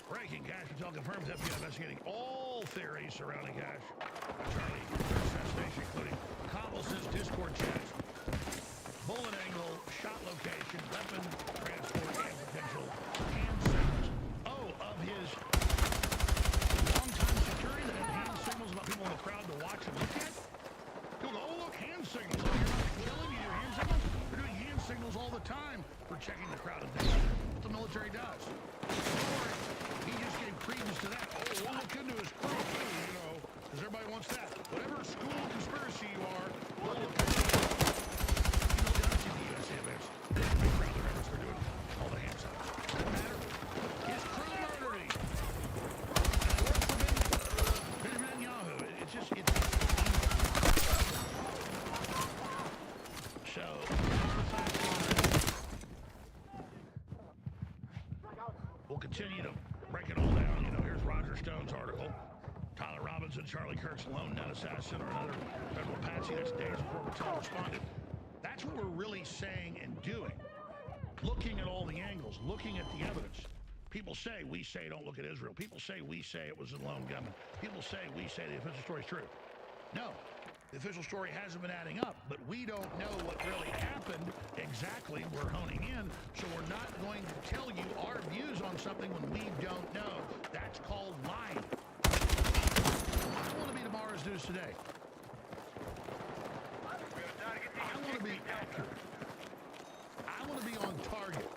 breaking Cash Patel confirms FBI investigating all theories surrounding Cash Charlie assassination, including accomplices, Discord chats, bullet angle, shot location, weapon transport, and potential hand signals. Oh, of his long-time security that had hand signals about people in the crowd to watch and look at? People go, oh, look, hand signals. Oh, you're not killing, you do hand signals? They're doing hand signals all the time for checking the crowd and things. What the military does. Or he just gave credence to that. Oh, we'll look into his crew, too, you know, because everybody wants that. Whatever school conspiracy you are, we'll look into it. You know, down to the USA events. They have big crowd efforts. They're doing all the hand signals. Doesn't matter. His crew murdered him. And it worked for Benjamin Netanyahu. It's just, it's so, that's the fact on that. We'll continue to break it all down. You know, here's Roger Stone's article. Tyler Robinson, Charlie Kirk's lone nut assassin, or another federal patsy. That's days before Patel responded. That's what we're really saying and doing. Looking at all the angles, looking at the evidence. People say, we say, don't look at Israel. People say, we say it was a lone gunman. People say, we say the official story is true. No, the official story hasn't been adding up, but we don't know what really happened exactly. We're honing in, so we're not going to tell you our views on something when we don't know. That's called lying. I want to be tomorrow's news today. I want to be accurate. I want to be on target.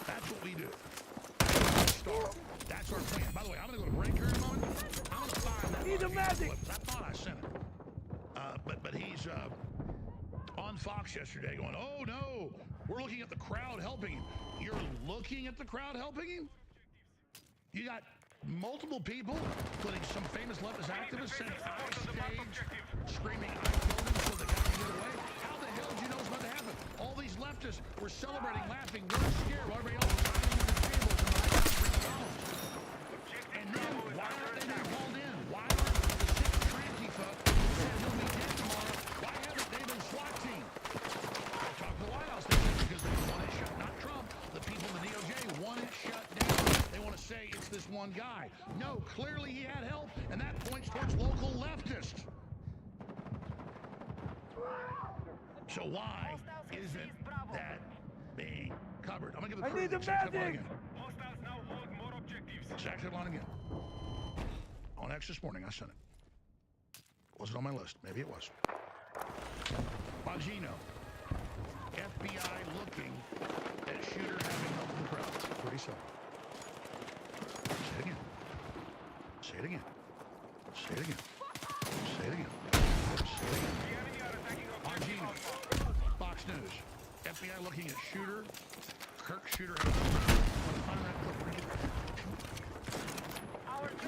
That's what we do. That's our plan. By the way, I'm going to go to break here in a moment. I'm going to find that. He's a magic. I thought I sent it. But he's on Fox yesterday going, oh no, we're looking at the crowd helping him. You're looking at the crowd helping him? You got multiple people, including some famous leftist activists, saying I staged, screaming I killed him so the guy can get away. How the hell did you know it was about to happen? All these leftists were celebrating, laughing, we're scared while everybody else was hiding in the tables and I got resolved. And then, why aren't they being called in? Why aren't the 6 Trantifa who said he'll be dead tomorrow, why haven't they been SWAT team? I talked to the White House, they said because they want it shut, not Trump, the people in the DOJ want it shut down. They want to say it's this one guy. No, clearly he had help, and that points towards local leftists. So why isn't that being covered? I'm going to give the crew the exact line again. Hostiles now hold more objectives. Exact line again. On X this morning, I sent it. Wasn't on my list. Maybe it was. Bongino. FBI looking at shooter having help in the crowd. Pretty simple. Say it again. Say it again. Say it again. Say it again. Say it again. Bongino. Fox News. FBI looking at shooter. Kirk shooter.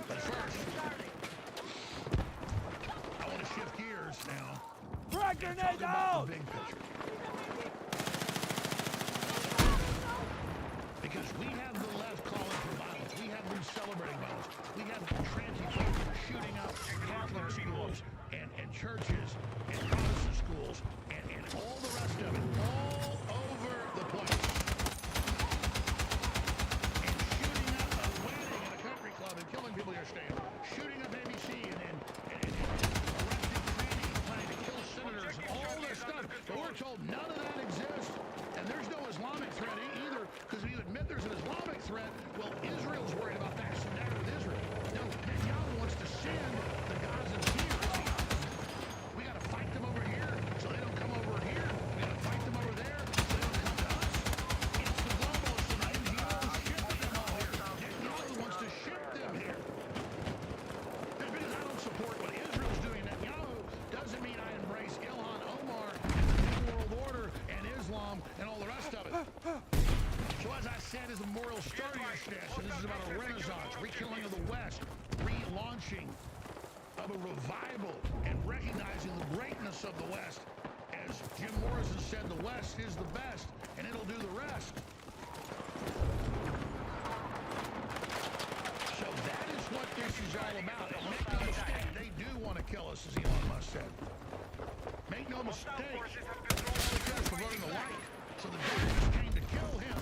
But first, I want to shift gears now. Frag grenade out! The big picture. Because we have the left calling for violence. We have them celebrating violence. We have Trantifa shooting up Catholic schools and churches and Protestant schools and all the rest of it all over the place. And shooting up a wedding at a country club and killing people you're staying. Shooting up ABC and arresting trannies playing is the memorial starting at Station. This is about a renaissance, rekindling of the West, relaunching of a revival, and recognizing the greatness of the West. As Jim Morrison said, the West is the best, and it'll do the rest. So that is what this is all about. And make no mistake, they do want to kill us, as Elon Musk said. Make no mistake, the guys for voting the light. So the darkness came to kill him.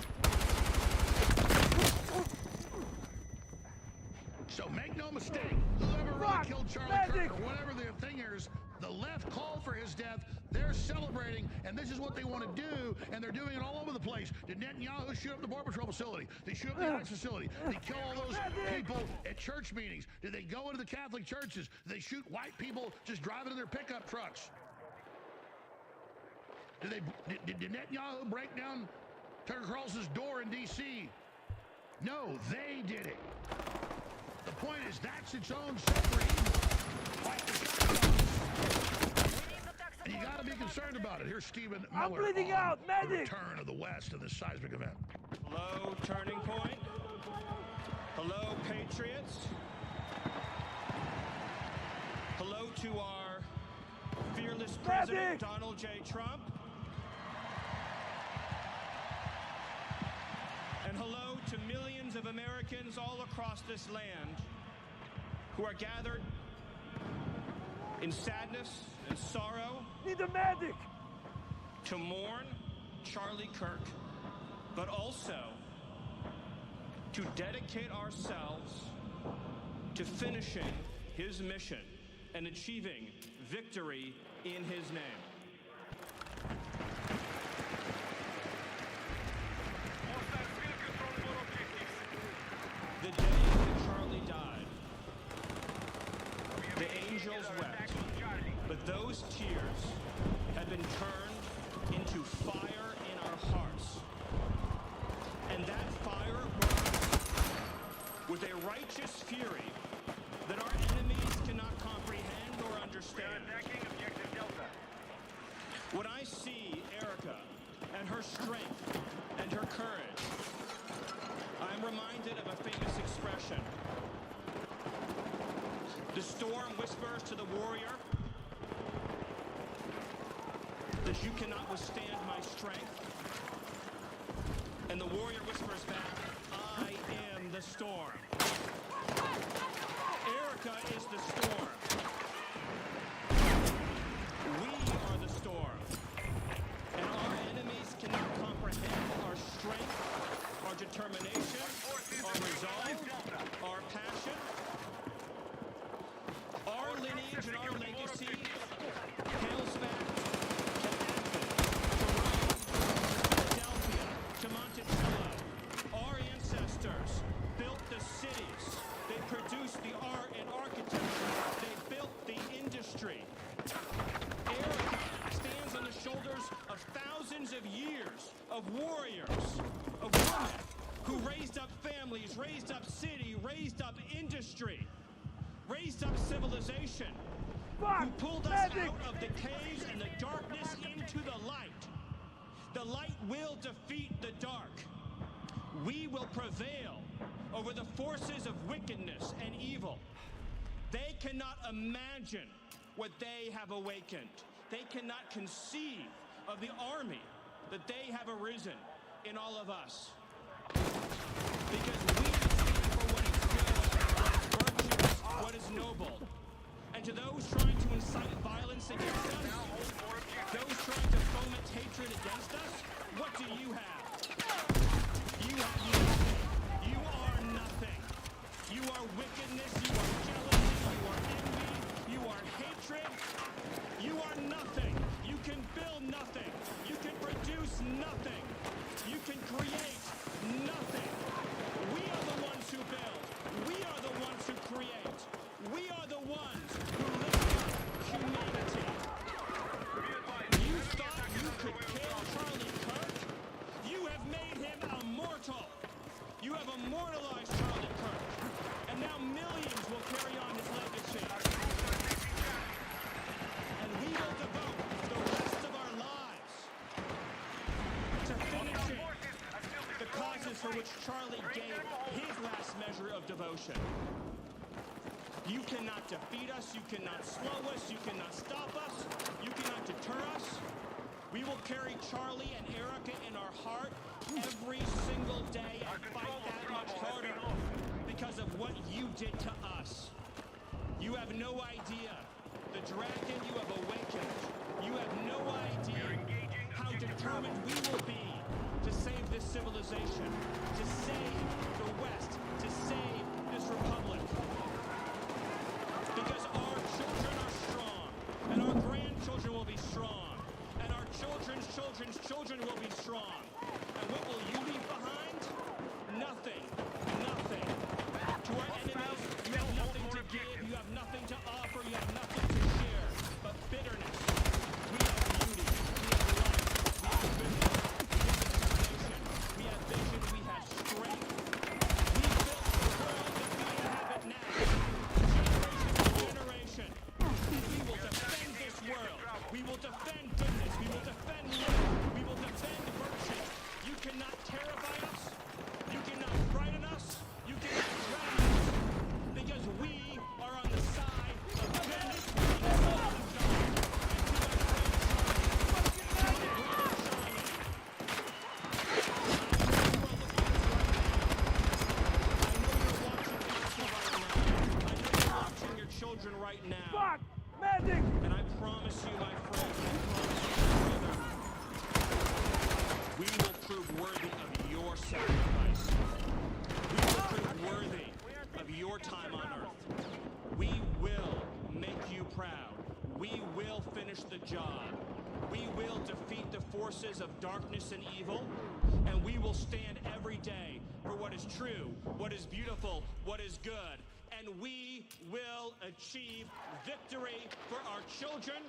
So make no mistake, whoever really killed Charlie Kirk or whatever the thing is, the left called for his death. They're celebrating, and this is what they want to do, and they're doing it all over the place. Did Netanyahu shoot up the Border Patrol facility? They shoot up the ICE facility. They kill all those people at church meetings. Did they go into the Catholic churches? Did they shoot white people just driving in their pickup trucks? Did Netanyahu break down Tucker Carlson's door in D.C.? No, they did it. The point is, that's its own separate evil. Like the shotguns. And you got to be concerned about it. Here's Stephen Miller. I'm bleeding out, medic! The return of the West in this seismic event. Hello, Turning Point. Hello, Patriots. Hello to our fearless President Donald J. Trump. And hello to millions of Americans all across this land who are gathered in sadness and sorrow. Need a medic! To mourn Charlie Kirk, but also to dedicate ourselves to finishing his mission and achieving victory in his name. The day that Charlie died, the angels wept, but those tears have been turned into fire in our hearts. And that fire burns with a righteous fury that our enemies cannot comprehend or understand. When I see Erica and her strength and her courage, I'm reminded of a famous expression. The storm whispers to the warrior that you cannot withstand my strength. And the warrior whispers back, I am the storm. Erica is the storm. We are the storm. And our enemies cannot comprehend our strength, our determination, our resolve, our passion. Our lineage and our legacy hails back to Athens, to Rome, to Philadelphia, to Monticello. Our ancestors built the cities. They produced the art and architecture. They built the industry. Erica stands on the shoulders of thousands of years of warriors, of women who raised up families, raised up city, raised up industry, raised up civilization, who pulled us out of the caves and the darkness into the light. The light will defeat the dark. We will prevail over the forces of wickedness and evil. They cannot imagine what they have awakened. They cannot conceive of the army that they have arisen in all of us. Because we stand for what is good, what is virtuous, what is noble. And to those trying to incite violence against us, those trying to foment hatred against us, what do you have? You have nothing. You are nothing. You are wickedness, you are jealousy, you are envy, you are hatred. You are nothing. You can build nothing. You can produce nothing. You can create nothing. We are the ones who build. We are the ones who create. We are the ones who lift up humanity. You thought you could kill Charlie Kirk? You have made him immortal. You have immortalized Charlie Kirk. And now millions will carry on his legacy. And we will devote the rest of our lives to finishing the causes for which Charlie gave his last measure of devotion. You cannot defeat us, you cannot slow us, you cannot stop us, you cannot deter us. We will carry Charlie and Erica in our heart every single day and fight that much harder because of what you did to us. You have no idea the dragon you have awakened. You have no idea how determined we will be to save this civilization, to save the West, to save this republic. Because our children are strong, and our grandchildren will be strong, and our children's children's children will be strong. And what will you leave behind? Nothing. Nothing. To our enemies, you have nothing to give, you have nothing to offer, you have nothing to share, but bitterness. We have beauty, we have life, we have goodness, we have determination, we have vision, we have strength. We built the world that we inhabit now, generation to generation. And we will defend this world. We will defend goodness. We will defend love. We will defend virtue. You cannot terrify us. You cannot frighten us. You cannot drown us. Because we are on the side of goodness and love and God. Your children right now. Fuck! Magic! And I promise you, my friend, we will prove worthy of your sacrifice. We will prove worthy of your time on earth. We will make you proud. We will finish the job. We will defeat the forces of darkness and evil, and we will stand every day for what is true, what is beautiful, what is good. And we will achieve victory for our children,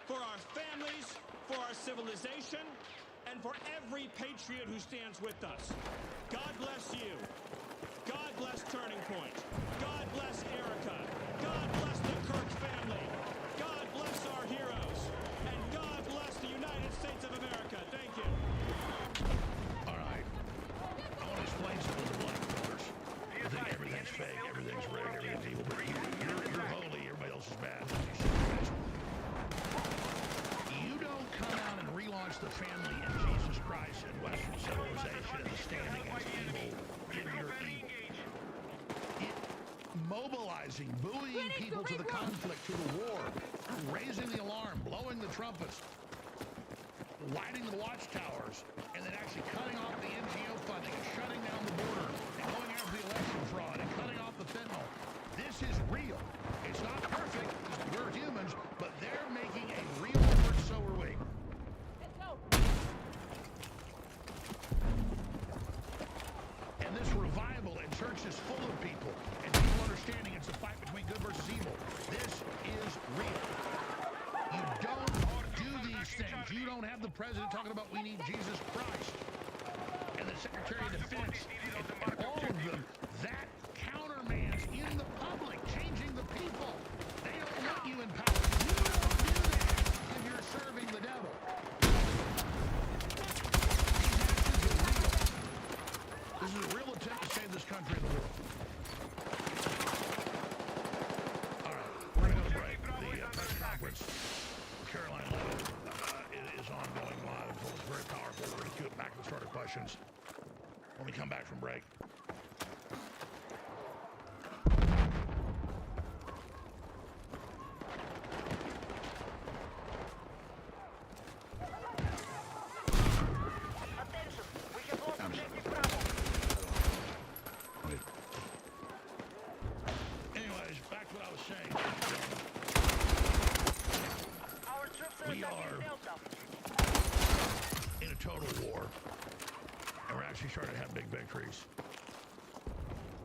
for our families, for our civilization, and for every patriot who stands with us. God bless you. God bless Turning Point. God bless Erica. God bless the Kirk family. God bless our heroes. And God bless the United States of America. Thank you. All right. I want to explain something to black voters. You think everything's fake, everything's rigged, everything's evil, but you're holy, everybody else is bad. You don't come out and relaunch the family in Jesus Christ and Western civilization and stand against evil in your evil. Mobilizing, buoying people to the conflict, to the war, raising the alarm, blowing the trumpets, lighting the watchtowers, and then actually cutting off the NGO funding and shutting down the border and going after the election fraud and cutting off the fentanyl. This is real. It's not perfect. We're humans, but they're making a real effort, so are we. Let's go. And this revival in church is full of people and people understanding it's a fight between good versus evil. This is real. You don't do these things. You don't have the president talking about we need Jesus Christ and the Secretary of Defense and all of them. That countermands in the public, changing the people. They don't want you in power. You don't do that if you're serving the devil. This is a real attempt to save this country and the world. All right, we're going to break. The press conference, Carolina Levitt, is ongoing live. It's very powerful. We're going to queue it back and start our questions when we come back from break. Anyways, back to what I was saying. We are in a total war, and we're actually starting to have big victories.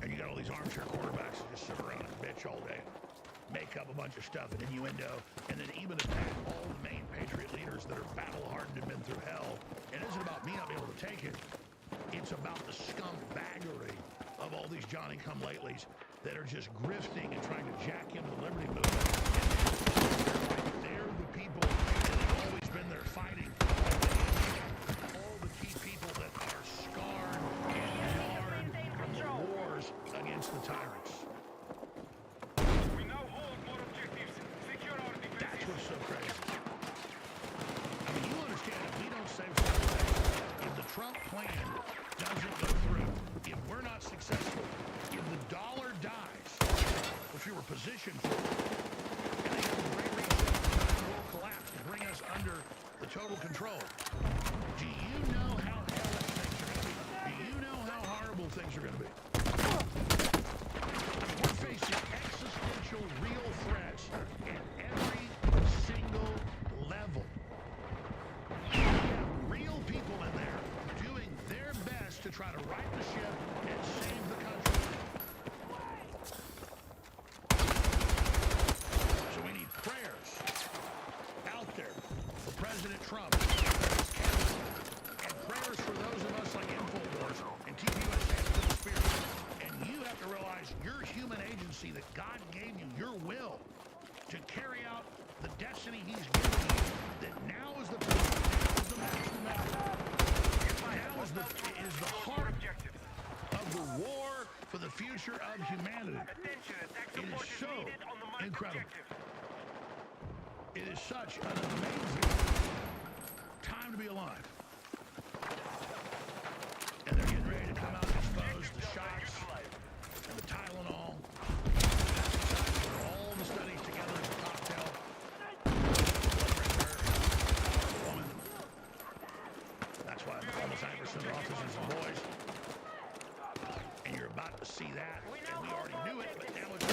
And you got all these armchair quarterbacks that just sit around and bitch all day, make up a bunch of stuff, and innuendo, and then even attack all the main patriot leaders that are battle-hardened and been through hell. It isn't about me not being able to take it. It's about the scumbaggery of all these Johnny-come-latelys that are just grifting and trying to jack into the liberty movement. And they're the people that have always been there fighting. All the key people that are scarred and doesn't go through, if we're not successful, if the dollar dies, which we were positioned for, and they have a great reset, the world collapse to bring us under the total control. Do you know how hellish things are going to be? Do you know how horrible things are going to be? We're facing existential, real threats at every single level. We have real people in there doing their best to try to right the ship and save the country. So we need prayers out there for President Trump and prayers for those of us like InfoWars and TPUSA to the Spirit. And you have to realize your human agency that God gave you, your will, to carry out the destiny he's given you, that now is the maximum effort. Now is the heart of the war for the future of humanity. It is so incredible. It is such an amazing time to be alive. And they're getting ready to come out and expose the shots and the Tylenol. All the studies together as a cocktail. Woman. That's why almost 90% of officers are boys. And you're about to see that. And we already knew it, but now it's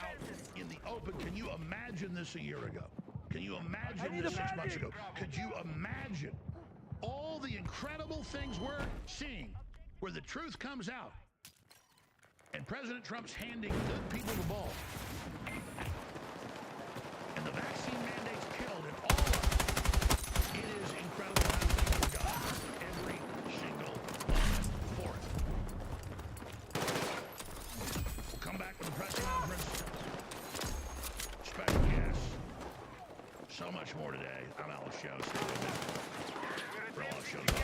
out in the open. Can you imagine this a year ago? Can you imagine this 6 months ago? Could you imagine all the incredible things we're seeing where the truth comes out and President Trump's handing good people the ball and the vaccine mandates killed and all of it? It is incredible how things are done every single moment for it. We'll come back with the press conference. Special guests. So much more today. I'm Alex Jones. Stay with me. For all shows on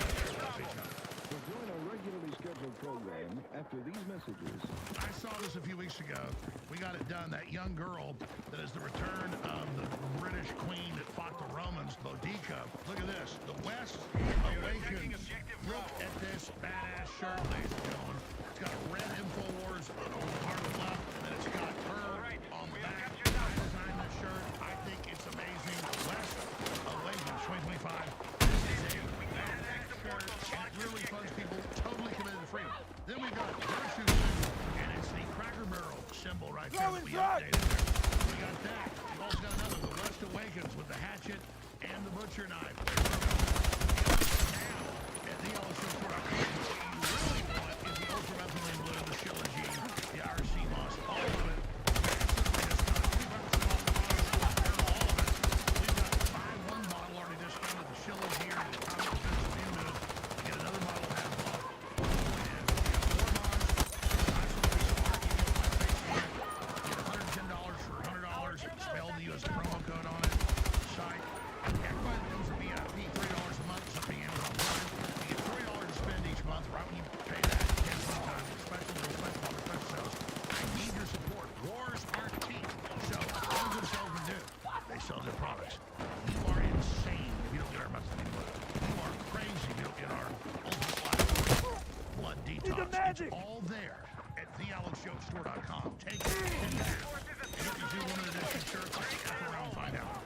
We'll join our regularly scheduled program after these messages. I saw this a few weeks ago. We got it done. That young girl that is the return of the British queen that fought the Romans, Boudica. Look at this. The West awakens. Look at this badass shirt, ladies and gentlemen. It's got a red InfoWars on the part of the left, and then it's got her on the back. I designed this shirt. I think it's amazing. The West awakens 2025. This is a badass shirt, and it really funds people totally committed to freedom. Then we got her shoes, and it's the Cracker Barrel symbol right there that we updated there. We got that. We've also got another, the West Awakens with the hatchet and the butcher knife. Now, at the LSU Sport, what you really want is the ultramethylene blue, the Shilajit, the RC Moss, all of it. We've got buy one bottle already discounted, the Shilajit, the Atomic Defense Immune Move. Get another bottle half off. $110 for $100. Spell the U.S. promo code on it. Site. Everybody that comes to VIP, $3 a month, something Amazon Prime. You get $3 to spend each month. Right when you pay that, cancel time. Special sales. I need your support. Wars aren't cheap. So, what do good salesmen do? They sell their products. You are insane if you don't get our message anymore. You are crazy if you don't get our blood detox. It's all there at thealexjokestore.com. Take it. You can do limited edition shirts. F around and find out.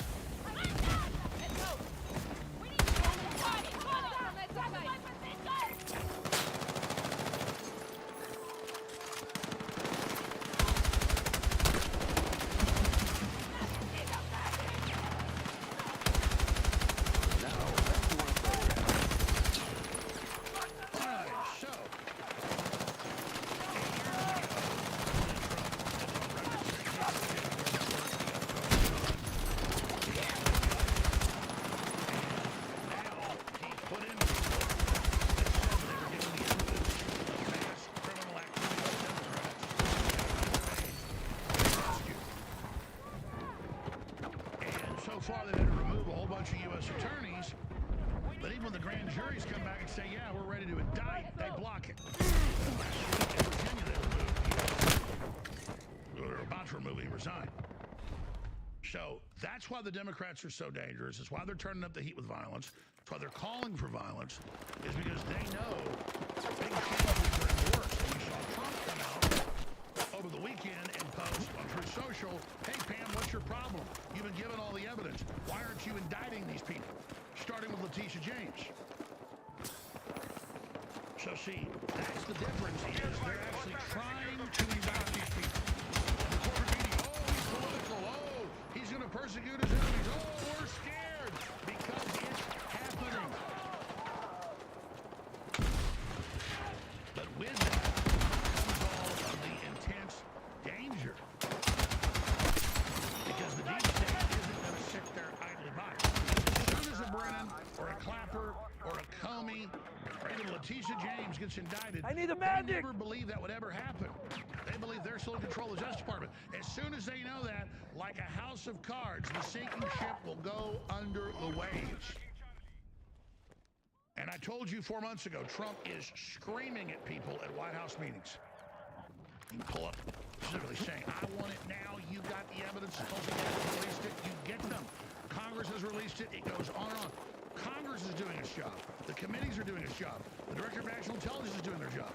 So far, they've had to remove a whole bunch of U.S. attorneys, but even when the grand juries come back and say, yeah, we're ready to indict, they block it. Last week in Virginia, they removed, they were about to remove, he resigned. So that's why the Democrats are so dangerous. It's why they're turning up the heat with violence. It's why they're calling for violence, is because they know So see, that's the difference is they're actually trying to indict these people. And the corporate media, oh, he's political. Oh, he's going to persecute his enemies. Oh, we're scared because it's happening. But with that comes all of the intense danger. Because the deep state isn't going to sit there idly by. As soon as a Brennan or a Clapper or a Comey or even Letitia James gets indicted, I need a magic. They never believe that would ever happen. They believe they're still in control of the Justice Department. As soon as they know that, like a house of cards, the sinking ship will go under the waves. And I told you 4 months ago, Trump is screaming at people at White House meetings. You can pull up, specifically saying, I want it now. You got the evidence. Tulsi Gabbard released it. You get them. Congress has released it. It goes on and on. Congress is doing its job. The committees are doing its job. The Director of National Intelligence is doing their job.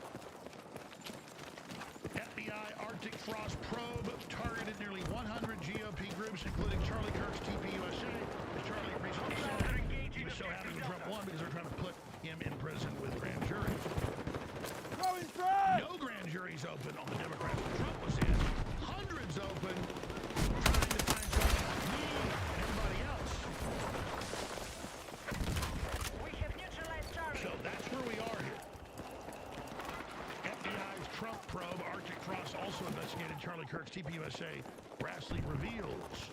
FBI Arctic Frost probe targeted nearly 100 GOP groups, including Charlie Kirk's TPUSA. As Charlie recently said, he was so happy when Trump won because they're trying to put him in prison with grand juries. No grand juries open on the Democrats when Trump was in. Hundreds open, trying to find something like me and everybody else. So that's where we are here. FBI's Trump probe, Arctic Frost, also investigated Charlie Kirk's TPUSA. Grassley reveals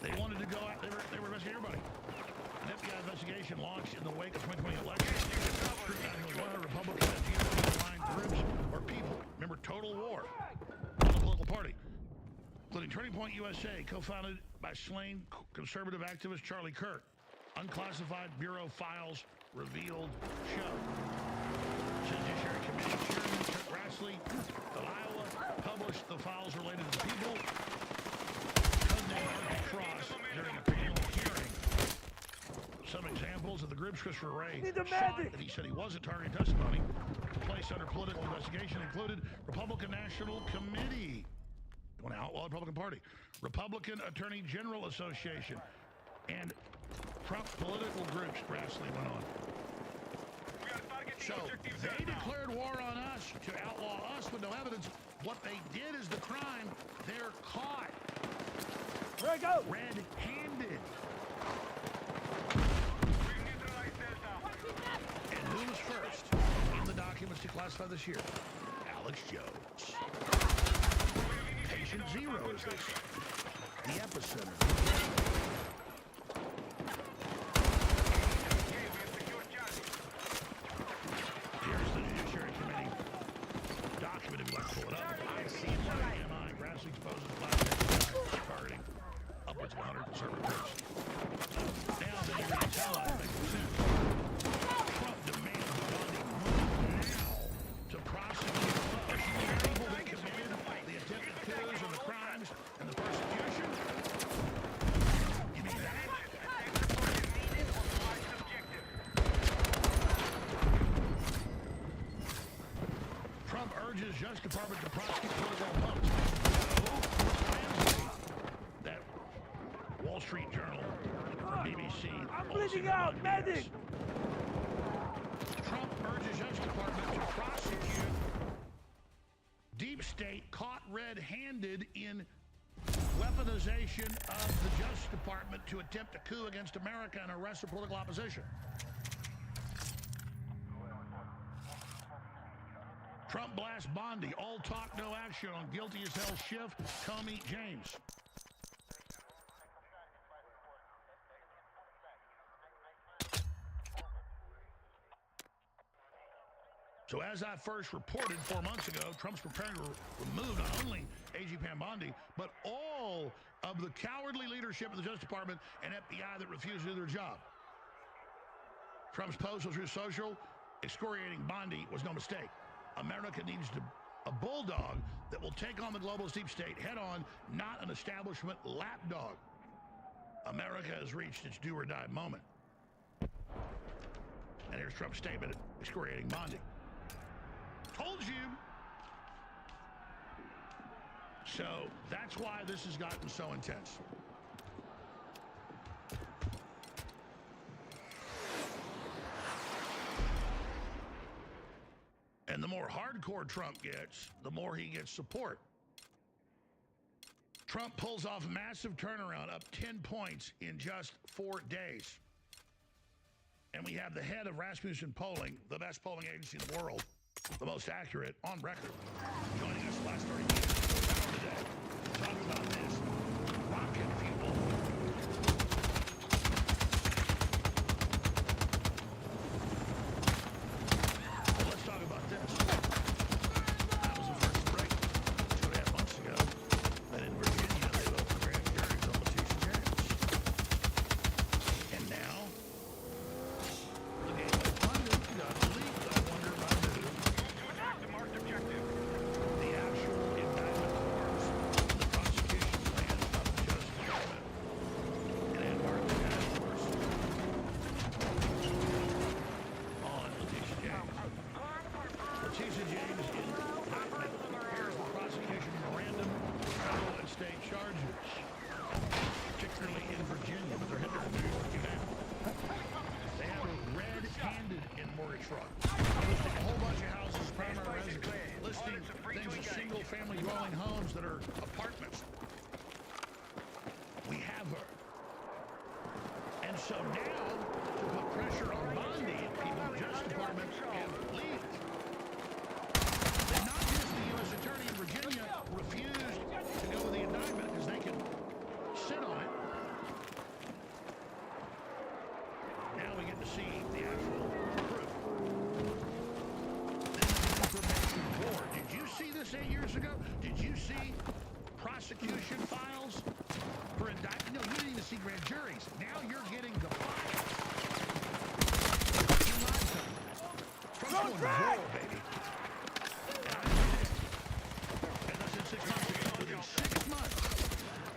they wanted to go out. They were investigating everybody. An FBI investigation launched in the wake of 2020 election. Scrutinizing 100 Republican and GOP-aligned groups or people. Remember, total war on the political party, including Turning Point USA, co-founded by slain conservative activist Charlie Kirk. Unclassified Bureau files revealed show. Judiciary Committee Chairman Chuck Grassley of Iowa published the files related to the people. Codename Arctic Frost during a panel hearing. Some examples of the groups Christopher Wray shot that he said he wasn't targeting testimony to place under political investigation included Republican National Committee. You want to outlaw the Republican Party. Republican Attorney General Association. And Trump political groups, Grassley went on. So they declared war on us to outlaw us with no evidence. What they did is the crime. They're caught. Red-handed. And who was first in the documents declassified this year? Alex Jones. Patient zero, as they say. The epicenter. Here's the Judiciary Committee document if you want to pull it up. I see MI. Grassley exposes black targeting upwards of 100 conservative groups. Now that you can tell, I think Trump demands funding now to prosecute people that committed the attempted coups and the crimes and the persecution. You mean that? Trump urges Justice Department to prosecute political opponents. That Wall Street Journal, BBC. I'm bleeding out, medic! Trump urges Justice Department to prosecute deep state caught red-handed in weaponization of the Justice Department to attempt a coup against America and arrest the political opposition. Trump blasts Bondi. All talk, no action on guilty as hell Schiff, Comey, James. So as I first reported 4 months ago, Trump's preparing to remove not only AG Pam Bondi, but all of the cowardly leadership of the Justice Department and FBI that refused to do their job. Trump's post was through social. Excoriating Bondi was no mistake. America needs a bulldog that will take on the globalist deep state head on, not an establishment lapdog. America has reached its do or die moment. And here's Trump's statement excoriating Bondi. Told you. So that's why this has gotten so intense. And the more hardcore Trump gets, the more he gets support. Trump pulls off massive turnaround, up 10 points in just 4 days. And we have the head of Rasmussen Polling, the best polling agency in the world, the most accurate on record, joining us the last 30 minutes today to talk about this rocket fuel. Well, let's talk about this. That was the first break 2.5 months ago. That in Virginia, they voted for grand juries on Letitia James. And now, the game of pundits got leaked, I wonder about who. Attack the marked objective. The actual indictment forms, the prosecution plan of the Justice Department. And Ann-Martha Task Force on Letitia James. Letitia James' indictment prepares the prosecution memorandum, federal and state charges, particularly in Virginia, but they're headed to New York now. They have her red-handed in mortgage fraud, listing a whole bunch of houses, primary residence, listing things as single-family dwelling homes that are apartments. We have her. And so now, to put pressure on Bondi, people in the Justice Department have leaked that not just the U.S. Attorney in Virginia refused to go with the indictment because they can sit on it. Now we get to see the actual proof. This is information war. Did you see this 8 years ago? Did you see prosecution files for indictment? No, you didn't even see grand juries. Now you're getting the files. You lied to me. Trump's going to war, baby. And I predict, as I said 6 months ago, within 6 months,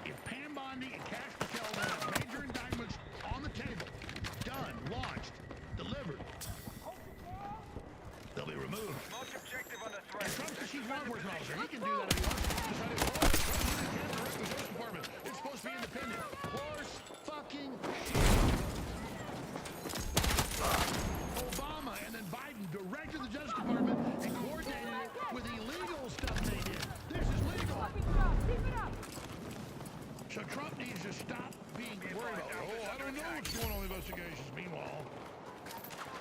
if Pam Bondi and Cash Patel have major indictments on the table, done, launched, delivered, they'll be removed. Most objective under And threat. Trump's the chief law enforcement officer. He can do that if he wants. Decided, oh, Trump can't direct the Justice Department. It's supposed to be independent. Horse fucking shit. Obama and then Biden directed the Justice Department and coordinated it with illegal stuff they did. This is legal. So Trump needs to stop being worried about, oh, I don't know what's going on in investigations. Meanwhile,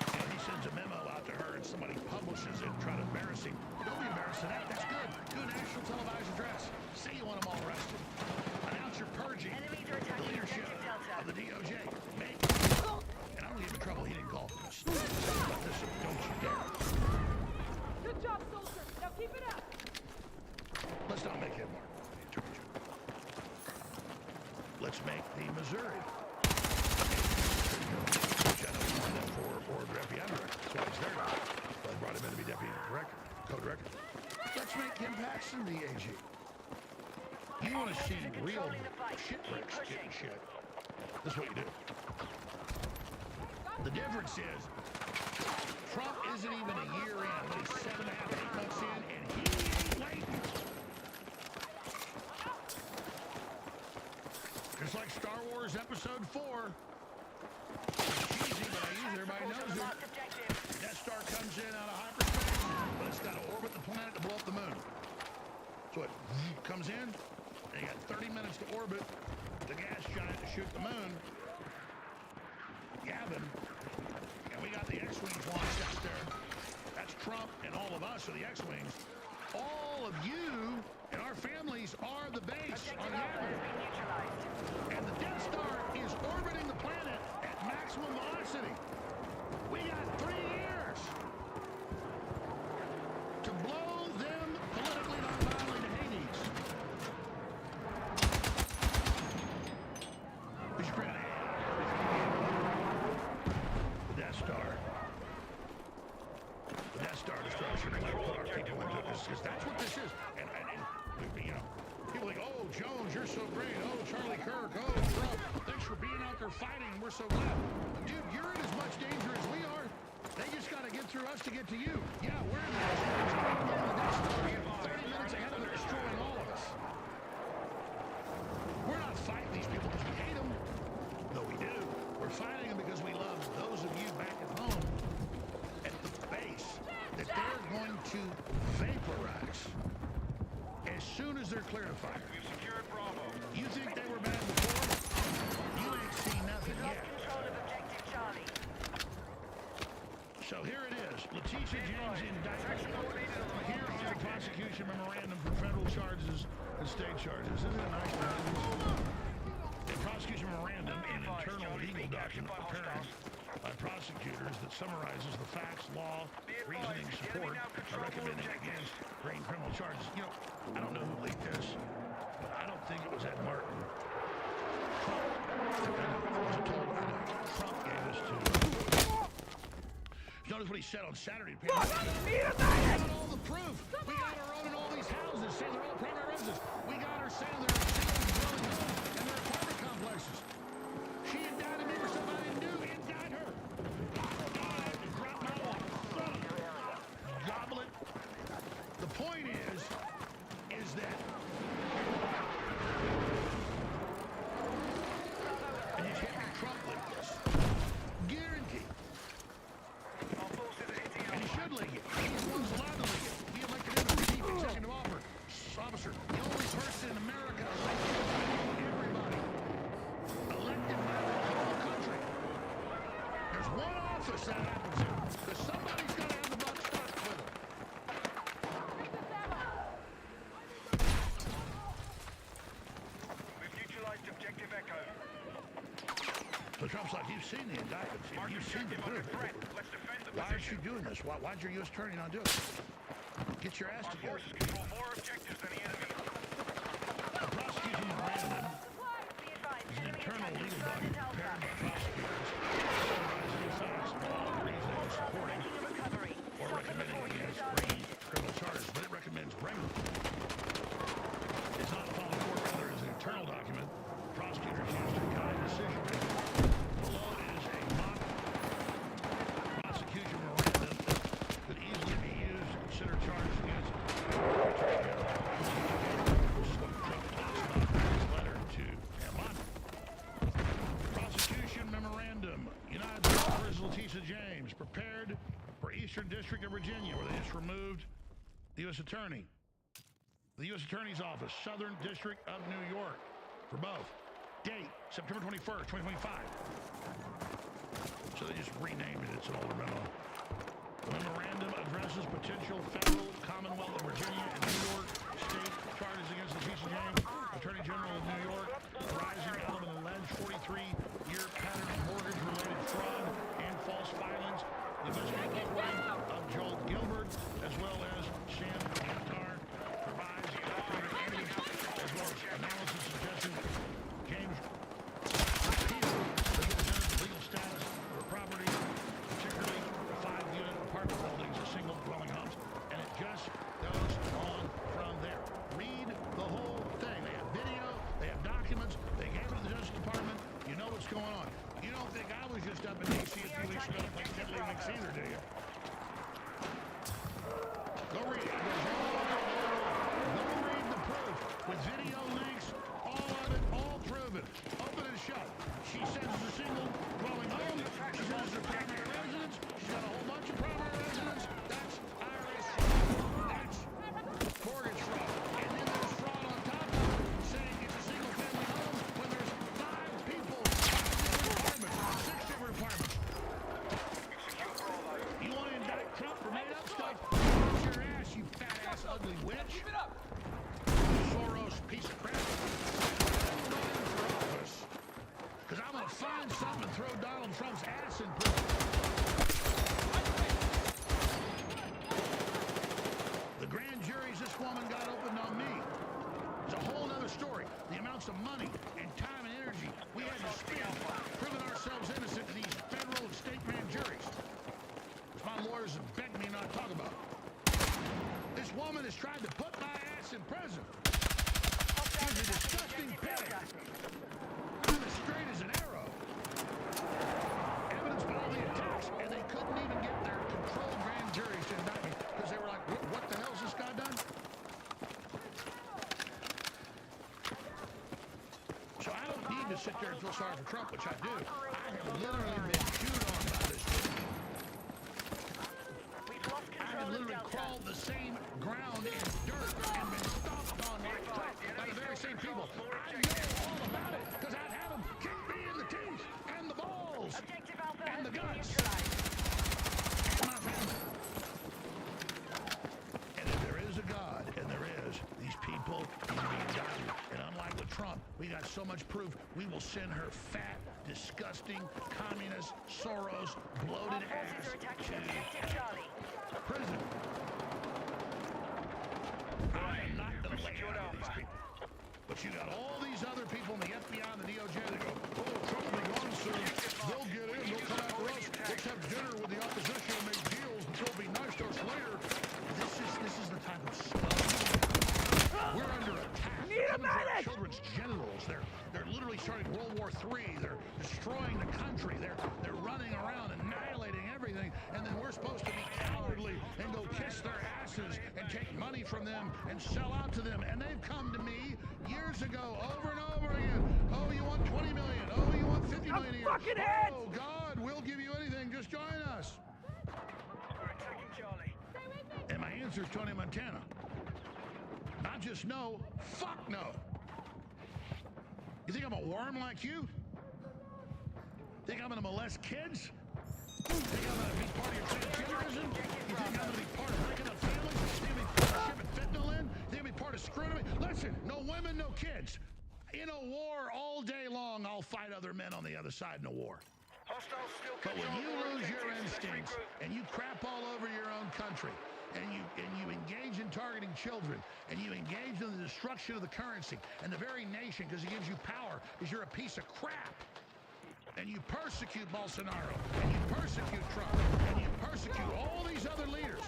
and he sends a memo out to her and somebody publishes it and try to embarrass him. Don't be embarrassed of that. That's good. Do a national televised address. Say you want them all arrested. Announce you're purging the leadership of the DOJ. Make and I don't give him trouble. He didn't call. Listen, don't you dare. Good job, soldier. Now keep it up. Let's not make him Mark. Let's make the Missouri. Which I know he signed up for deputy director. So he's there. So I brought him in to be deputy director, co-director. Let's make Kim Paxton the AG. You want to see real shit bricks getting shit. This is what you do. The difference is Trump isn't even a year in, but he's 7.5, 8 months in, and he ain't waiting. Just like Star Wars Episode 4. It's cheesy, but I use it. Everybody knows it. Death Star comes in out of hyperspace, but it's got to orbit the planet to blow up the moon. So it comes in, and you got 30 minutes to orbit the gas giant to shoot the moon. Gavin, and we got the X-Wings launched out there. That's Trump and all of us are the X-Wings. All of you and our families are the base on Gavin. And the Death Star is orbiting the planet at maximum velocity. We got 3 years to blow them politically non-violently to Hades. Who's your friend? The Death Star. The Death Star destruction. Like put our people into this because that's what this is. And you know, people think, oh, Jones, you're so great. Oh, Charlie Kirk. Oh, Trump. Thanks for being out there fighting. We're so glad. Dude, you're in as much danger as we are. They just got to get through us to get to you. Yeah, we're in the Death Star. 30 minutes ahead of them, destroying all of us. We're not fighting these people because we hate them. No, we do. We're fighting them because we love those of you back at home at the base that they're going to vaporize as soon as they're clear to fire. We've secured Bravo. You think they were bad before? You ain't seen nothing yet. Control of objective Charlie. So here it is. Letitia James indictment. Here are the prosecution memorandum for federal charges and state charges. Isn't it nice? The prosecution memorandum, an internal legal document prepared by prosecutors that summarizes the facts, law, reasoning, support, are recommending against bringing criminal charges. You know, I don't know who leaked this, but I don't think it was Ed Martin. Trump gave this to. Notice what he said on Saturday. We got all the proof. We got her owning all these houses, saying they're all primary residences. We got her saying they're single dwelling homes and they're apartment complexes. She indicted me for something I didn't do. Indict her. Drop my law. Gobble it. The point is that. And you can't be Trump like this. Guaranteed. And he should leak it. He's the one's allowed to leak it. He elected him as chief executive officer. The only person in America elected by everybody. Elected by the whole country. There's one office that happens in. Because somebody's got to have the buck stuck with him. We've neutralized objective Echo. So Trump's like, you've seen the indictments. You've seen the proof. Let's defend the Why aren't you doing this? Why'd your U.S. attorney not do it? Get your ass together. Forces control more objectives than the enemy. The prosecution memorandum is an internal legal document prepared by prosecutors summarizing the facts, law, reasoning, and supporting or recommending against bringing criminal charges, but it recommends bringing them. It's not a public court, rather it's an internal document prosecutors use to guide decision making. Below is a mock prosecution memorandum that could easily be used to consider charges against Attorney General. This is what Trump talks about in his letter to Hammond. Prosecution memorandum. United States versus Letitia James, prepared for Eastern District of Virginia, where they just removed the U.S. Attorney. The U.S. Attorney's Office, Southern District of New York, for both. Date, September 21st, 2025. So they just renamed it. It's an older memo. The memorandum addresses potential federal, Commonwealth of Virginia, and New York state charges against Letitia James, Attorney General of New York, arising out of an alleged 43-year pattern of mortgage-related fraud and false filings. The investigative reporting of Joel Gilbert, as well as Sam Kantar, provides further evidence, as well as analysis suggesting James represented the legal status of the property, particularly the 5-unit apartment buildings, single dwelling homes, and it just goes on from there. Read the whole thing. They have video, they have documents, they gave it to the Justice Department. You know what's going on. You don't think I was just up in D.C. a few weeks ago to play Tiddlywinks either, do you? Go read it. Go read the proof with video links, all of it, all proven. Open and shut. She says it's a single dwelling home. She says it's a primary residence. She's got a whole bunch of primary residence. That's IRS fraud. That's mortgage fraud. And then there's fraud on top of it, saying it's a single family home when there's 5 people, 5 different apartments, 6 different apartments. You want to indict Trump for made up stuff? Watch your ass, you fat ass ugly witch. Keep it up. Soros piece of crap. Because I'm going to find something and throw Donald Trump's ass in prison. The grand juries this woman got opened on me. It's a whole other story. The amounts of money and time and energy we had to spend proving ourselves innocent to these federal and state grand juries. Which my lawyers have begged me not to talk about. This woman has tried to put my ass in prison. She's a disgusting pig. I'm as straight as an arrow. Evidence by all the attacks, and they couldn't even get their controlled grand juries to indict me because they were like, what the hell's this guy done? So I don't need to sit there and feel sorry for Trump, which I do. I have literally been chewed on by this dude. I have have literally crawled the same ground and dirt and been stomped on like Trump by the very same people. I know all about it because I've had them kick me in the teeth and the balls and the guts and my family. And if there is a God, and there is, these people need to be indicted. And unlike with Trump, we got so much proof, we will send her fat, disgusting, communist, Soros, bloated ass to prison. I am not going to lay out of these people. But you got all these other people in the FBI and the DOJ that go, oh, Trump will be gone soon. They'll get in, they'll come after us. Let's have dinner with the opposition and make deals, and they'll be nice to us later. This is the type of stuff. We're under attack. They're coming for our children's genitals. They're literally starting World War III. They're destroying the country. They're running around, annihilating everything, and then we're supposed to be cowardly and go kiss their asses and take money from them and sell out to them. And they've come to me years ago, over and over again. Oh, you want 20 million? Oh, you want 50 million a year? Oh, God, we'll give you anything. Just join us. And my answer is Tony Montana. Not just no, fuck no. You think I'm a worm like you? Think I'm gonna molest kids? You think I'm gonna be part of your transgenderism? You think I'm gonna be part of breaking up families? You think I'm gonna be part of shipping fentanyl in? You think I'm gonna be part of screwing me? Listen, no women, no kids. In a war all day long, I'll fight other men on the other side in a war. But when you lose your instincts and you crap all over your own country, and you engage in targeting children, and you engage in the destruction of the currency and the very nation because it gives you power, because you're a piece of crap, and you persecute Bolsonaro, and you persecute Trump, and you persecute all these other leaders,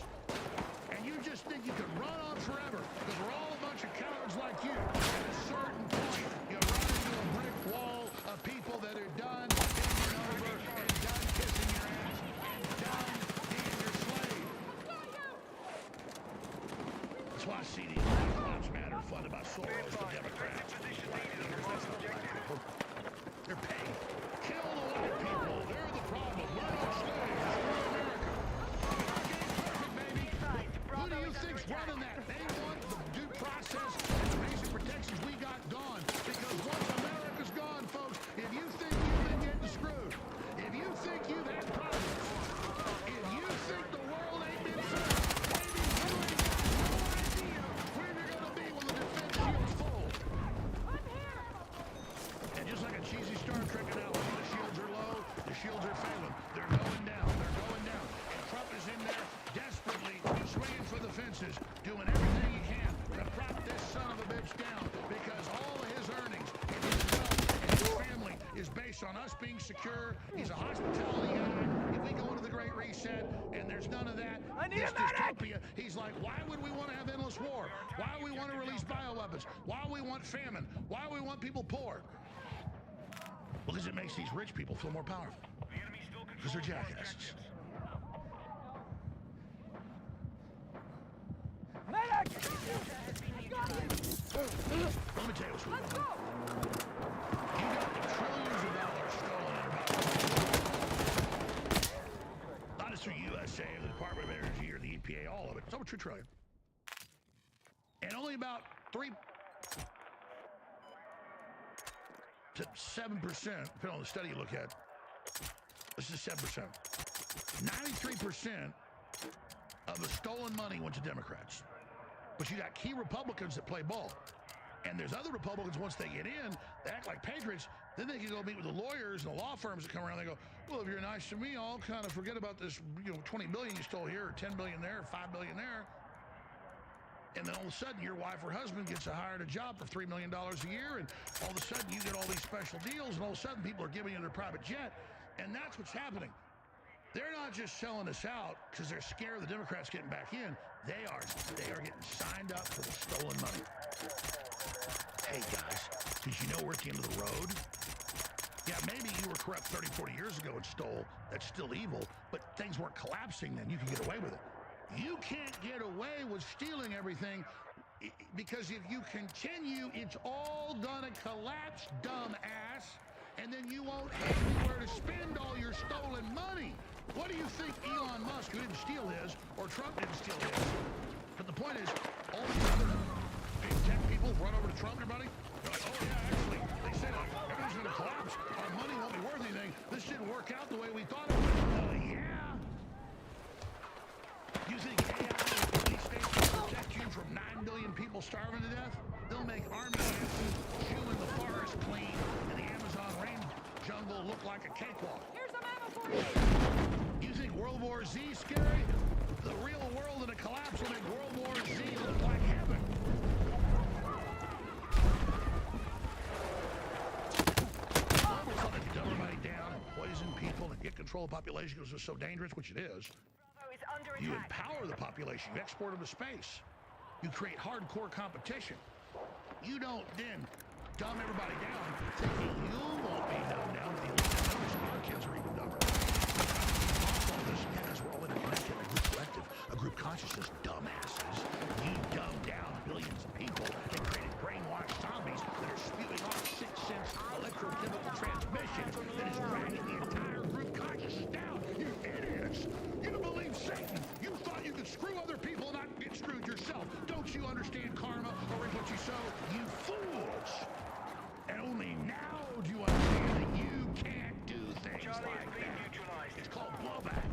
and you just think you can run on forever because we're all a bunch of cowards like you. At a certain point, you run into a brick wall of people that are done taking over and done kissing your ass and done being your slave. That's why I see these Black Lives Matter funded by Soros, the Democrats. They're paid. Kill the white people. They're the problem. We're not slaves. We're America. Perfect, baby. Who do you think's running that? They want the due process and the basic protections we got gone. Because once America's gone, folks, if you think you've been getting screwed, if you think you've had problems, if you think the world ain't been fair, baby, you ain't got no idea where you're going to be when the defense shield's full. And just like a cheesy Star Trek analogy, the shields are low, the shields are failing. They're going down, they're going down. And Trump is in there desperately swinging for the fences, doing everything he can to prop this son of a bitch down because all of his earnings and his wealth and his family is based on us being secure. He's a hospitality guy. If we go into the Great Reset and there's none of that, this dystopia, he's like, why would we want to have endless war? Why do we want to release bioweapons? Why do we want famine? Why do we want people poor? Well, because it makes these rich people feel more powerful. Because they're jackasses. Let me tell you what's going on. You got the trillions of dollars stolen in about, not just through USA, the Department of Energy, or the EPA, all of it. It's over $2 trillion. And only about 3 to 7%, depending on the study you look at. This is 7%. 93% of the stolen money went to Democrats. But you got key Republicans that play ball. And there's other Republicans, once they get in, they act like patriots, then they can go meet with the lawyers and the law firms that come around. They go, well, if you're nice to me, I'll kind of forget about this, 20 billion you stole here, or 10 billion there, or 5 billion there. And then all of a sudden, your wife or husband gets hired a job for $3 million a year, and all of a sudden, you get all these special deals, and all of a sudden, people are giving you their private jet, and that's what's happening. They're not just selling us out because they're scared of the Democrats getting back in. They are getting signed up for the stolen money. Hey, guys, did you know we're at the end of the road? Yeah, maybe you were corrupt 30, 40 years ago and stole. That's still evil, but things weren't collapsing then. You can get away with it. You can't get away with stealing everything because if you continue, it's all gonna collapse, dumbass, and then you won't have anywhere to spend all your stolen money. What do you think Elon Musk, who didn't steal his, or Trump didn't steal his? But the point is, all these other big tech people run over to Trump and everybody. They're like, oh yeah, actually, they said everything's going to collapse. Our money won't be worth anything. This didn't work out the way we thought it would. Yeah. You think AI and police states will protect you from 9 billion people starving to death? They'll make army ants chewing the forest clean and the Amazon rain jungle look like a cakewalk. Here's some ammo for you. You think World War Z scary? The real world in a collapse will make World War Z look like heaven. Almost want to dumb everybody down, poison people, and get control of the population because it's so dangerous, which it is. You empower the population. You export them to space. You create hardcore competition. You don't then dumb everybody down thinking you won't be dumbed down with the elite. Our kids are even dumber. All this because we're all interconnected, a group collective, a group consciousness, dumbasses. You dumb down billions of people and created brainwashed zombies that are spewing off 6 cents electrochemical transmission that is dragging the entire group consciousness down. You idiots! You don't believe Satan. You thought you could screw other people and not get screwed yourself. Don't you understand karma or reap what you sow? You fools! And only now do you understand that you can't do things like that. It's called blowback.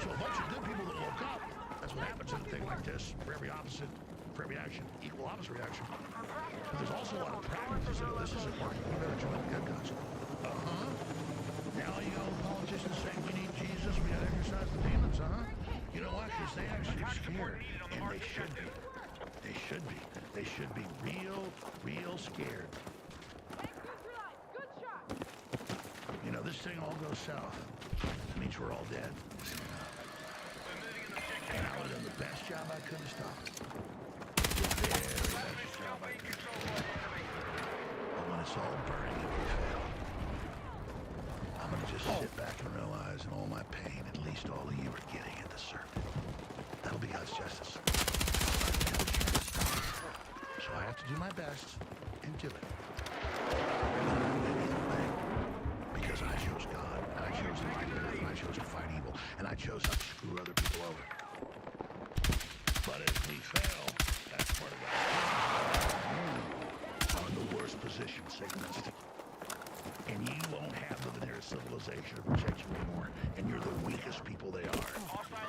So a bunch of good people that woke up, that's what happens in a thing like this. For every opposite, for every action, equal opposite reaction. But there's also a lot of practices that this isn't working. You better join the good guys. Now you know politicians saying we need Jesus, we gotta exorcise the demons, You know what? Because they actually are scared. And they should be. They should be. They should be real scared. Good shot. You know, this thing all goes south. It means we're all dead. And I would have done the best job I could to stop it. The very best job I could. But when it's all burning and we fail, I'm gonna just sit back and realize in all my pain, at least all of you are getting at the surface. That'll be God's justice. So I have to do my best and do it. Because I chose God, and I chose to fight good, and I chose to fight evil, and I chose not to screw other people over. But if we fail, that's part of God's plan. Are in the worst position, Satanist. And you won't have the veneer civilization to protect you anymore. And you're the weakest people they are.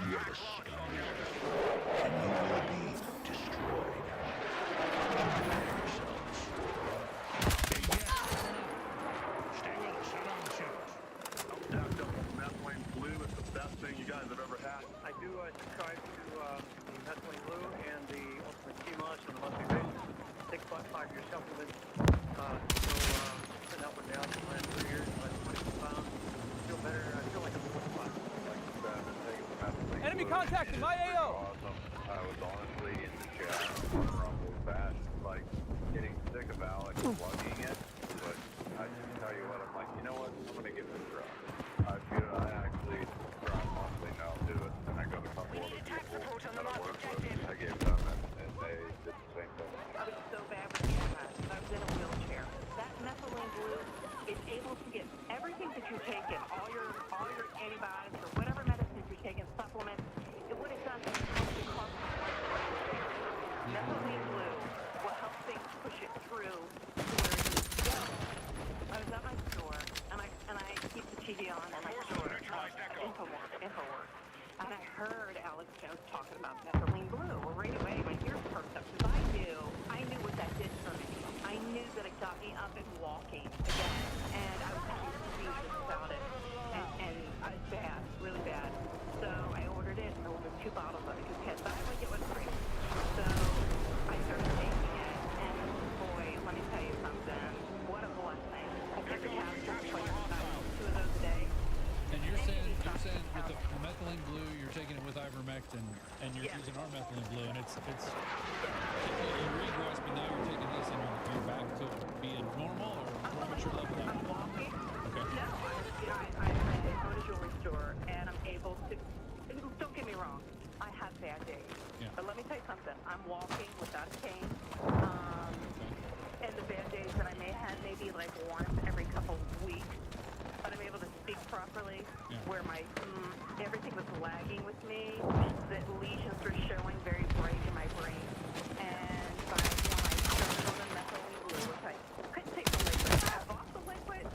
You are the scummiest. And you will be destroyed. Prepare yourselves. Stay with us. Shut on the shows. Now, methylene blue is the best thing you guys have ever had. I do subscribe to the methylene blue and the ultimate QMOS on a monthly basis. 6 bucks, 5 year supplement. Been up and down for the last 3 years. I 20 pounds. Feel better. I feel like I'm 45. Enemy contact in my AO! Awesome. I was honestly in the chat rumble fast, like getting sick of Alex plugging it, but I just tell you what, I'm like, you know what, I'm gonna give it a try. I actually try monthly now do it, and I got a couple other people that I work with. I gave them and they did the same thing. I was so bad with PMS. I was in a wheelchair. That methylene blue is able to get everything that you're taking, all your antibiotics or whatever medicines you're taking, supplements. It would have done to help you cause methylene blue will help things push it through to where it needs to go. I was at my store and I keep the TV on in my store, InfoWars. And I heard Alex Jones talking about methylene blue. Well, right away my ears perked up because I knew what that did for me. I knew that it got me up and walking again, and I was confused about it, and I was bad, really bad. So I ordered it, and I ordered 2 bottles of it because you had buy one get one free. So I started taking it, and boy, let me tell you something. What a blessing! I took a capsule twice a night, 2 of those a day. And you're saying with the methylene blue, you're taking it with ivermectin, and you're using our methylene blue, and it's you regress, but now you're taking this, and you're back to being normal, or what's your level? I'm walking. Okay. No, I go to a jewelry store, and I'm able to. Don't get me wrong, I have bad days. Yeah. But let me tell you something. I'm walking without a cane. And the bad days that I may have, maybe like once every couple of weeks, but I'm able to speak properly, Yeah. where my everything was lagging with me, the lesions were showing very bright in my brain, and by when I started on the methylene blue, which I couldn't take the liquid. I bought the liquid,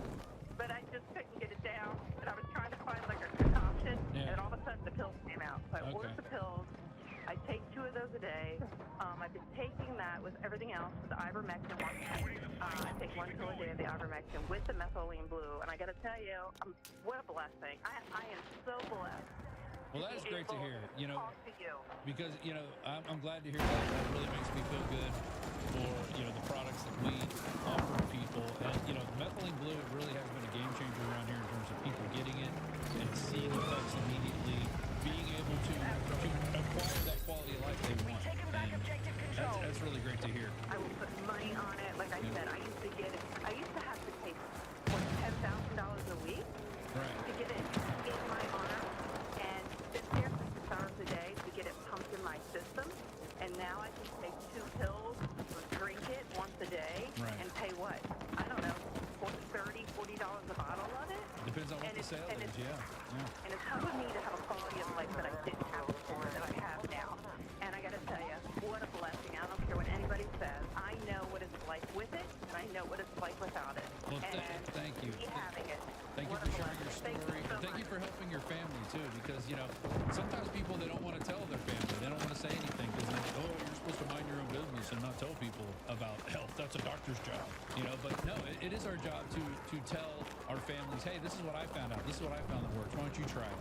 but I just couldn't get it down, and I was trying to find like a concoction, and all of a sudden the pills came out. So I ordered the pills. I take 2 of those a day. I've been taking that with everything else, with the ivermectin. I take 1 pill a day of the ivermectin with the methylene blue, and I got to tell you, what a blessing. I am so blessed. Well, that is great to hear. You know, Talk to you. because I'm glad to hear that. That really makes me feel good for the products that we offer to people. And the methylene blue really has been a game changer around here in terms of people getting it and seeing effects immediately, being able to acquire that quality of life they want. And that's really great to hear. I will put money on it. Like I said, I used to get it. I used to have to pay $10,000 a week to get it in my arm and sit there for 6 hours a day to get it pumped in my system. And now I can take 2 pills, drink it once a day, and pay what? I don't know, $30, $40 a bottle of it. Depends on what the sale is, yeah. And it's helping me to have a quality of life that I didn't have before, that I have now. And I got to tell you, what a blessing. I don't care what anybody says. I know what it's like with it, and I know what it's like without it. Well, thank you. Having it. Thank you for sharing your story. And thank you for helping your family, too, because, sometimes people, they don't want to tell their family. They don't want to say anything because they're like, oh, you're supposed to mind your own business and not tell people about health. That's a doctor's job. But no, it is our job to tell our families, hey, this is what I found out. This is what I found that works. Why don't you try it?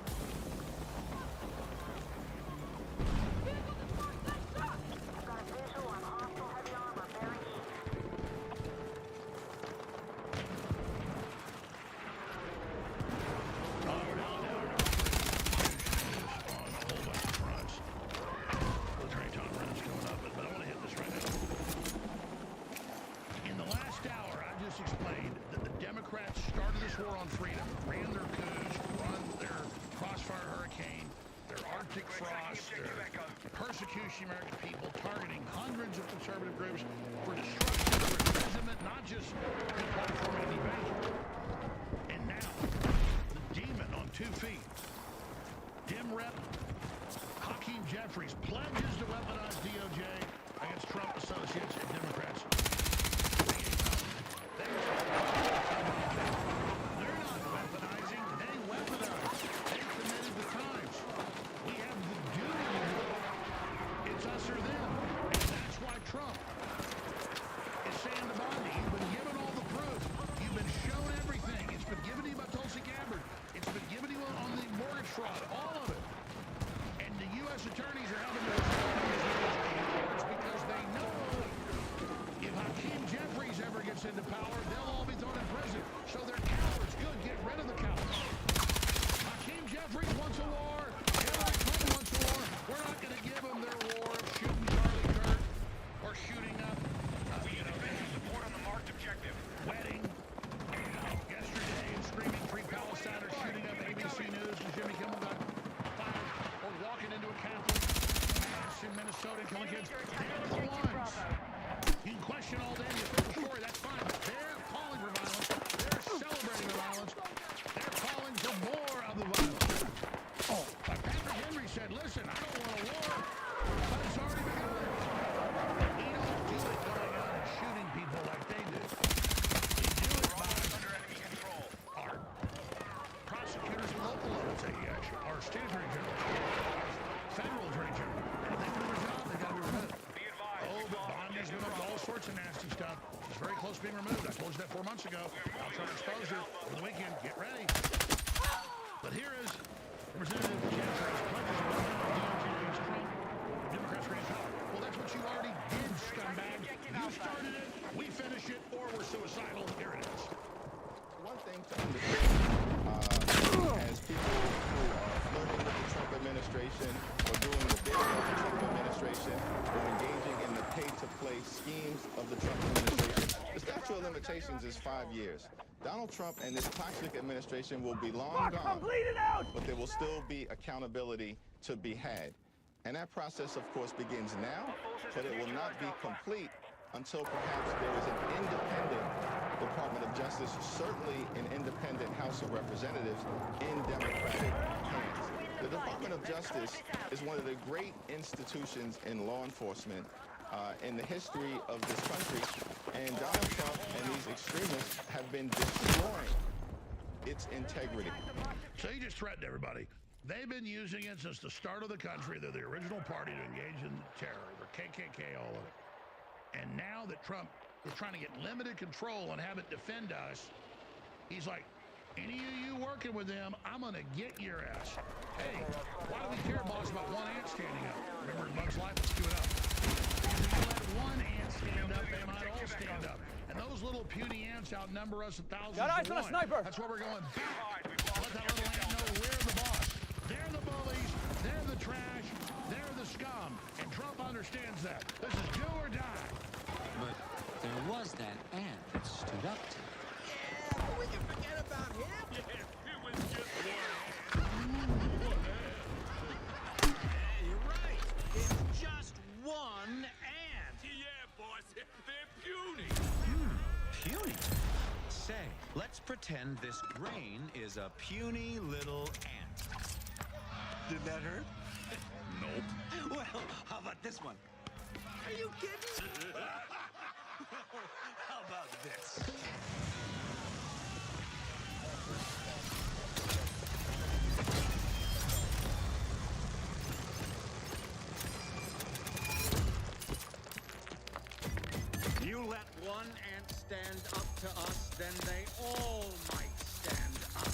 Explained that the Democrats started this war on freedom, ran their coups, run their Crossfire Hurricane, their Arctic Frost, their persecution of American people, targeting hundreds of conservative groups for destruction, for imprisonment, not just in platform anti-banking. And now, the demon on 2 feet, Dem Rep Hakeem Jeffries pledges to weaponize DOJ against Trump associates and Democrats. They're not weaponizing, they weaponize. They committed the crimes. We have the duty to do it. It's us or them. And that's why Trump is saying to Bondi, you've been given all the proof. You've been shown everything. It's been given to you by Tulsi Gabbard. It's been given to you on the mortgage fraud, all of it. And the U.S. attorneys are having to respond to these because they know if Hakeem Jeffries ever gets into power, they'll all be thrown in prison. So they're cowards. Good, get rid of the cowards. Hakeem Jeffries wants a war. Hillary Clinton wants a war. We're not going to give them their war of shooting Charlie Kirk or shooting up, support on the marked objective. Wedding. Yesterday, screaming Free Palestine or shooting up ABC News and Jimmy Kimmel got fired. Or walking into a Catholic mass in Minnesota and killing kids. They're the ones. You can question all day the official story, that's fine, but they're calling for violence, they're celebrating the violence, they're calling for more of the violence. Like Patrick Henry said, listen, I don't want a war, but it's already begun. We don't do it going out and shooting people like they do. We do it by under enemy control. Our prosecutors at local level taking action, our state attorney general, our federal attorney general, and if they do their job, they got to be removed. Oh, but Bondi's been up to all sorts of nasty stuff. She's very close to being removed. I told you that 4 months ago. I'll try to expose her over the weekend. Get ready. But here is Representative Jeffries pledges to DOJ against Trump. Democrats ran power. Well, that's what you already did, scumbag. You started it, we finish it, or we're suicidal. Here it is. One thing to understand, as people who are flirting with the Trump administration or doing the bidding of the Trump administration or engaging in the pay-to-play schemes of the Trump administration, the statute of limitations is 5 years. Donald Trump and this toxic administration will be long gone, but there will still be accountability to be had. And that process, of course, begins now, but it will not be complete until perhaps there is an independent Department of Justice, certainly an independent House of Representatives in Democratic hands. The Department of Justice is one of the great institutions in law enforcement in the history of this country, and Donald Trump and these extremists have been destroying its integrity. So he just threatened everybody. They've been using it since the start of the country. They're the original party to engage in terror. They're KKK, all of it. And now that Trump was trying to get limited control and have it defend us, he's like, any of you working with them, I'm going to get your ass. Hey, why do we care, boss, about one ant standing up? Remember, in Bug's Life, let's do it up. If we let one ant stand up, they might all stand up. And those little puny ants outnumber us 1,000 Got eyes to on a 1. sniper. That's where we're going. Let that little ant know we're the boss. They're the bullies. They're the trash. They're the scum. And Trump understands that. This is do or die. But there was that ant that stood up to him. Yeah, but we can forget about him. Yeah, it was just You're right. It's just one ant. Yeah, boss. They're puny. Puny? Say, let's pretend this grain is a puny little ant. Did that hurt? Nope. Well, how about this one? Are you kidding? How about this? You let one ant stand up to us, then they all might stand up.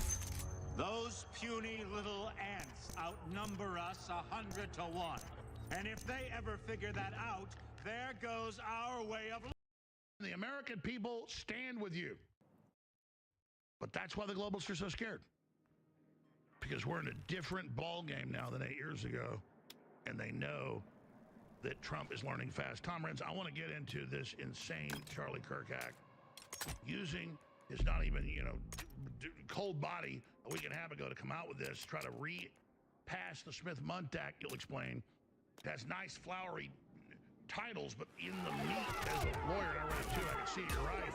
Those puny little ants outnumber us 100 to 1. And if they ever figure that out, there goes our way of life. The American people stand with you. But that's why the globalists are so scared. Because we're in a different ball game now than 8 years ago. And they know that Trump is learning fast. Tom Renz, I want to get into this insane Charlie Kirk act. Using his not even, cold body a week and a half ago to come out with this, try to repass the Smith-Mundt Act, you'll explain. It has nice flowery titles, but in the meat, as a lawyer, and I read it too, I can see you're right.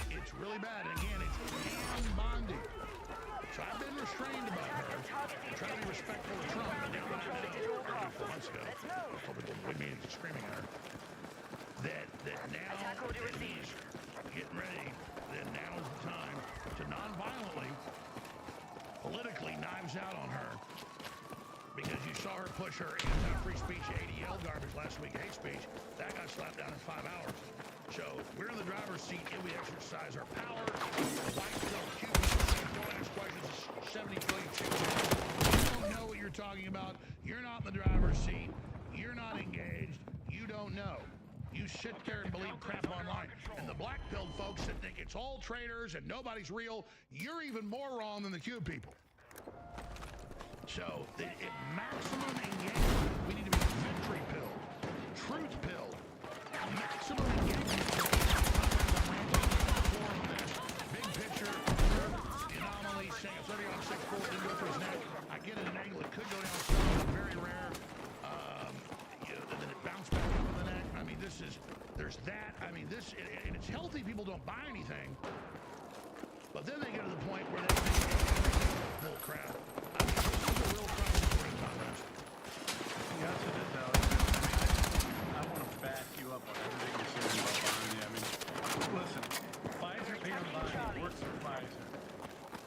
It's really bad. And again, it's Pam Bondi. So I've been restrained about her. I'm trying to be respectful of Trump. And now I'm 4 months ago. We mean screaming at her. That now that he's getting ready, that now's the time to non-violently, politically knives out on her. Because you saw her push her anti-free speech ADL garbage last week, hate speech. That got slapped down in 5 hours. So we're in the driver's seat and we exercise our power. The white pill, don't ask questions. 70 billion chicks. You don't know what you're talking about. You're not in the driver's seat. You're not engaged. You don't know. You sit there and believe crap online. And the black-pilled folks that think it's all traitors and nobody's real, you're even more wrong than the Q people. So, maximum engagement, we need to be victory-pilled, truth-pilled, maximum engagement. Big picture, the anomaly, saying a 30 on 6-4 didn't go for his neck. I get it, an angle, it could go down some, very rare. Then it bounced back up in the neck. I mean, there's that. I mean, and it's healthy, people don't buy anything. But then they get to the point where they think bull crap. I mean, this is a real crisis for him, Tom Renz. Yes, it is, Alex. I want to back you up on everything you're saying about Bondi. I mean, listen, Pfizer, Pam Bondi works for Pfizer.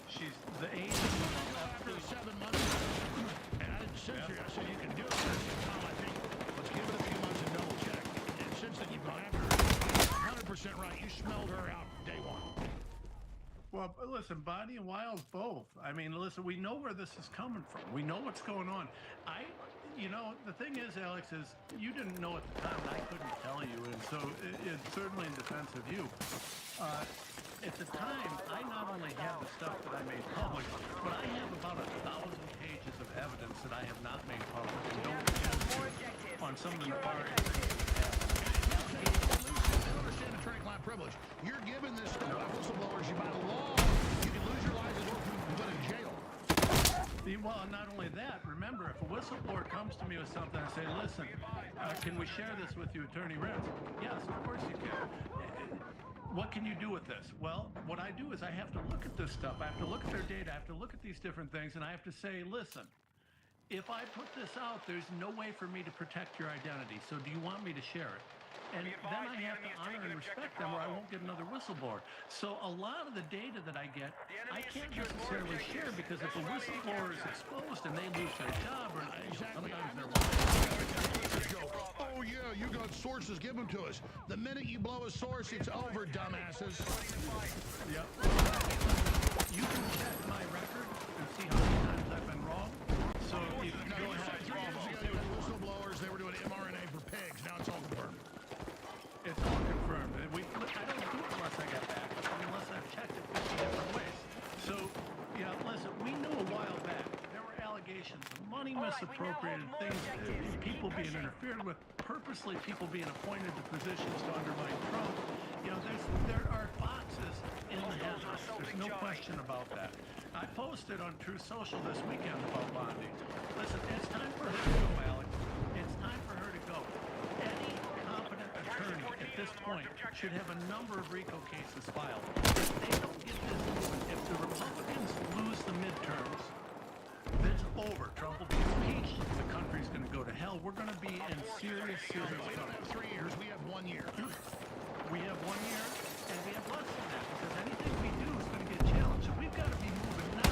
She's the agent after 7 months, and I didn't censor you. I said you can do it. Tom, I think let's give it a few months and double check. And since then, you've gone after her. 100% right. You smelled her out day one. Well, listen, Bonnie and Wiles both. I mean, listen, we know where this is coming from. We know what's going on. The thing is, Alex, is you didn't know at the time, and I couldn't tell you, and so it's certainly in defense of you. At the time, I not only have the stuff that I made public, but I have about 1,000 pages of evidence that I have not made public and don't get on some of the nefarious things that I understand attorney-client privilege. You're given this stuff by whistleblowers. By law, you can lose your life and go to jail. Well, not only that, remember, if a whistleblower comes to me with something and say, listen, can we share this with you, Attorney Renz? Yes, of course you can. what can you do with this? Well, what I do is I have to look at this stuff. I have to look at their data. I have to look at these different things, and I have to say, listen, if I put this out, there's no way for me to protect your identity. So do you want me to share it? And then I have to honor and respect them, or I won't get another whistleblower. So a lot of the data that I get, I can't necessarily share, because if a whistleblower is exposed and they lose their job, or sometimes they're oh yeah, you got sources, give them to us. The minute you blow a source, it's over, dumbasses. Yep. You can check my record and see how many times I've been wrong. So if you No, you said 3 years ago they were whistleblowers, they were doing mRNA for pigs. Now it's all confirmed. It's all confirmed. I don't do it unless I get back, unless I've checked it 50 different ways. So, yeah, listen, we knew a while back there were allegations of money misappropriated, things, people being interfered with, purposely people being appointed to positions to undermine Trump. You know, there are boxes in the headlines. There's no question about that. I posted on Truth Social this weekend about Bondi. Listen, it's time for her to go, Alex. It's time for her to go. Any competent attorney at this point should have a number of RICO cases filed. If they don't get this moving, if the Republicans lose the midterms, it's over. Trump will be impeached. The country's going to go to hell. We're going to be in serious, serious We don't have 3 years, we have 1 year. We have 1 year, and we have less than that, because anything we do is going to get challenged. So we've got to be moving now.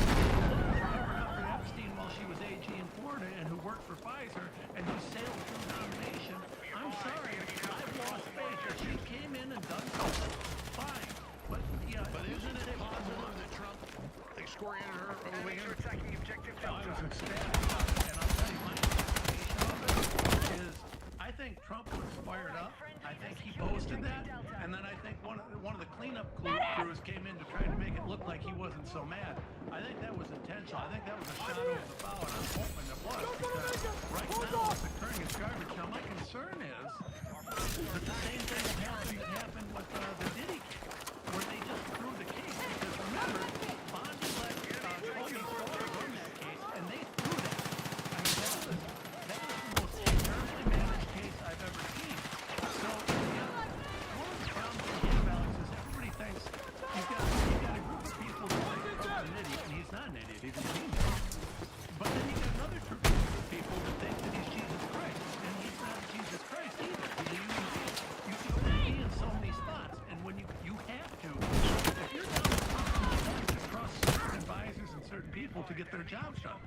And Humphrey Epstein, while she was AG in Florida and who worked for Pfizer and who sailed through nomination, I'm sorry, I've lost faith. If she came in and done something, fine. But yeah, But isn't it possible that Trump excoriated her over the weekend? I was ecstatic about it, and I'll tell you my interpretation of it is, I think Trump was fired up. I think he posted that, and then I think one of the cleanup crews came in to try to make it look like he wasn't so mad. I think that was intentional. I think that was a shot over the bow, and I'm hoping it was, because right now what's occurring is garbage. Now my concern is that the same thing that happened with the Diddy case, where they just threw the case. Because remember, Bondi let Tony Storr run that case, and they threw that. I mean, that was the most carefully managed case I've ever seen. So, yeah, one of the problems we have, Alex, is everybody thinks you've got a group of people who think Trump's an idiot, and he's not an idiot, he's a genius. But then you got another group of people that think that he's Jesus Christ, and he's not Jesus Christ either. He's a human being. You can only be in so many spots, and when you have to, if you're down to something, you have to trust certain advisors and certain people to get their jobs done.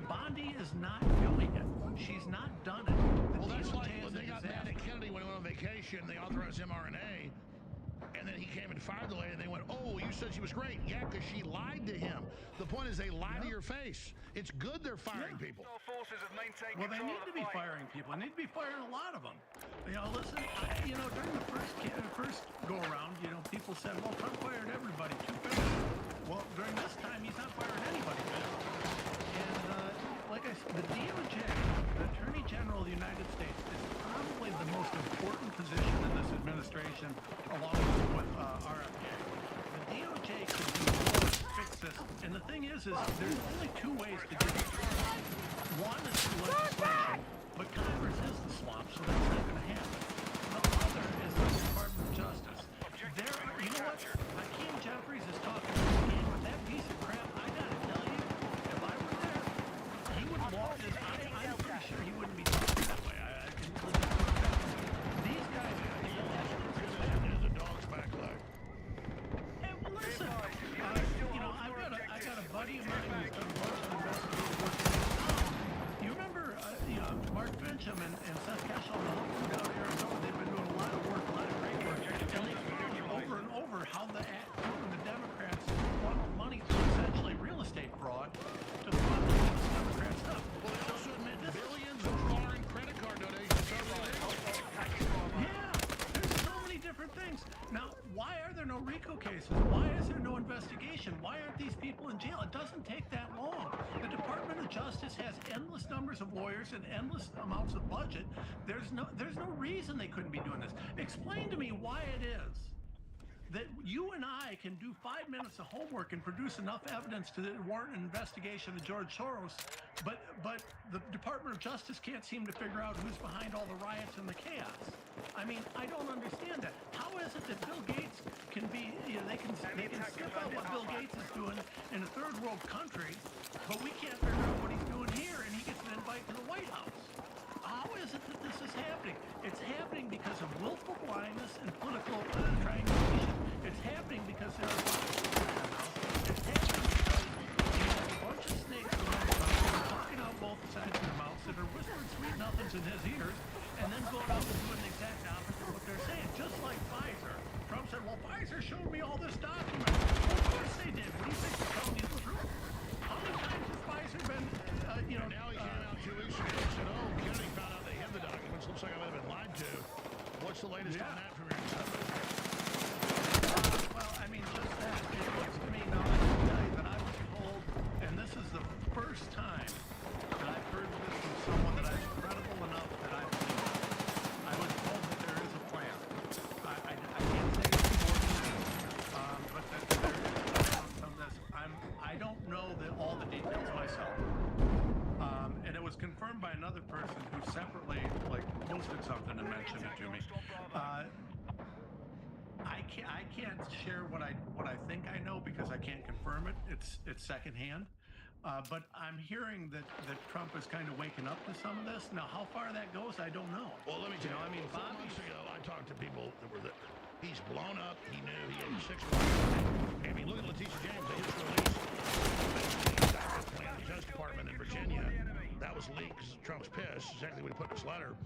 Bondi is not doing it. She's not done it. Well, that's like when they got mad at Kennedy when he went on vacation, they authorized mRNA, and then he came and fired the lady, and they went, oh, you said she was great. Yeah, because she lied to him. The point is they lie to your face. It's good they're firing people. Well, they need to be firing people. They need to be firing a lot of them. You know, listen, during the first go-around, people said, well, Trump fired everybody. Well, during this time, he's not firing anybody. And like I said, the DOJ, the Attorney General of the United States, is probably the most important position in this administration, along with RFK. The DOJ could do more to fix this. And the thing is there's only 2 ways to do it. One is through legislation, but Congress is the swamp, so that's not going to happen. The other is the Department of Justice. You know what? Hakeem Jeffries is talking to me, but that piece of crap, I gotta tell you, if I were there, he would walk this. I'm pretty sure he wouldn't be talking that way. These guys, There's a dog's back leg. hey, listen, I got a buddy of mine who's done a bunch of investigative work. You remember, Mark Fincham and Seth Keshel down in Arizona, they've been doing a lot of work, a lot of great work, and they found over and over how the Democrats funneled money through essentially real estate fraud to fund the Democrat stuff. Well, they also admit billions of foreign credit card donations are illegal. Yeah, there's so many different things. Now, why are there no RICO cases? Why is there no investigation? Why aren't these people in jail? It doesn't take that long. The Department of Justice has endless numbers of lawyers and endless amounts of budget. There's no reason they couldn't be doing this. Explain to me why it is that you and I can do 5 minutes of homework and produce enough evidence to warrant an investigation of George Soros, but the Department of Justice can't seem to figure out who's behind all the riots and the chaos. I mean, I don't understand that. How is it that Bill Gates can be, they can sniff out what Bill Gates is doing in a third world country, but we can't figure out what he's doing here, and he gets an invite to the White House? How is it that this is happening? It's happening because of willful blindness and political triangulation. It's happening because there are it's happening because you have a bunch of snakes around talking out both sides of their mouths that are whispering sweet nothings in his ears, and then going out and doing the exact opposite of what they're saying, just like Pfizer. Trump said, well, Pfizer showed me all this document. Well, of course they did. What do you think they're telling you the truth? How many times has Pfizer been, now he came out 2 weeks ago and said, oh, Kennedy found out they hid the documents. Looks like I might have been lied to. What's the latest on that from your side? Well, I mean, just that. It looks to me now, I can tell you that I was told, and this is the first time that I've heard this from someone that is credible enough that I believe it. I was told that there is a plan. I can't say it's more than that, but that there is a plan from this. I don't know all the details myself. And it was confirmed by another person who separately posted something and mentioned it to me. I can't share what I think I know because I can't confirm it. It's secondhand. But I'm hearing that Trump is kind of waking up to some of this. Now, how far that goes, I don't know. Well, let me tell you. I mean, 4 months ago, I talked to people that were he's blown up. He knew he had 6 months. I mean, look at Letitia James. They just released the Justice Department in Virginia. That was leaked because Trump's pissed. Exactly what he put in his letter.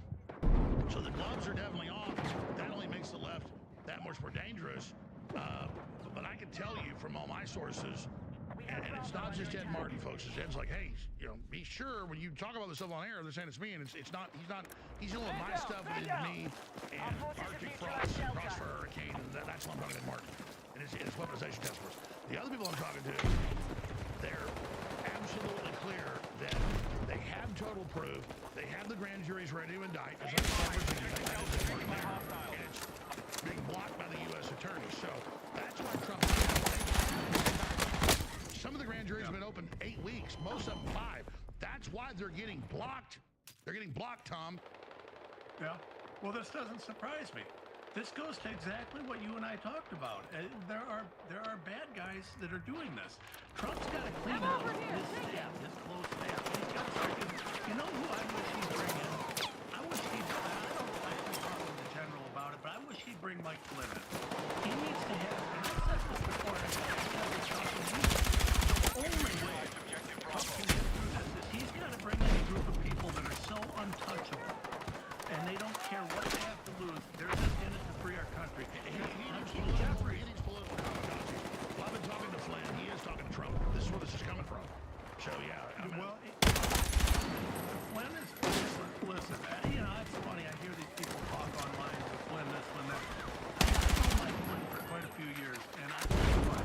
So the gloves are definitely off. That only makes the left that much more dangerous. But I can tell you from all my sources, and it's not just Ed Martin, folks. Ed's like, hey, be sure when you talk about this stuff on air, they're saying it's me, and it's not. He's dealing with my stuff with me and Arctic Frost and Crossfire Hurricane, and that's what I'm talking to Martin and his weaponization task force. The other people I'm talking to, they're absolutely clear that they have total proof. They have the grand juries ready to indict. And it's being blocked by the U.S. attorney. So that's why Trump. Some of the grand juries have been open 8 weeks. Most of them 5. That's why they're getting blocked. They're getting blocked, Tom. Yeah. Well, this doesn't surprise me. This goes to exactly what you and I talked about. There are bad guys that are doing this. Trump's got to clean up his staff, his close staff. He's got to, you know who I wish he'd bring in? I wish he'd, I don't talk to the general about it, but I wish he'd bring Mike Flynn in. He needs to have, and I said this before, and I said this the only way Trump can get through this is he's got to bring in a group of people that are so untouchable. And they don't care what they have to lose. They're just in it to free our country. Jeffrey. Well, I've been talking to Flynn. He is talking to Trump. This is where this is coming from. So, yeah. Well, Flynn is, listen, it's funny. I hear these people talk online with Flynn this, Flynn that. I've known Mike Flynn for quite a few years, and I tell you what,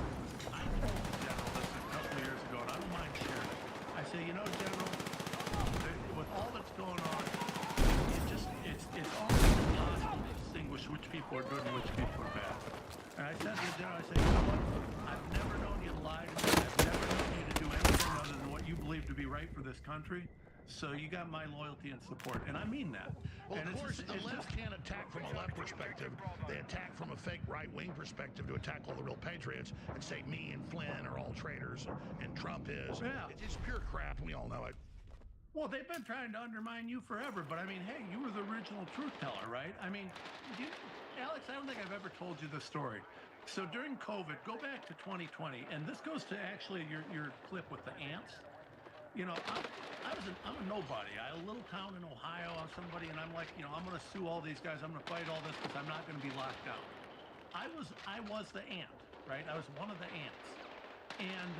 I told the general this a couple of years ago, and I don't mind sharing it. I say, General, with all that's going on, it's almost impossible to distinguish which people are good and which people are bad. And I said to the general, I said, you know what? I've never known you to lie to me. I've never known you to do anything other than what you believe to be right for this country. So you got my loyalty and support, and I mean that. Well, and of course, the left can't attack from a left perspective. They attack from a fake right-wing perspective to attack all the real patriots and say me and Flynn are all traitors and Trump is. Yeah. It's pure crap, and we all know it. Well, they've been trying to undermine you forever, but I mean, hey, you were the original truth teller, right? I mean, Alex, I don't think I've ever told you this story. So during COVID, go back to 2020, and this goes to actually your clip with the ants. I'm a nobody. A little town in Ohio. I'm somebody, and I'm like, I'm going to sue all these guys. I'm going to fight all this because I'm not going to be locked down. I was the ant, right? I was one of the ants. And,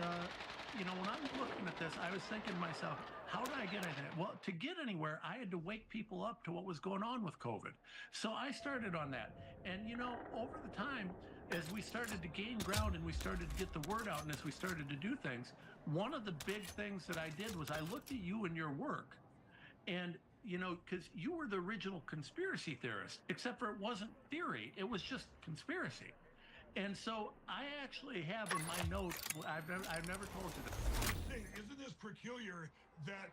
when I'm looking at this, I was thinking to myself, how did I get anything? Well, to get anywhere, I had to wake people up to what was going on with COVID. So I started on that. And, over the time, as we started to gain ground and we started to get the word out and as we started to do things, one of the big things that I did was I looked at you and your work. And, because you were the original conspiracy theorist, except for it wasn't theory. It was just conspiracy. And so I actually have in my notes, I've never told you this. Isn't this peculiar that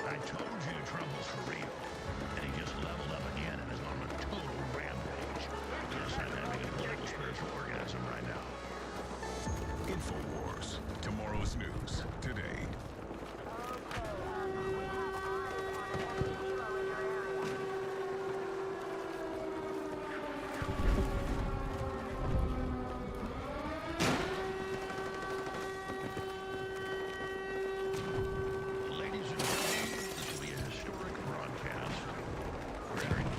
I told you Trump was for real, and he just leveled up again and is on a total rampage. Yes, I'm having a political spiritual orgasm right now. InfoWars. Tomorrow's news today. Ladies and gentlemen, this will be a historic broadcast. We're entering the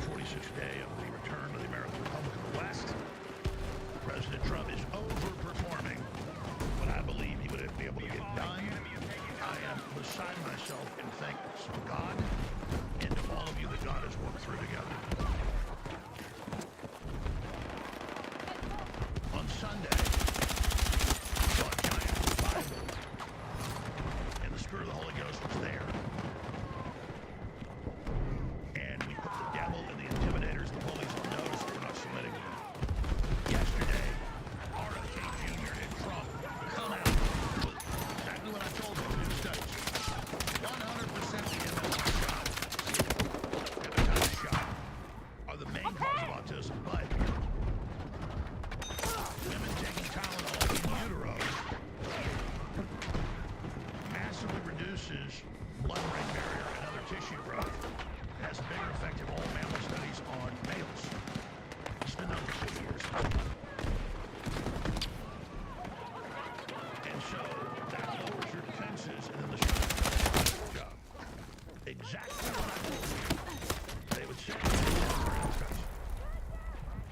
246th day of the return of the American Republic of the West. President Trump is overperforming what I believe he would be able to get done. I am beside myself in thanks to God and to all of you that God has worked through together. On Sunday, we saw a giant revival, and the Spirit of the Holy Ghost was there. And we put the devil and the intimidators, the bullies, on notice that we're not submitting to them. Yesterday, RFK Jr. and Trump come out with exactly what I told them in the States. 100% of the MMR shots, hepatitis shot, are the main cause of autism, but women taking Tylenol in utero massively reduces blood-brain barrier and other tissue growth. It has a bigger effect in all mammal studies on males. It's been known for 2 years. And so that lowers your defenses, and then the shot does the job. Exactly what I told you. They would say,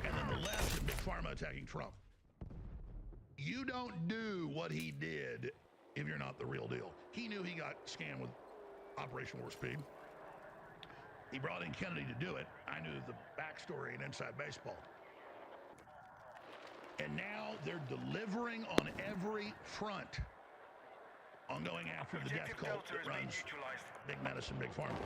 and then the left and Big Pharma attacking Trump. You don't do what he did if you're not the real deal. He knew he got scammed with Operation Warp Speed. He brought in Kennedy to do it. I knew the backstory in Inside Baseball. And now they're delivering on every front on going after the death cult that runs Big Medicine, Big Pharma.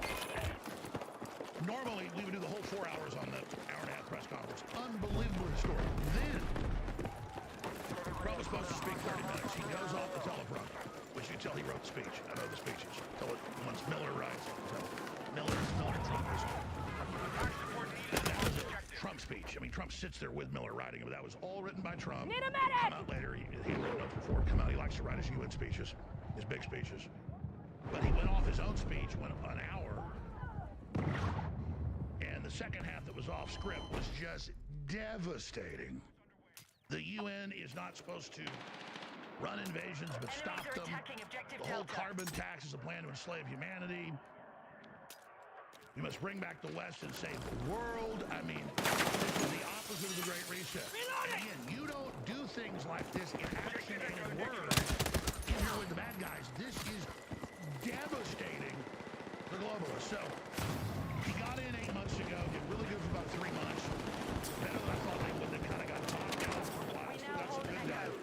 Normally, we would do the whole 4 hours on the hour-and-a-half press conference. Unbelievable story. Then, Trump was supposed to speak 30 minutes. He goes off the teleprompter, which you tell he wrote the speech. I know the speeches. Tell it once Miller writes it. Miller Trump is. That was a Trump speech. I mean, Trump sits there with Miller writing it, but that was all written by Trump. Need a medic! Come out later. He had written up before. Come out. He likes to write his UN speeches, his big speeches. But he went off his own speech, went an hour. And the second half that was off script was just devastating. The UN is not supposed to run invasions, but stop them. The whole carbon tax is a plan to enslave humanity. We must bring back the West and save the world. I mean, this is the opposite of the Great Reset. And again, you don't do things like this in action and in word in here with the bad guys. This is devastating for globalists. So he got in 8 months ago, did really good for about 3 months. Better than I thought they would. They kind of got talked down for a while. Still got some good guys.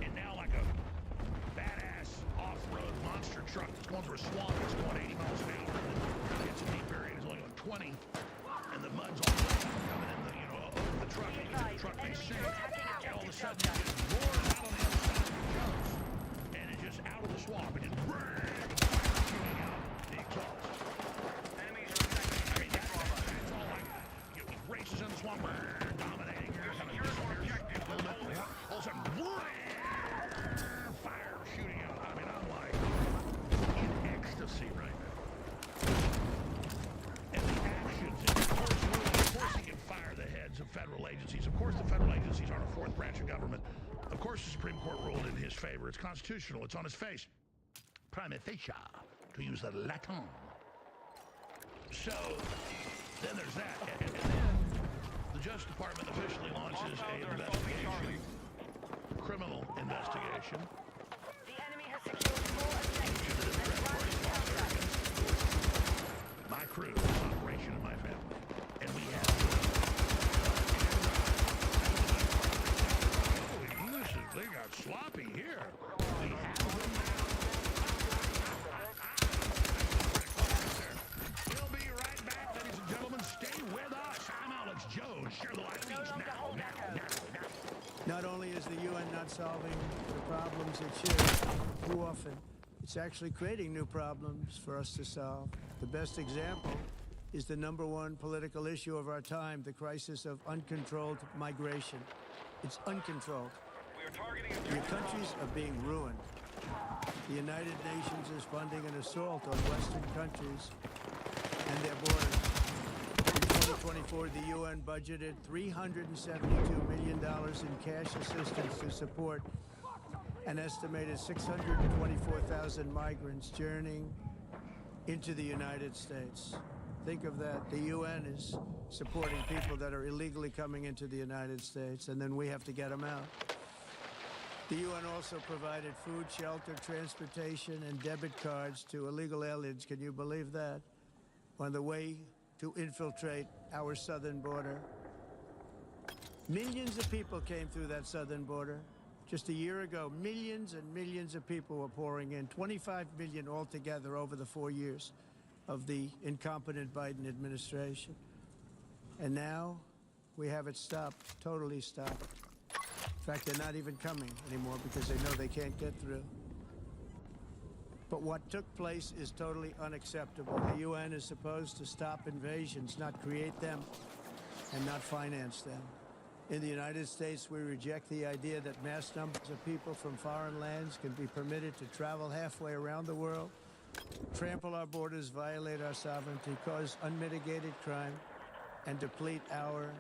And now like a badass off-road monster truck that's going through a swamp that's going 80 miles an hour. And then hits a deep area and is only going 20. And the mud's all coming in the, over the truck. And the truck may sink. And all of a sudden it just roars out on the other side of the coast. And it's just out of the swamp and just shooting out the exhaust. I mean, that's all like, he races in the swamp, dominating, kind of disappears a little bit. All of a sudden, fire shooting out. I mean, I'm like in ecstasy right now. And the actions, of course he can fire the heads of federal agencies. Of course the federal agencies aren't a fourth branch of government. Of course the Supreme Court ruled in his favor. It's constitutional. It's on his face. Prima facie, to use the Latin. So then there's that. And then the Justice Department officially launches an investigation, criminal investigation. The enemy has secured full objectives. My crew, operation of my family. And we have... Holy listen, they got sloppy here. We have... We'll be right back, ladies and gentlemen. Stay with us. I'm Alex Jones. Share the live feeds now. Not only is the UN not solving the problems it should, too often, it's actually creating new problems for us to solve. The best example is the #1 political issue of our time, the crisis of uncontrolled migration. It's uncontrolled. Your countries are being ruined. The United Nations is funding an assault on Western countries and their borders. In 2024, the UN budgeted $372 million in cash assistance to support an estimated 624,000 migrants journeying into the United States. Think of that. The UN is supporting people that are illegally coming into the United States, and then we have to get them out. The UN also provided food, shelter, transportation, and debit cards to illegal aliens. Can you believe that? On the way to infiltrate our southern border. Millions of people came through that southern border. Just a year ago, millions and millions of people were pouring in, 25 million altogether over the 4 years of the incompetent Biden administration. And now we have it stopped, totally stopped. In fact, they're not even coming anymore because they know they can't get through. But what took place is totally unacceptable. The UN is supposed to stop invasions, not create them, and not finance them. In the United States, we reject the idea that mass numbers of people from foreign lands can be permitted to travel halfway around the world, trample our borders, violate our sovereignty, cause unmitigated crime, and deplete our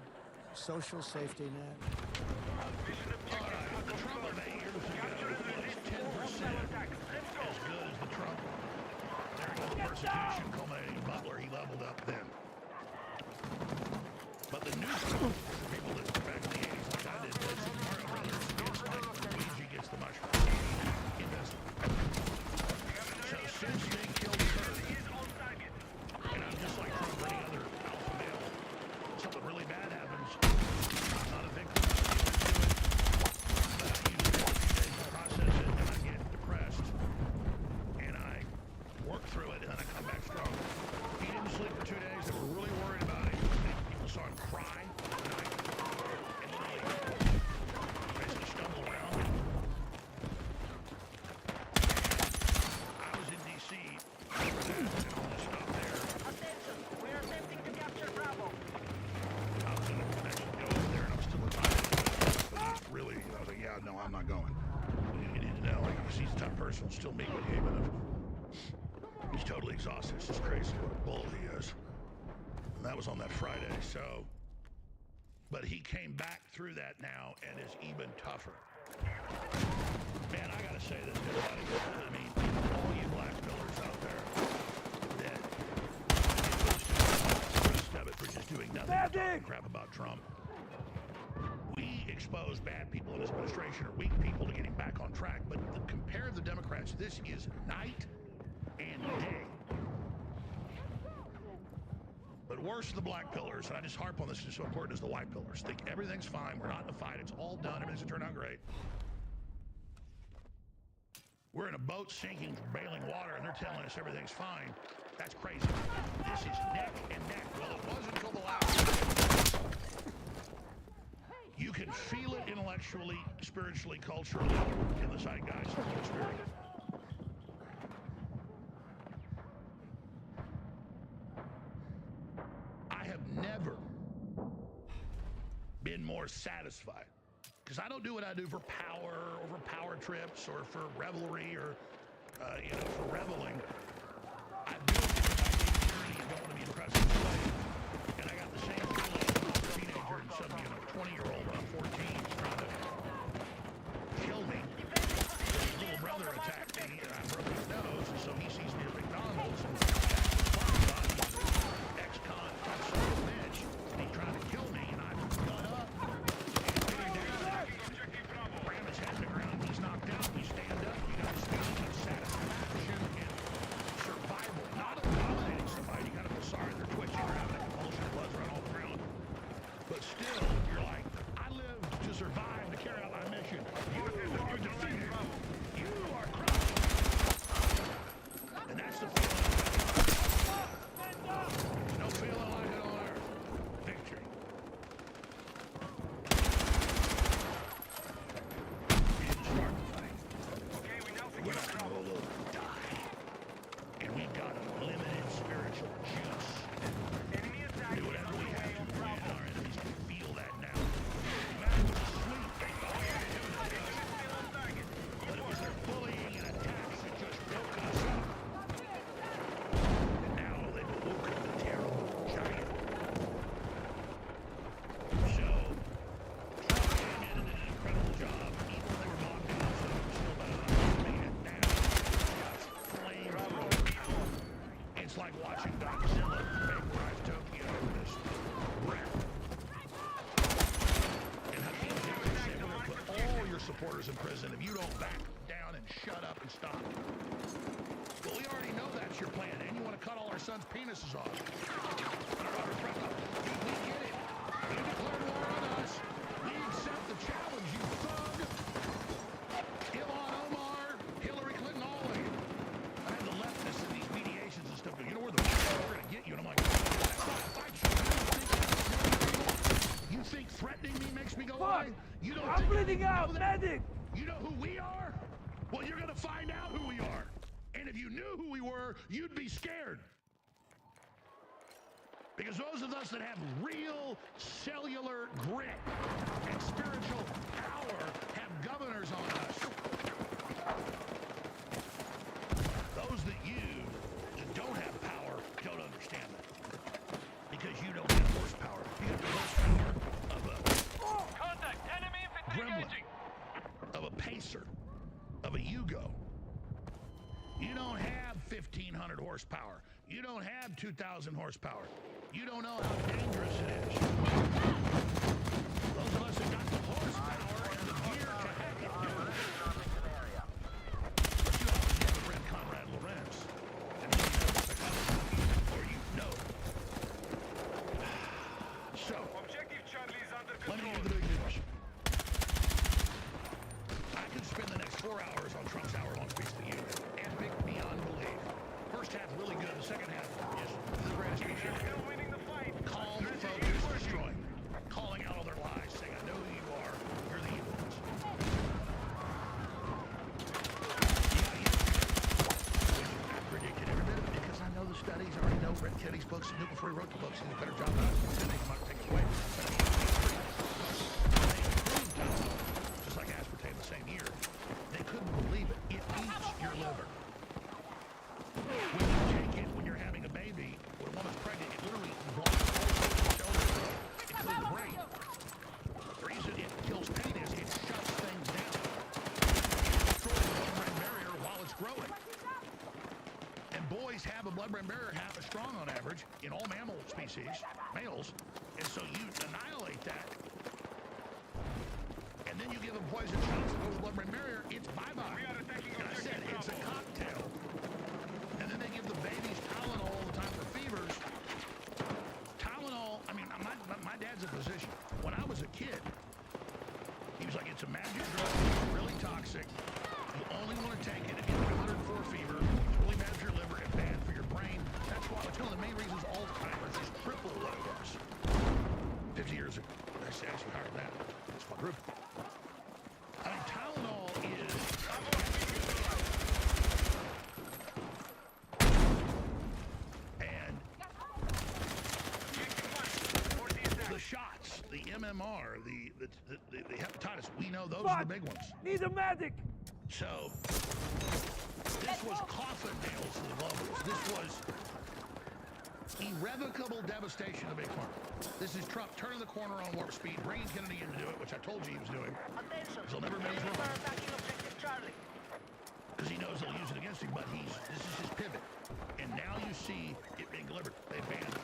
social safety net. The Trump of 8 years ago was 10% as good as the Trump. There goes the persecution culminating in Butler. He leveled up then. But the new Trump, for people that back in the 80s like I did, was the Mario Brothers. It's like Luigi gets the mushroom. So since they killed Kurt, and I'm just like Trump or any other alpha male, something really bad happens, I'm not a victim. But I usually process it and I get depressed. And I work through it and then I come back strong. He didn't sleep for 2 days. They were really worried about him. People saw him cry at night and literally basically stumble around. I was in D.C. for that and all this stuff there. Attention! We are attempting to capture Bravo. I was going to actually go over there and I'm still retired. But really, I was like, yeah, no, I'm not going. You need to know, like, he's the type of person who'll still meet with you, even if he's totally exhausted. It's just crazy what a bull he is. And that was on that Friday, so. But he came back through that now and is even tougher. Man, I gotta say this, everybody. I mean, all you black pillars out there that the rest of it for just doing nothing but talking crap about Trump. We expose bad people in this administration or weak people to getting back on track. But compare the Democrats. This is night and day. But worse are the black pillars, and I just harp on this, it's so important, as the white pillars. Think everything's fine, we're not in a fight, it's all done, everything's gonna turn out great. We're in a boat sinking, bailing water, and they're telling us everything's fine. That's crazy. This is neck and neck. Well, it wasn't until the last. You can feel it intellectually, spiritually, culturally, in the zeitgeist of the spirit. I have never been more satisfied, because I don't do what I do for power, or for power trips, or for revelry, or for reveling. I do it because I need security and don't want to be depressed and slave. And I got the same feeling as a teenager and some 20-year-old when I'm 14 is trying to kill me. His little brother attacked me and I broke his nose, and so he sees me at McDonald's and your plan, and you want to cut all our sons' penises off. We get it. You declared war on us. We accept the challenge, you thug. Ilhan Omar, Hillary Clinton, all of you. I have the leftists in these mediations and stuff. You know where the we're going to get you, and I'm like, that's not a fight. You think threatening me makes me go away? You don't. I'm bleeding out, medic. You know who we are? Well, you're going to find out who we are. And if you knew who we were, you'd be scared. Because those of us that have real cellular grit and spiritual power have governors on us. Those that don't have power don't understand that. Because you don't have horsepower. You have the horsepower of a gremlin, of a pacer, of a Yugo. You don't have 1,500 horsepower. You don't have 2,000 horsepower. You don't know how dangerous it is. Those of us that got the horsepower and the gear to hack it. But you obviously haven't read Conrad Lorenz. And you know psychology, or you know. So, Objective Charlie is under let me control. give you the big news. I could spend the next 4 hours on Trump's hour-long speech to you. Epic beyond belief. First half really good. The second half is the greatest speech ever. Calm, focused, destroying. Calling out all their lies, saying, I know who you are. You're the evil ones. I predicted every bit of it because I know the studies. I already know read Kennedy's books and knew before he wrote the books. He did a better job than I did. They might take it away. But they improved on it. Just like aspartame the same year. They couldn't believe it. It eats your liver. When you take it, when you're having a baby, when a woman's pregnant, it literally blocks all sorts of cells. It kills the brain. The reason it kills pain is it shuts things down. It destroys the blood-brain barrier while it's growing. And boys have a blood-brain barrier half as strong on average in all mammal species, males. And so you annihilate that. And then you give them poison shots that go to the blood-brain barrier, it's bye-bye. And I said, it's a cocktail. And then they give the babies Tylenol all the time for fevers. Tylenol, I mean, my dad's a physician. When I was a kid, he was like, it's a magic drug, it's really toxic. You only want to take it if you have 104 fever. It's really bad for your liver and bad for your brain. That's why it's one of the main reasons Alzheimer's is triple overdose. 50 years ago, that's actually higher than that. It's quadruple. I mean, Tylenol is... The shots, the MMR, the hepatitis, we know those are the big ones. Need a medic! So, this was coffin nails to the globalists. This was irrevocable devastation of Big Pharma. This is Trump turning the corner on warp speed, bringing Kennedy in to do it, which I told you he was doing. He'll never admit he's wrong. Because he knows they'll use it against him, but this is his pivot. And now you see it being delivered. They banned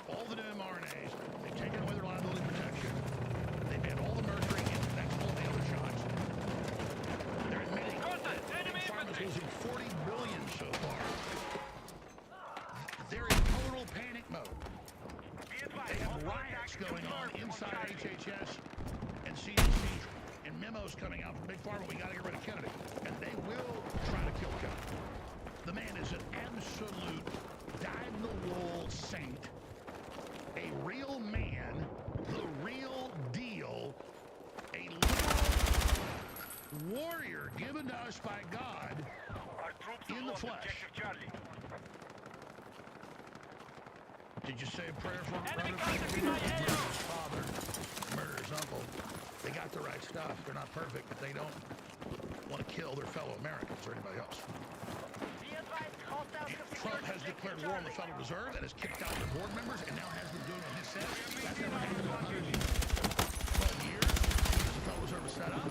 all the new mRNAs. They've taken away their liability protection. They banned all the mercury, that's all the other shots. They're admitting that Big Pharma's losing $40 billion so far. They're in total panic mode. They have riots going on inside HHS and CDC, and memos coming out from Big Pharma. We got to get rid of Kennedy, and they will try to kill Kennedy. The man is an absolute dyed-in-the-wool saint, a real man, the real deal, a little warrior given to us by God in the flesh. Did you say a prayer for him? His father, murder his uncle. They got the right stuff. They're not perfect, but they don't want to kill their fellow Americans or anybody else. Trump has declared war on the Federal Reserve and has kicked out their board members and now has them doing it himself. That's never happened in 12 years since the Federal Reserve was set up.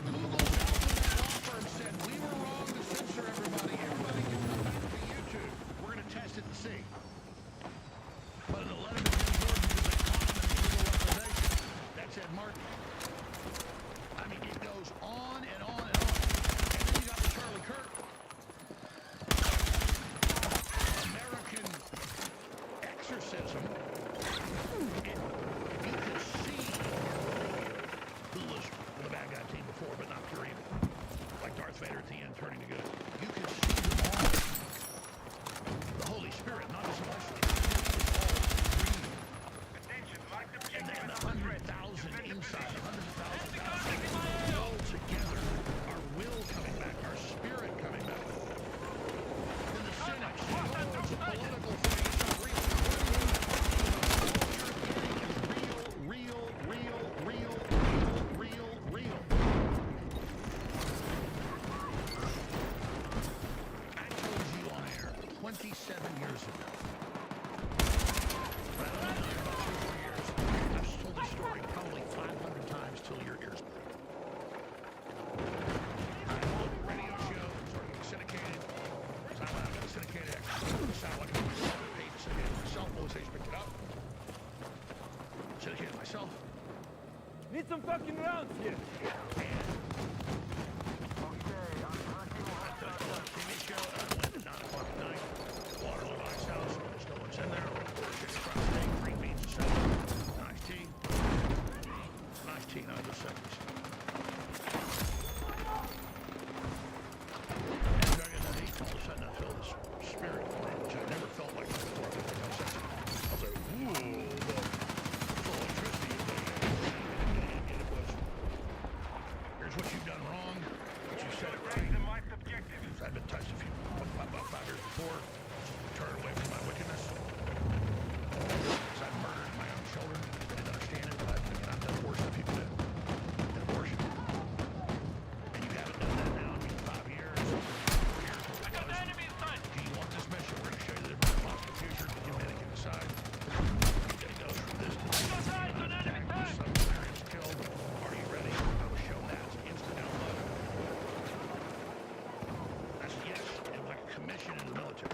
Google's law firm said we were wrong to censor everybody. Everybody can come back to YouTube. We're going to test it and see. But in a letter to Jim Jordan, because they caught him in the illegal weaponization, that's Ed Martin. I mean, it goes on and on and on. And then you got the Charlie Kirk at the end turning to good. You can see them all. The Holy Spirit, not as emotionally, and then the 100,000 inside, 100,000 all together, our will coming back, our spirit coming back. Then the cynics, it's a political thing, it's not real. Real. I told you on air 27 years ago. But I only know about 3 or 4 years. I've told this story probably 500 times till your ears bleed. I had a radio show, started getting syndicated. So I went out and got syndicated. I sound like I paid to syndicate it myself. Osage picked it up. Syndicated myself. Need some fucking rounds here. TV show, I went at 9 o'clock at night. Waterloo Ice House, there's no one's in there. Chicken fried steak, green beans and salad, nice tea. Nice tea, not the 70s. And during that heat, all of a sudden I felt this spirit flame, which I never felt like before. I was like, ooh, the electricity is like, and it was, here's what you've done wrong, but you said it right. I've been touched about 5 years before, turned away from my wickedness. I murdered my own children. I didn't understand it, but I've done worse than people did. An abortion. And you haven't done that now in 5 years. I got the enemy inside. Do you want this mission? We're going to show you the different possible future. You man can decide. It goes from this to this. Some Syrians killed. Are you ready? I was shown that. It's instant download. That's yes. It's like a commission in the military.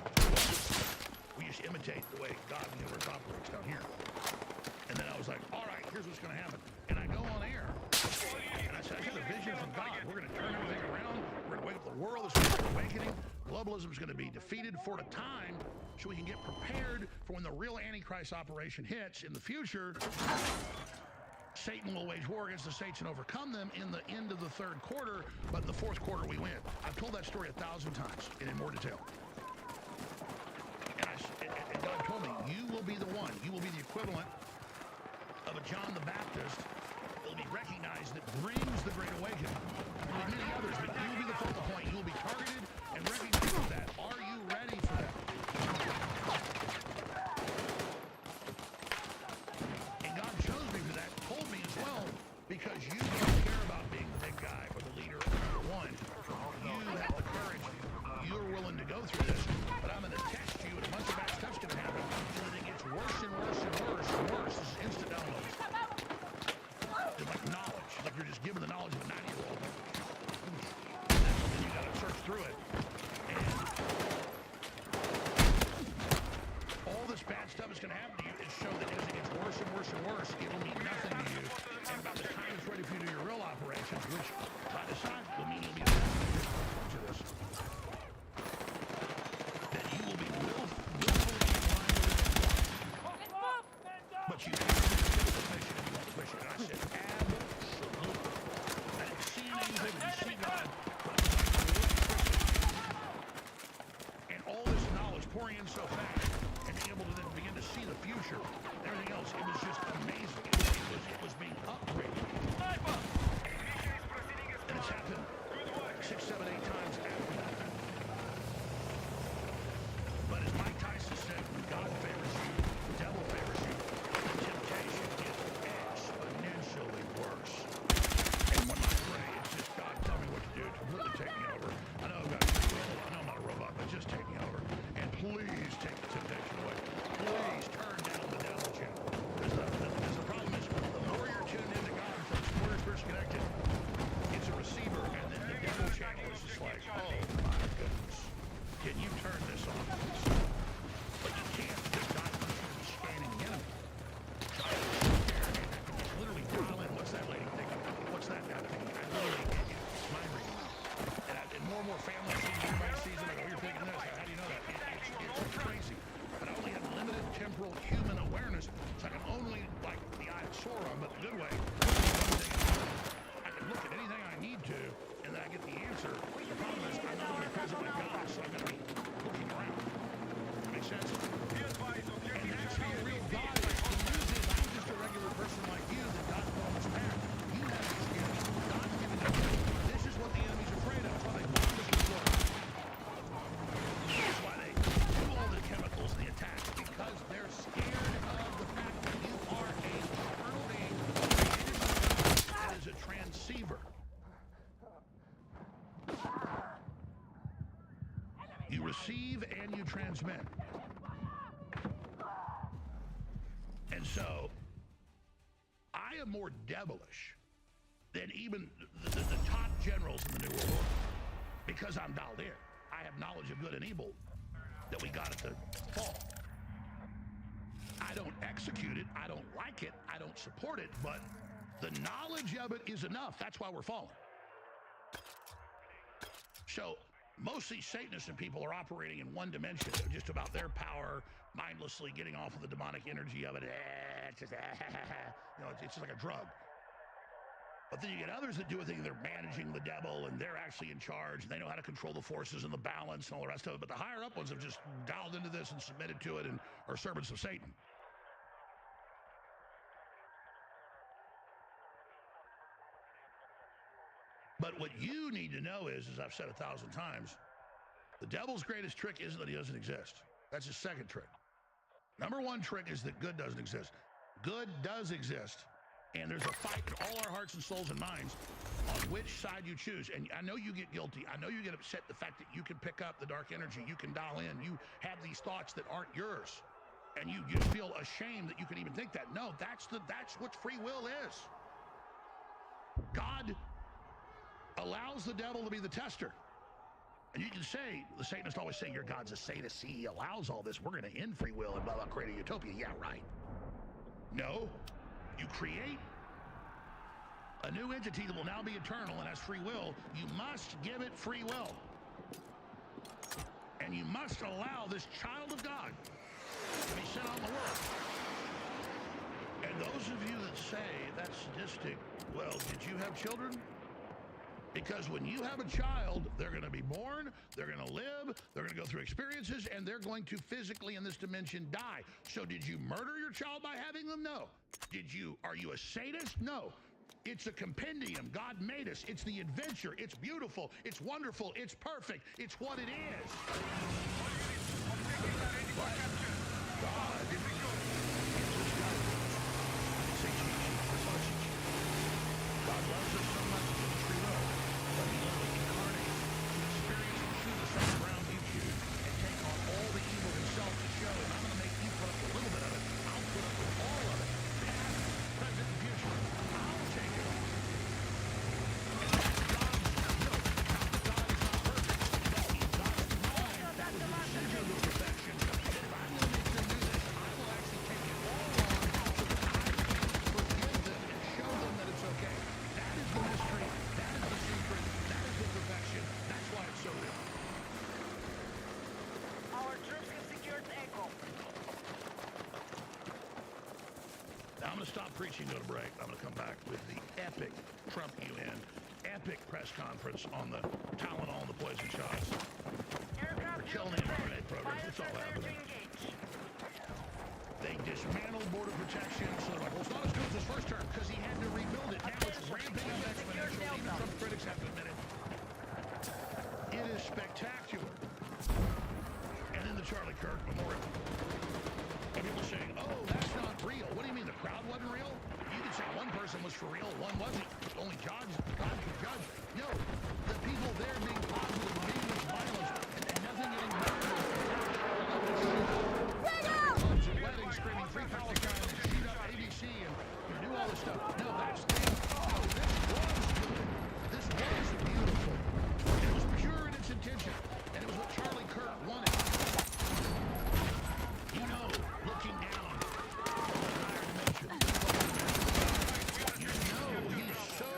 We just imitate the way God and the universe operates down here. And then I was like, all right, here's what's going to happen. And I go on air. And I said, I got a vision from God. We're going to turn everything around. We're going to wake up the world. It's going to be awakening. Globalism is going to be defeated for a time so we can get prepared for when the real Antichrist operation hits in the future. Satan will wage war against the saints and overcome them in the end of the 3rd quarter, but in the 4th quarter we win. I've told that story 1,000 times and in more detail. And God told me, you will be the one. You will be the equivalent of a John the Baptist that will be recognized that brings the Great Awakening. There will be many others, but you will be the focal point. You will be targeted and recognized for that. Are you ready for that? And God chose me for that, told me as well, because you don't care about being the big guy or the leader or number one. You have the courage. You're willing to go through this, but I'm going to test you, and a bunch of bad stuff's going to happen, so that it gets worse and worse and worse and worse. This is instant download. It's like knowledge, like you're just given the knowledge of a 90-year-old. And you got to search through it. And all this bad stuff is going to happen to you is show that as it gets worse and worse and worse, it'll mean nothing to you. And about the time it's ready for you to do your real operations, which by design will mean you'll be to this. That you will be willfully in line with it. But you have to get the mission if you want the mission. And I said, absolutely. I didn't see anything, I didn't see God. But I was like, and all this knowledge pouring in so fast, and being able to then begin to see the future, everything else, it was just amazing. It was being upgraded. And it's happened 6, 7, 8 times after that. But as Mike Tyson said, when God favors you, the devil favors you, the temptation gets exponentially worse. And when I pray, it's just God, tell me what to do, completely take me over. I know I've got to do it. I know I'm not a robot, but just take me over. And please take the temptation away. Please turn down the devil channel. Because the problem is, the more you're tuned into God, the more you're first connected, it's a receiver, and then the devil channel is just like, oh my goodness. Can you turn this on? But you can't, because God wants you to be scanning the enemy. Literally dial in, what's that lady thinking? What's that guy thinking? I literally get you. It's mind reading. And more and more families see, everybody sees it, like, oh, you're thinking this. How do you know that? It's crazy. But I only have limited temporal human awareness, so I can only, like the eye of Sauron, but the good way. I can look at anything I need to, and then I get the answer. The problem You receive and you transmit. And so, I am more devilish than even the top generals in the New World Order because I'm dialed in. I have knowledge of good and evil that we got at the fall. I don't execute it. I don't like it. I don't support it. But the knowledge of it is enough. That's why we're falling. So most of these Satanists and people are operating in one dimension. They're just about their power, mindlessly getting off of the demonic energy of it. It's just, it's just like a drug. But then you get others that do a thing, they're managing the devil, and they're actually in charge, and they know how to control the forces and the balance and all the rest of it. But the higher up ones have just dialed into this and submitted to it and are servants of Satan. But what you need to know is, as I've said 1,000 times, the devil's greatest trick isn't that he doesn't exist. That's his second trick. Number one trick is that good doesn't exist. Good does exist. And there's a fight in all our hearts and souls and minds on which side you choose. And I know you get guilty. I know you get upset the fact that you can pick up the dark energy. You can dial in. You have these thoughts that aren't yours. And you feel ashamed that you can even think that. No, that's what free will is. God allows the devil to be the tester. And you can say, the Satanists always say, your God's a sadist. He allows all this. We're going to end free will and blah, blah, create a utopia. Yeah, right. No. You create a new entity that will now be eternal and has free will. You must give it free will. And you must allow this child of God to be sent out in the world. And those of you that say that's sadistic, well, did you have children? Because when you have a child, they're going to be born, they're going to live, they're going to go through experiences, and they're going to physically in this dimension die. So did you murder your child by having them? No. Are you a sadist? No. It's a compendium. God made us. It's the adventure. It's beautiful. It's wonderful. It's perfect. It's what it is. But God God loves us so much in free will, but he literally incarnates to experience and chew the same ground you chew and take on all the evil himself to show, and I'm going to make you put up with a little bit of it. I'll put up with all of it. Past, present, and future. I'll take it all. And that's God's will. God is not perfect, but he's God's mind that was essential to perfection. And if I'm going to make them do this, I will actually take it all on so that I can forgive them and show them that it's okay. That is the mystery. That is the secret. That is the perfection. That's why it's so real. Our troops have secured Echo. Now I'm going to stop preaching, go to break. I'm going to come back with the epic Trump UN, epic press conference on the Tylenol and the poison shots. They're killing the mRNA programs. It's all happening. They dismantled border protection, so they're like, well, it's not as good as his first term because he had to rebuild it. Now it's ramping up exponentially. Even Trump critics have to admit it. It is spectacular. And then the Charlie Kirk Memorial. And people saying, oh, that's not real. What do you mean, the crowd wasn't real? You could say one person was for real, one wasn't. Only God could judge. No, the people there being positive and being with violence and nothing getting better. Weddings screaming free Palestine and shoot up ABC and do all this stuff. No, that's this was good. This was beautiful. It was pure in its intention, and it was what Charlie Kirk wanted. You know, looking down from a higher dimension, you know he's so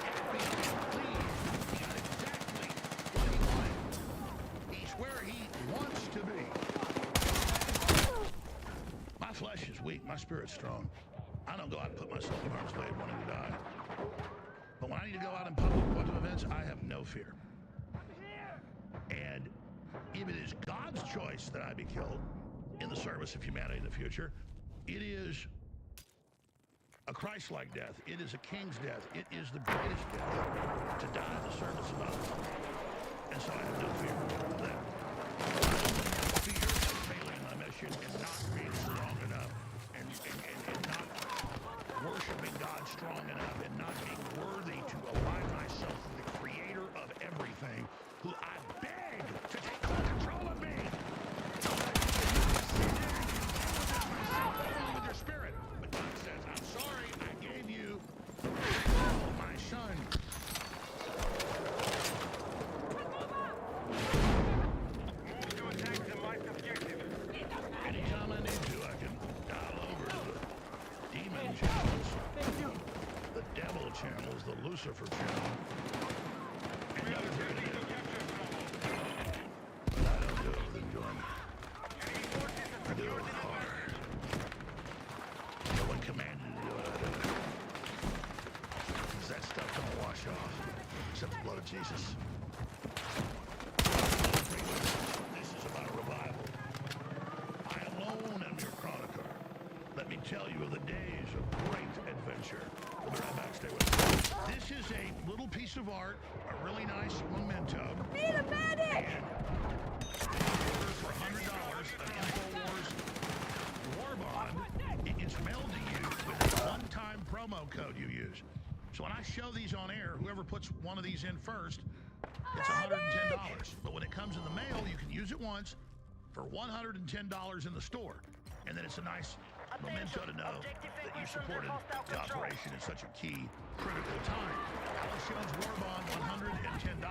happy and pleased. He got exactly what he wanted. He's where he wants to be. My flesh is weak. My spirit's strong. I don't go out and put myself in harm's way wanting to die. But when I need to go out in public quantum events, I have no fear. And if it is God's choice that I be killed in the service of humanity in the future, it is a Christ-like death. It is a king's death. It is the greatest death to die in the service of others. And so I have no fear of that. Fear of failing my mission and not being strong enough and not worshiping God strong enough and not being worthy to align myself with the creator of everything, who I beg to take full control you of the days of great adventure. We'll be right back. Stay with us. This is a little piece of art, a really nice memento. Need a medic! And for $100, an InfoWars War Bond, it's mailed to you with a one-time promo code you use. So when I show these on air, whoever puts one of these in first, it's $110. But when it comes in the mail, you can use it once for $110 in the store. And then it's a nice memento to know that you supported the operation in such a key, critical time. Alex Jones War Bond, $110.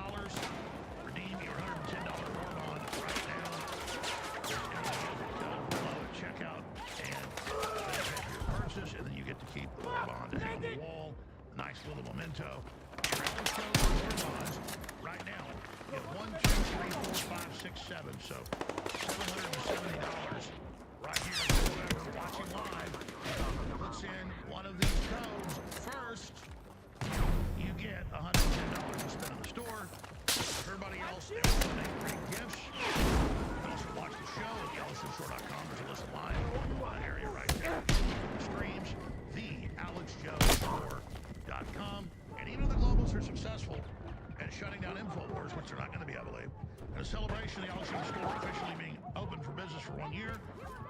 Redeem your $110 War Bond right now. Below at checkout, and pay for your purchase, and then you get to keep the War Bond to hang on the wall. Nice little memento. Your Alex Jones War Bonds right now. You have 1, 2, 3, 4, 5, 6, 7. So $770 right here. Whoever watching live puts in one of these codes first, you get $110 to spend in the store. Everybody else, they also make great gifts. You can also watch the show at YellowstoneStore.com. There's a listen live area right there. Streams, theAlexJonesStore.com. And even if the globals are successful and shutting down InfoWars, which they're not going to be, I believe, in a celebration of the Alex Jones Store officially being open for business for 1 year,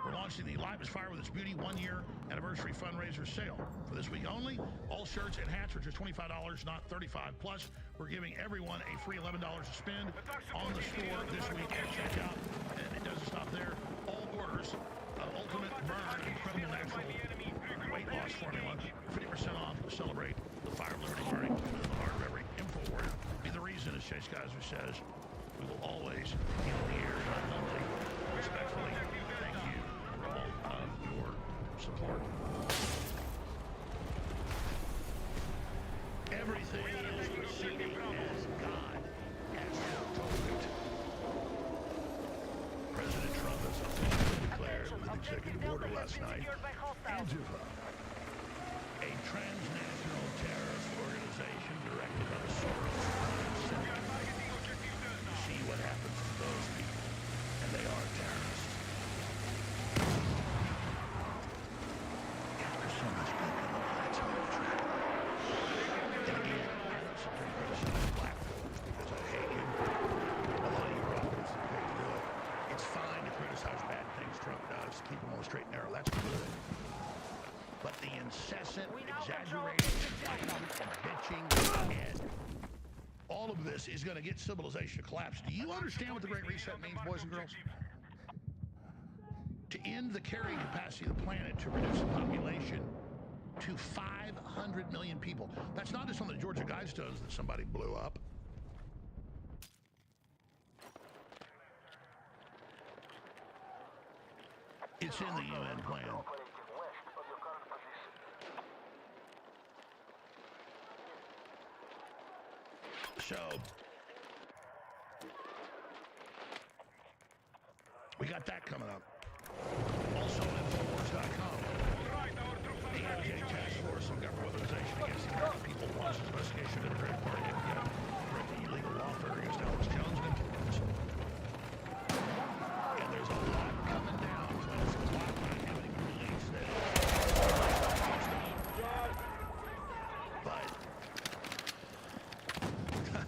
we're launching the Life is Fire with Its Beauty 1-year anniversary fundraiser sale. For this week only, all shirts and hats are just $25, not $35. Plus, we're giving everyone a free $11 to spend on the store this week at checkout. And it doesn't stop there. All orders of Ultimate Burn Incredible Natural Weight Loss Formula, 50% off to celebrate the fire of liberty burning in the heart of every InfoWar. Be the reason, as Chase Geiser says, we will always be on the air, not humbly, respectfully. Thank you for all of your support. Everything is proceeding as God has told it. President Trump has officially declared with an executive order last night, Antifa, a transnational terrorist organization directed by the Soros Center. You see what happens to those people, and they are terrorists. There's so much good in the lights on the track. And again, something criticize black voters because I hate you. A lot of you are obviously paid to do it. It's fine to criticize bad things Trump does, keep them on the straight and narrow. That's good. But the incessant, exaggerated fighting and bitching and all of this is going to get civilization to collapse. Do you understand what the Great Reset means, boys and girls? To end the carrying capacity of the planet, to reduce the population to 500 million people. That's not just on the Georgia Guidestones that somebody blew up. It's in the UN plan. So, we got that coming up. Also, InfoWars.com. The DOJ Task Force on Government Organization Against the American People launches investigation of the Democratic Party directing illegal lawfare against Alex Jones and influence. And there's a lot coming down. So there's a lot that haven't even released that. But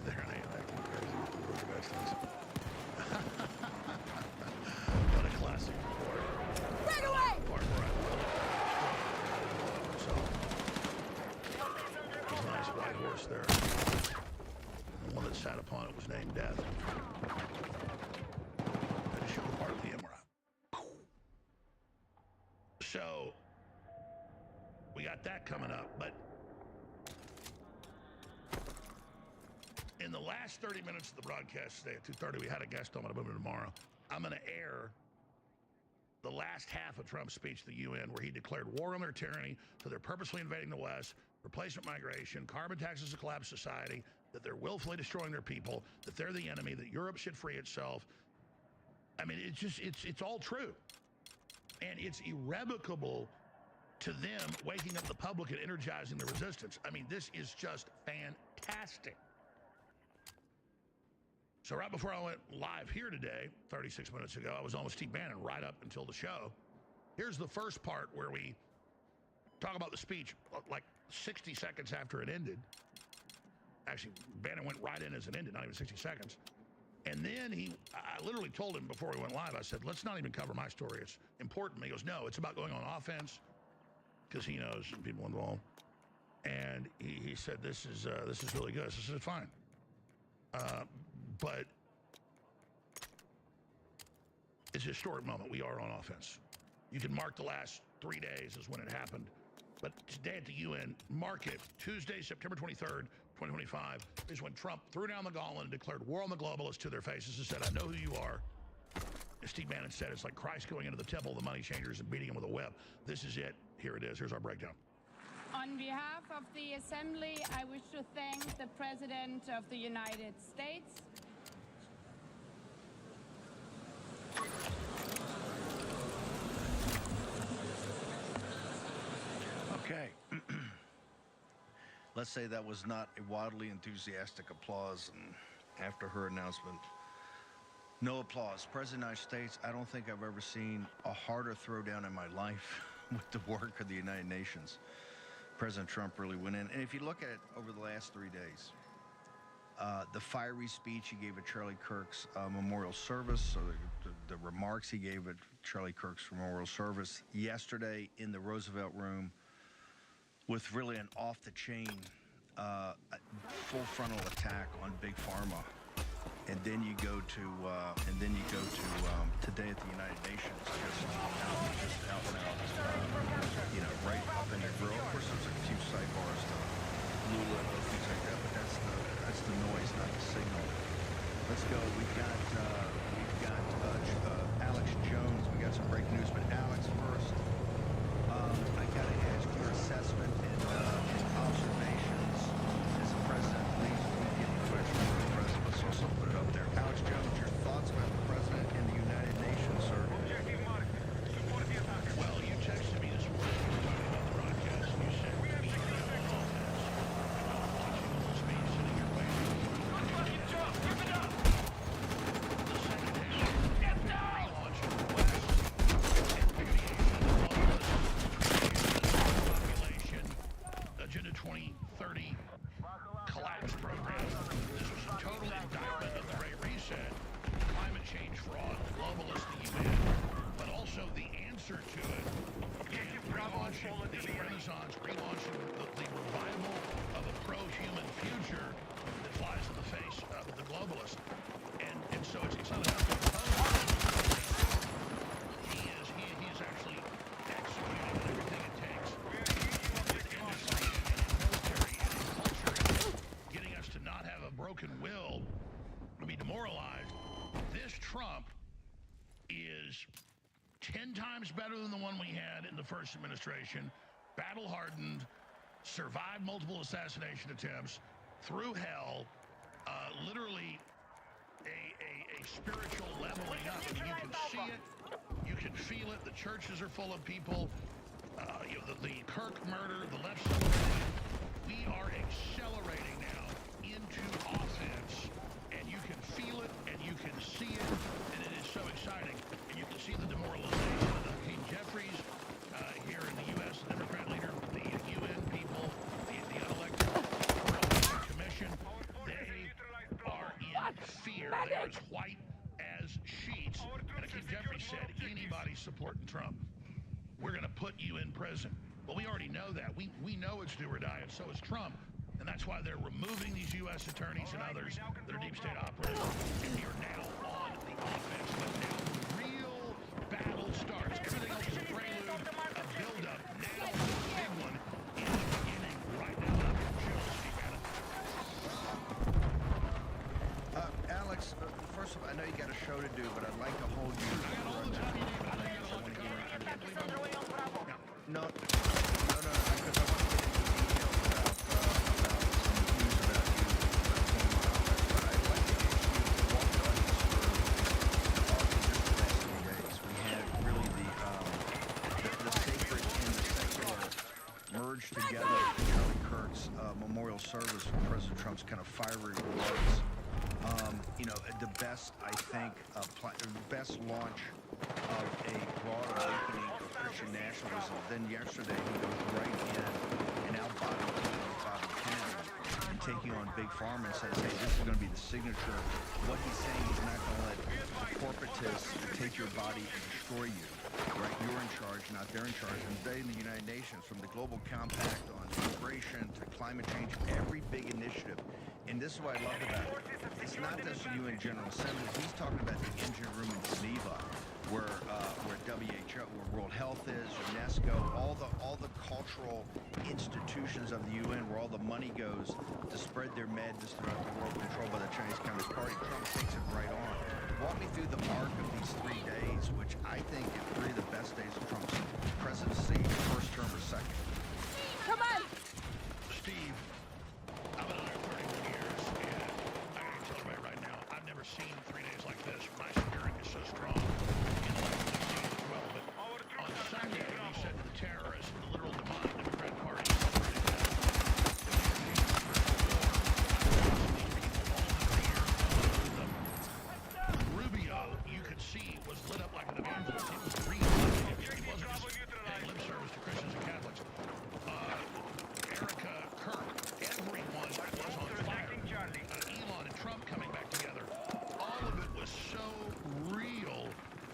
there I am acting crazy with the Georgia Guidestones. What a classic report. Right away! Part where I so there's a nice white horse there. The one that sat upon it was named Death. I just showed the part of the MRI. So we got that coming up, but in the last 30 minutes of the broadcast today at 2:30, we had a guest on. I'm going to move it tomorrow. I'm going to air the last half of Trump's speech to the UN, where he declared war on their tyranny, so they're purposely invading the West, replacement migration, carbon taxes to collapse society, that they're willfully destroying their people, that they're the enemy, that Europe should free itself. I mean, it's all true. And it's irrevocable to them waking up the public and energizing the resistance. I mean, this is just fantastic. So right before I went live here today, 36 minutes ago, I was on with Steve Bannon right up until the show. Here's the first part where we talk about the speech like 60 seconds after it ended. Actually, Bannon went right in as it ended, not even 60 seconds. And then I literally told him before we went live, I said, let's not even cover my story. It's important. He goes, no, it's about going on offense, because he knows people involved. And he said, this is really good. So I said, fine. But it's a historic moment. We are on offense. You can mark the last 3 days as when it happened. But today at the UN, mark it. Tuesday, September 23rd, 2025, is when Trump threw down the gauntlet and declared war on the globalists to their faces and said, I know who you are. As Steve Bannon said, it's like Christ going into the temple of the money changers and beating them with a whip. This is it. Here it is. Here's our breakdown. On behalf of the Assembly, I wish to thank the President of the United States. Okay. Let's say that was not a wildly enthusiastic applause, and after her announcement, no applause. President of the United States, I don't think I've ever seen a harder throwdown in my life with the work of the United Nations. President Trump really went in. And if you look at it over the last 3 days, the fiery speech he gave at Charlie Kirk's memorial service, or the remarks he gave at Charlie Kirk's memorial service yesterday in the Roosevelt Room, with really an off-the-chain, full frontal attack on Big Pharma, and then you go to today at the United Nations, just out and out, right up in your grill. Of course, there's a few sidebars to Lula and those things like that, but that's the noise, not the signal. Let's go. We've got Alex Jones. We got some breaking news, but Alex first. I got to ask your assessment and observations as the president leaves. We get the question from the president. Let's also put it up there. Alex Jones, your thoughts about the president and the United Nations, sir? Well, you texted me this morning. You were talking about the broadcast. You said we are on offense. Full speed, sitting here waiting. Good fucking job. Keep it up. The second half. Get down. Relaunch of the West. Population, Agenda 2030, collapse program. This was a total indictment of the Great Reset, climate change fraud, globalist, the UN, but also the answer to it in relaunching the Renaissance, relaunching the revival of a pro-human future that flies in the face of the globalist. And so it's not enough to oppose. He is actually executing everything it takes with industry and military and culture, getting us to not have a broken will, to be demoralized. This Trump is 10 times better than the one we had in the first administration, battle-hardened, survived multiple assassination attempts, through hell, literally a spiritual leveling up. I mean, you can see it, you can feel it. The churches are full of people. The Kirk murder, the left celebration. We are accelerating now into offense, and you can feel it, and you can see it, and it is so exciting. And you can see the demoralization of Hakeem Jeffries here in the U.S., the Democrat leader, the UN people, the unelected World Commission. They are in fear. They are as white as sheets. And Hakeem Jeffries said, anybody supporting Trump, we're going to put you in prison. Well, we already know that. We know it's do or die, and so is Trump. And that's why they're removing these U.S. attorneys and others that are deep state operatives. And we are now on the offense. But now the real battle starts. Everything else is a prelude, a build-up. Now the big one is beginning right now. Alex, first of all, I know you got a show to do, but I'd like to hold you. I got all the time you need. I know you got a lot to cover. I can't believe I'm... No, because I want to get into details about some news about you but I'd like to ask you to walk the audience through just the last 3 days. We had really the sacred and the secular merged together at Charlie Kirk's memorial service for President Trump's kind of fiery remarks. The best, I think, best launch of a broad awakening of Christian nationalism. Then yesterday he goes right in out-bottom Bobby Kennedy and taking on Big Pharma and says, hey, this is going to be the signature. What he's saying, he's not going to let the corporatists take your body and destroy you. Right? You're in charge, not they're in charge. And they in the United Nations, from the Global Compact on immigration to climate change, every big initiative. And this is what I love about it. It's not just UN General Assembly. He's talking about the engine room in Geneva, where WHO, where World Health is, UNESCO, all the cultural institutions of the UN, where all the money goes to spread their madness throughout the world, controlled by the Chinese Communist Party. Trump takes it right on. Walk me through the arc of these 3 days, which I think are 3 of the best days of Trump's presidency, first term or second. Come on! Steve, I've been on here 31 years, and I gotta tell everybody right now, I've never seen 3 days like this. My spirit is so strong. As well, but on Sunday, he said to the terrorists, the literal demonic Democrat Party, Rubio, you could see, was lit up like an evangelist. He was real. He wasn't just paying lip service to Christians and Catholics. Erica Kirk, everyone was on fire. Elon and Trump coming back together. All of it was so real,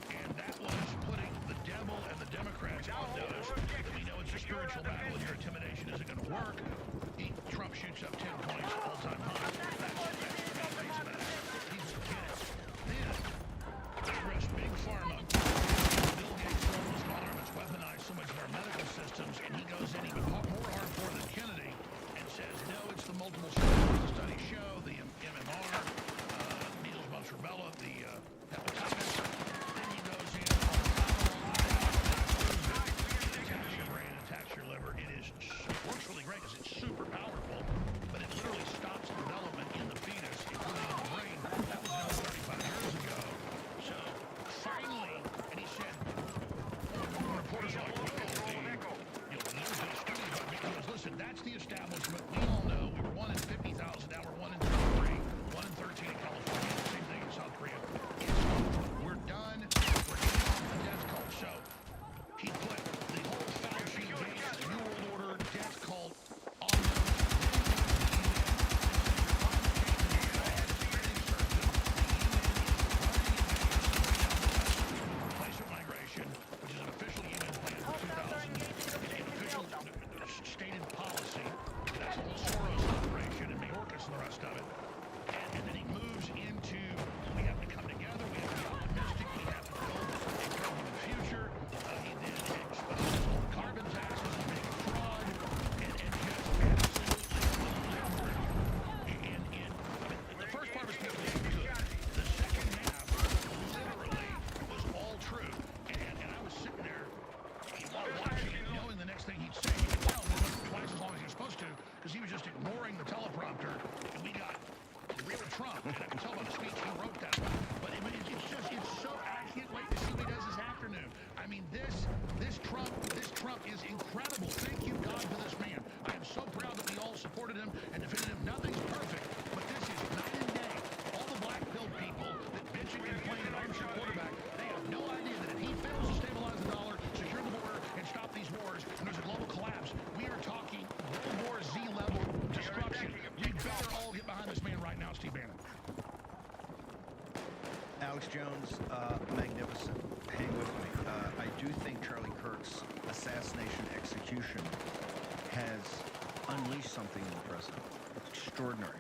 and that was putting the devil and the Democrats on notice that we know it's a spiritual battle and your intimidation isn't going to work. Trump shoots up 10 points all-time high. That's the main reason that people get it. Then, they arrest Big Pharma. Bill Gates' world's armaments weaponized so much of our medical systems, and he goes in even more hardcore than Kennedy and says, no, it's the multiple sclerosis studies show, the MMR, measles, mumps, rubella, the hepatitis. Then he goes in on it attacks your brain, attacks your liver. It is works really great because it's super powerful, but it literally stops development in the fetus, including in the brain. That was done 35 years ago. So finally, and he said, reporters are like, listen, that's the establishment. We all know we were 1 in 50,000, now we're 1 in 33, 1 in 13 in California, same thing in South Korea. We're done. We're getting off the death cult. So he put the whole Fauci, Gates, New World Order death cult on replacement migration, which is an official UN plan for 2000, an official stated policy. That's the whole Soros operation and Mayorkas and the rest of it. And then he moves into, we have to come together, we have to be optimistic, we have to build a common future. He then exposed all the carbon taxes and big fraud, and just absolutely levered. And the first part was completely good. The second half literally was all true. And I was sitting there watching it, knowing the next thing he'd say. You could tell it wasn't twice as long as he was supposed to, because he was just ignoring the teleprompter, and we got real Trump. And I can tell by the speech he wrote that. But it's so, I can't wait to see what he does this afternoon. I mean, this Trump is incredible. Thank you, God, for this man. I am so proud that we all supported him and defended him. Nothing's perfect, but this is night and day. All the black-pilled people that bitch and complain and arms your quarterback, they have no idea that if he fails to stabilize the dollar, secure the border, and stop these wars, and there's a global collapse, we are talking World War Z level destruction. We better all get behind this man right now, Steve Bannon. Alex Jones, magnificent. Hang with me. I do think Charlie Kirk's assassination execution has unleashed something in the president. It's extraordinary.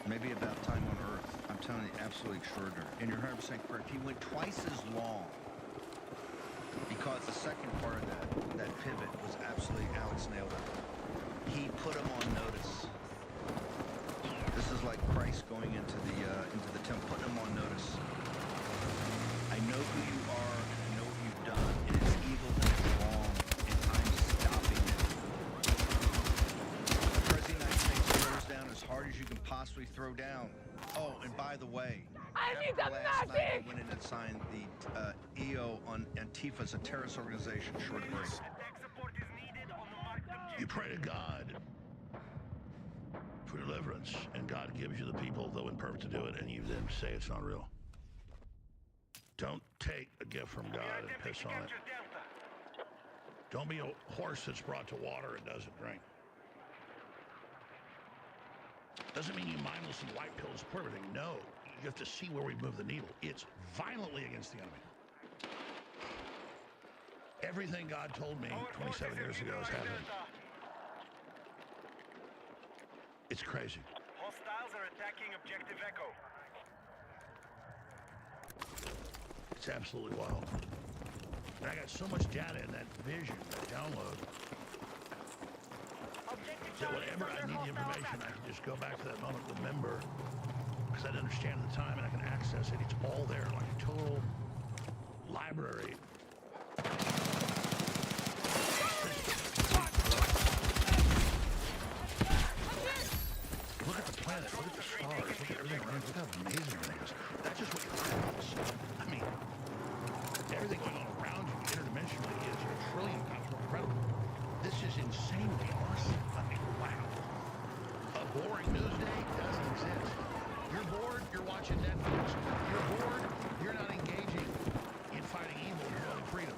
Maybe about time on Earth. I'm telling you, absolutely extraordinary. And you're 100% correct. He went twice as long because the second part of that pivot was absolutely, Alex nailed it. He put him on notice. This is like Christ going into the temple, putting him on notice. I know who you are, I know what you've done. It is evil and it's wrong, and I'm stopping it. The President of the United States throws down as hard as you can possibly throw down. Oh, and by the way, last night he went in and signed the EO on Antifa as a terrorist organization. Short break. You pray to God for deliverance, and God gives you the people, though imperfect, to do it, and you then say it's not real. Don't take a gift from God and piss on it. Don't be a horse that's brought to water and doesn't drink. Doesn't mean you mindlessly white pills pour everything. No, you have to see where we move the needle. It's violently against the enemy. Everything God told me 27 years ago is happening. It's crazy. Hostiles are attacking objective Echo. It's absolutely wild. And I got so much data in that vision, that download, that whenever I need the information, I can just go back to that moment, remember, because I didn't understand at the time, and I can access it. It's all there, like a total library. Look at the planet, look at the stars, look at everything around us, look how amazing everything is. That's just what your eyes see. I mean, everything going on around you interdimensionally is a trillion times more incredible. This is insanely awesome. I mean, wow. A boring news day doesn't exist. You're bored, you're watching Netflix. You're bored, you're not engaging in fighting evil and promoting freedom.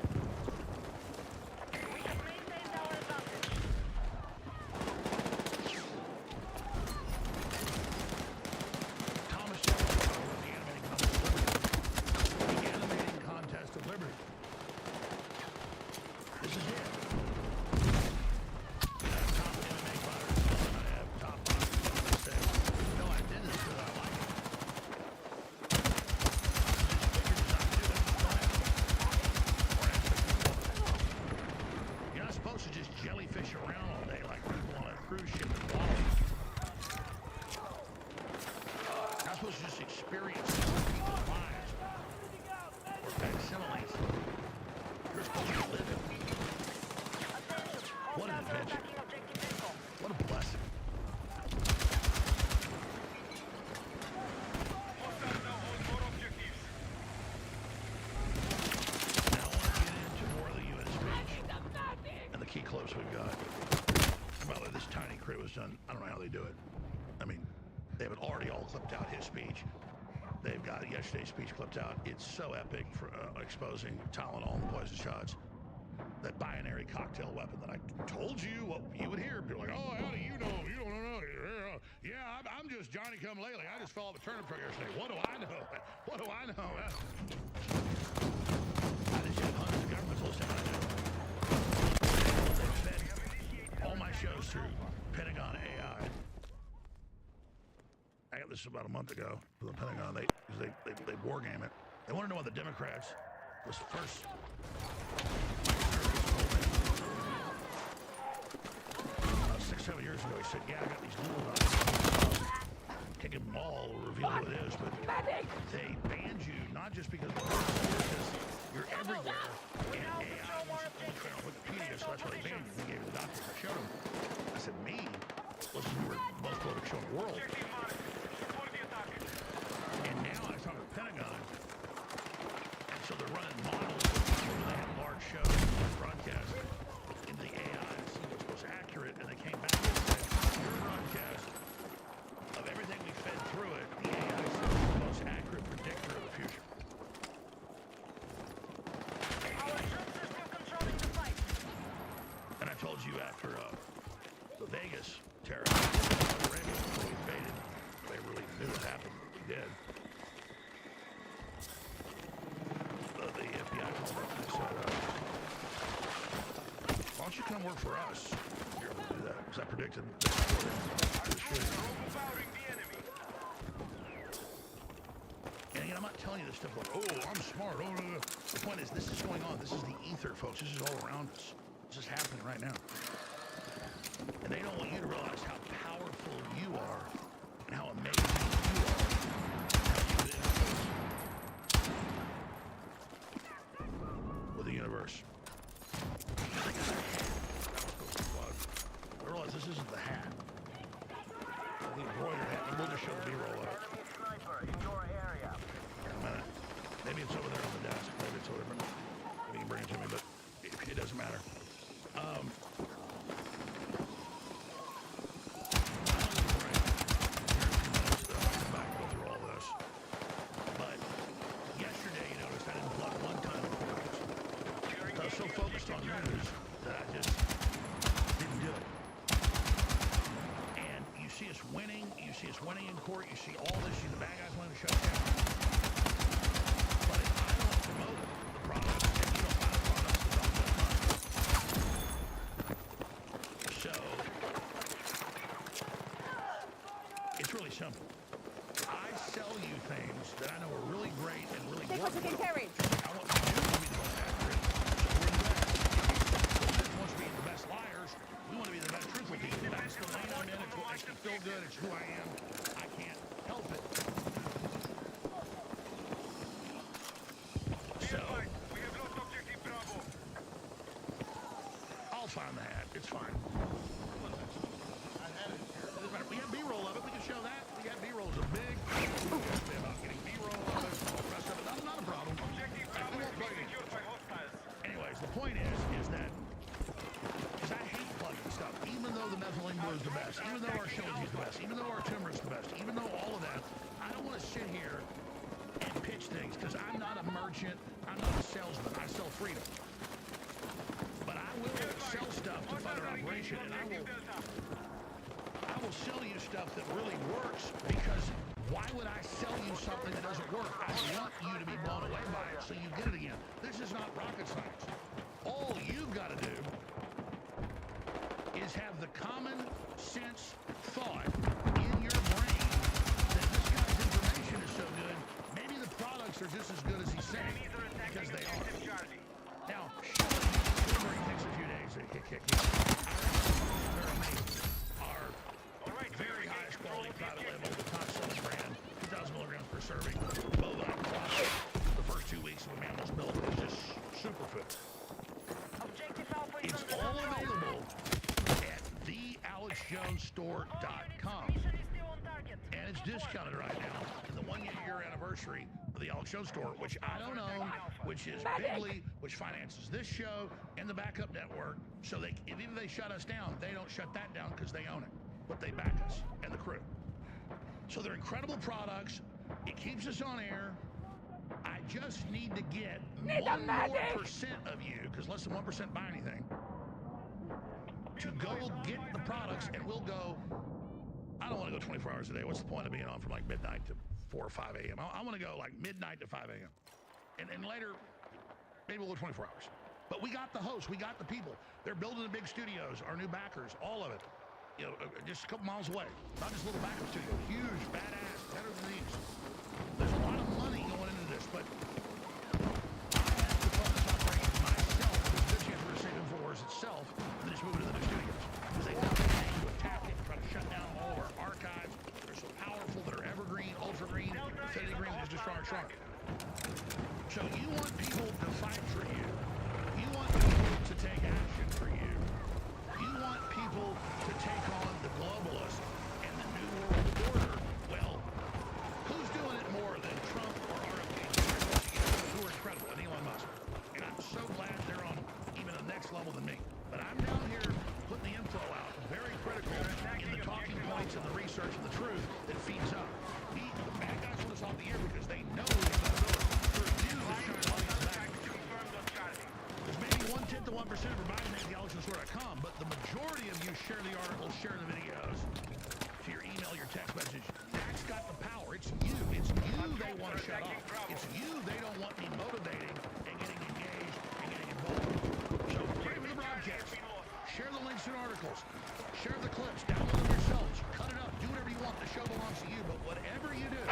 Thomas Jefferson wrote the animating contest of liberty. This is it. I have top MMA fighters. I have top boxers. They say, no, I did this because I like it. You're not supposed to just jellyfish around all day like people on a cruise ship in Bali. You're not supposed to just experience people's lives or facsimiles. You're supposed to live it. What an adventure. What a blessing. Now I want to get into more of the UN speech and the key clips we've got. And by the way, this tiny crew has done, I don't know how they do it. I mean, they have it already all clipped out, his speech. They've got yesterday's speech clipped out. It's so epic for exposing Tylenol and poison shots. That binary cocktail weapon that I told you what you would hear. People are like, oh, how do you know? You don't know. Yeah, I'm just Johnny come lately. I just fell off a turnip truck yesterday. What do I know? What do I know? I just have hundreds of governments listening right now. They fed all my shows through Pentagon AI. I got this about a month ago for the Pentagon. They war game it. They want to know why the Democrats was first. 6-7 years ago, he said, yeah, I got these little can't give them all or reveal what it is, but they banned you not just because you're everywhere and AI was on Wikipedia, so that's why they banned you. They gave you the documents. I showed them. I said, me? Listen, you were the most prolific show in the world. And now I talk to the Pentagon, and so they're running models where they have large shows, large broadcasts, into the AI and see what's most accurate, and they came back and said, your broadcast of everything we fed through it, the AI is the most accurate predictor of the future. And I told you after the Vegas terror, Arabia, before we invaded, they really knew it happened. We did. The FBI called up and they said, why don't you come work for us? You're able to do that, because I predicted the shooting. And again, I'm not telling you this stuff like, oh, I'm smart. Oh, no, no. The point is, this is going on. This is the ether, folks. This is all around us. This is happening right now. And they don't want you to realize how powerful you are and how amazing you are. With the universe. I realize this isn't the hat. The embroidered hat. We'll just show the B-roll of it. In a minute. Maybe it's over there on the desk. Maybe it's over there. Maybe you can bring it to me, but it doesn't matter. But yesterday, you noticed I focused on news that I just didn't do it. And you see us winning. You see us winning in court. You see all this. You see the bad guys wanting to shut down. But if I don't promote the products and you don't buy the products, it's all just money. So it's really simple. I sell you things that I know are really great and really Take work what you can well. carry. I want you to be the most accurate. So we're the best. So this wants to be the best liars. We want to be the best truthful people. That's the lane I'm in. It's what makes me feel good. It's who I am. I can't help it. So I'll find the hat. It's fine. We have B-roll of it. We can show that. We have B-roll is a big about getting B-roll of it. All the rest of it. That's not a problem. Anyways, the point is that I hate plugging stuff. Even though the methylene blue is the best, even though our Shilajit is the best, even though our turmeric is the best, even though all of that, I don't want to sit here and pitch things because I'm not a merchant. I'm not a salesman. I sell freedom. But I will sell stuff to fund our operation, and I will sell you stuff that really works, because why would I sell you something that doesn't work? I want you to be blown away by it so you get it again. This is not rocket science. All you've got to do is have the common sense thought in your brain that this guy's information is so good, maybe the products are just as good as he's saying, because they are. Now, it takes a few days to kick. They're amazing. Our very highest quality private label, the top selling brand, 2,000 milligrams per serving, bovine plus. The first 2 weeks of a mammal's milk is just superfood. It's all available at thealexjonesstore.com. And it's discounted right now in the 1-year anniversary of the Alex Jones Store, which I don't own, which is Bigly, which finances this show and the backup network. So if even they shut us down, they don't shut that down because they own it. But they back us and the crew. So they're incredible products. It keeps us on air. I just need to get 1% more of you, because less than 1% buy anything, to go get the products, and we'll go. I don't want to go 24 hours a day. What's the point of being on from like midnight to 4 or 5 a.m.? I want to go like midnight to 5 a.m. And then later, maybe we'll go 24 hours. But we got the hosts. We got the people. They're building the big studios, our new backers, all of it. You know, just a couple miles away. Not just a little backup studio. Huge, badass, better than these. There's a lot of money going into this, but I have to focus on bringing myself, because this year's we're saving for itself, and then just move it to the new studios. Because they have to attack it and try to shut down all of our archives. They're so powerful that are evergreen, ultra green, infinity green, just stronger and stronger. So you want people to fight for you. You want people to take action for you. You want people to take on the globalists and the New World Order. Well, who's doing it more than Trump or RFK, who are incredible, and Elon Musk? And I'm so glad they're on even a next level than me. But I'm down here putting the info out, very critical in the talking points and the research and the truth that feeds up. The bad guys want us off the air because they know we've got ability to review the show on the back. There's maybe 1/10 to 1% of everybody at thealexjonesstore.com, but the majority of you share the articles, share the videos, to your email, your text message. That's got the power. It's you. It's you they want to shut off. It's you they don't want me motivating and getting engaged and getting involved. So pray for the broadcast. Share the links and articles. Share the clips. Download them yourselves. Cut it up. Do whatever you want. The show belongs to you. But whatever you do,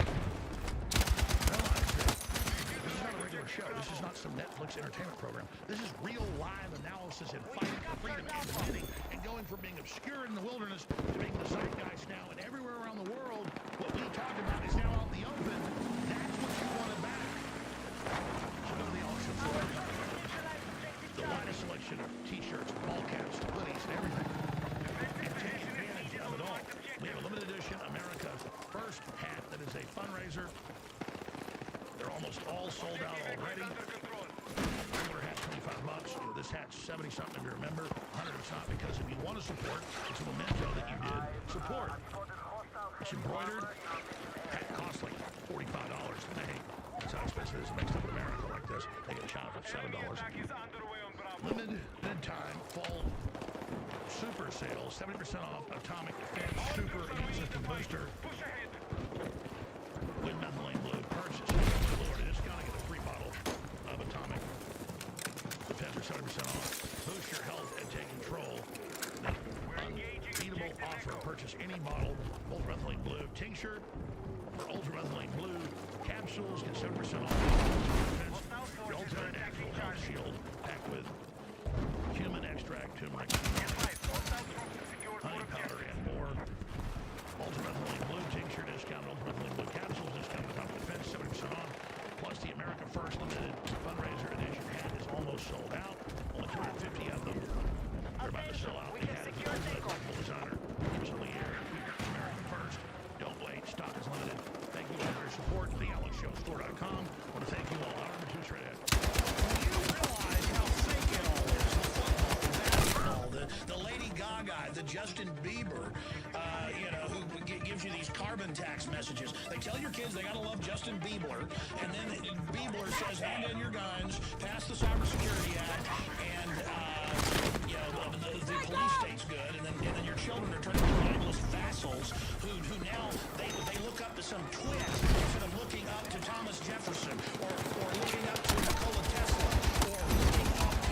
realize that this is not a regular show. This is not some Netflix entertainment program. This is real live analysis and fighting for freedom and defending and going from being obscure in the wilderness to being the zeitgeist now. And everywhere around the world, what we talk about is now out in the open. That's what you want to back. So go to the Alex Jones Store. The widest selection of t-shirts, ball caps, hoodies, and everything. And take advantage of it all. We have a limited edition America's first hat that is a fundraiser. They're almost all sold out already. Regular hat's $25. You know, this hat's 70-something if you're a member. 100 if it's not, because if you want to support, it's a memento that you did support. It's embroidered. Hat costs like $45 to make. That's how expensive it is to make stuff in America like this. They get China for $7. limited time fall super sale, 70% off Atomic Defense Super Immune System Booster with methylene blue. Purchase Lord, discount, get a free bottle of Atomic Defense for 70% off. Boost your health and take control. Unbeatable offer. Purchase any bottle Ultra Methylene Blue tincture or Ultra Methylene Blue capsules. Get 7% off. Your ultimate natural health shield packed with cumin extract, turmeric, honey powder, and more. Ultra Methylene Blue tincture discount. Ultra Methylene Blue capsules discount. Atomic Defense 70% off. Plus the America First Limited fundraiser edition hat is almost sold out. Only 250 of them. They're about to sell out. The hat is a designer. Recently aired. America First. Don't wait. Stock is limited. Thank you for your support. TheAlexShowStore.com. I want to thank you all. Howard Matsutrad. You realize how fake it all is. The football, the basketball, the Lady Gaga, the Justin Bieber, who gives you these carbon tax messages. They tell your kids they gotta love Justin Bieber, and then Bieber says, hand in your guns, pass the Cybersecurity Act, and the police state's good, and then your children are turning into mindless vassals who now they look up to some twit instead of looking up to Thomas Jefferson or looking up to Nikola Tesla or looking up to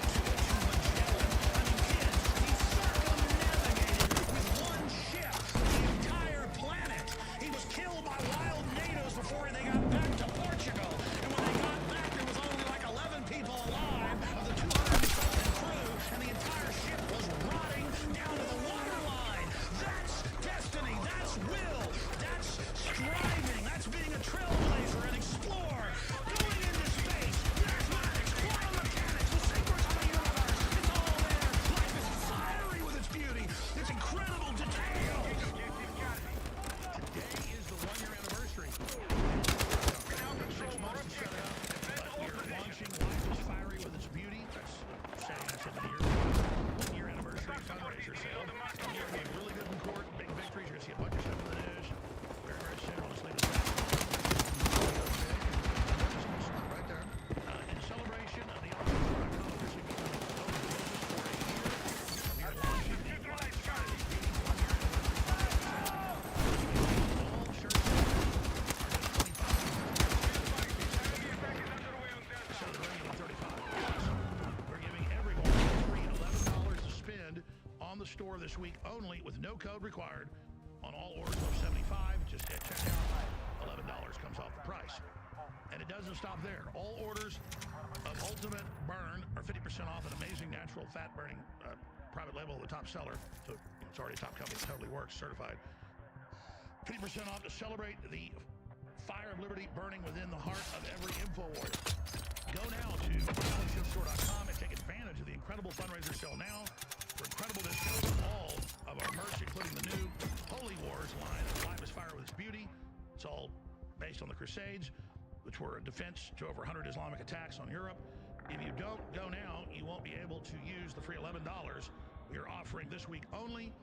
Magellan. I mean, kids, he circumnavigated with one ship the entire planet. He was killed by wild natives before they got back to Portugal. And when they got back, there was only like 11 people alive of the 200-something crew, and the entire ship was rotting down to the waterline. That's destiny. That's will. That's striving. That's being a trailblazer and explorer. Going into space. Mathematics, quantum mechanics, the secrets of the universe. It's all there. Life is fiery with its beauty. Its incredible detail. Today is the one-year anniversary. 6 months to set it up, but we're launching Life is Fiery with its beauty. That's saying that's in the year. One-year anniversary fundraiser sale. And you're doing really good in court. Big victories. You're going to see a bunch of stuff in the news. Very, very soon. I'll just leave it at that. Right there. In celebration of the Ultimate accomplishing for a year, we are launching the Life is Fiery one-year anniversary. All shirts are just 25. We're giving everyone free $11 to spend on the store this week only with no code required on all orders of $75. Just at checkout, $11 comes off the price. And it doesn't stop there. All orders of Ultimate Burn are 50% off an amazing natural fat burning private label, the top seller. So it's already a top company. It totally works, certified. 50% off to celebrate the fire of liberty burning within the heart of every InfoWarrior. Go now to TheAlexShowStore.com and take advantage of the incredible fundraiser sale now for incredible discounts on all of our merch, including the new Holy Wars line of Life is Fire with its beauty. It's all based on the Crusades, which were a defense to over 100 Islamic attacks on Europe. If you don't go now, you won't be able to use the free $11 we are offering this week only,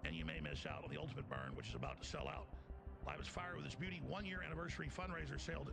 and you may miss out on the Ultimate Burn, which is about to sell out. Life is Fire with its beauty one-year anniversary fundraiser sale to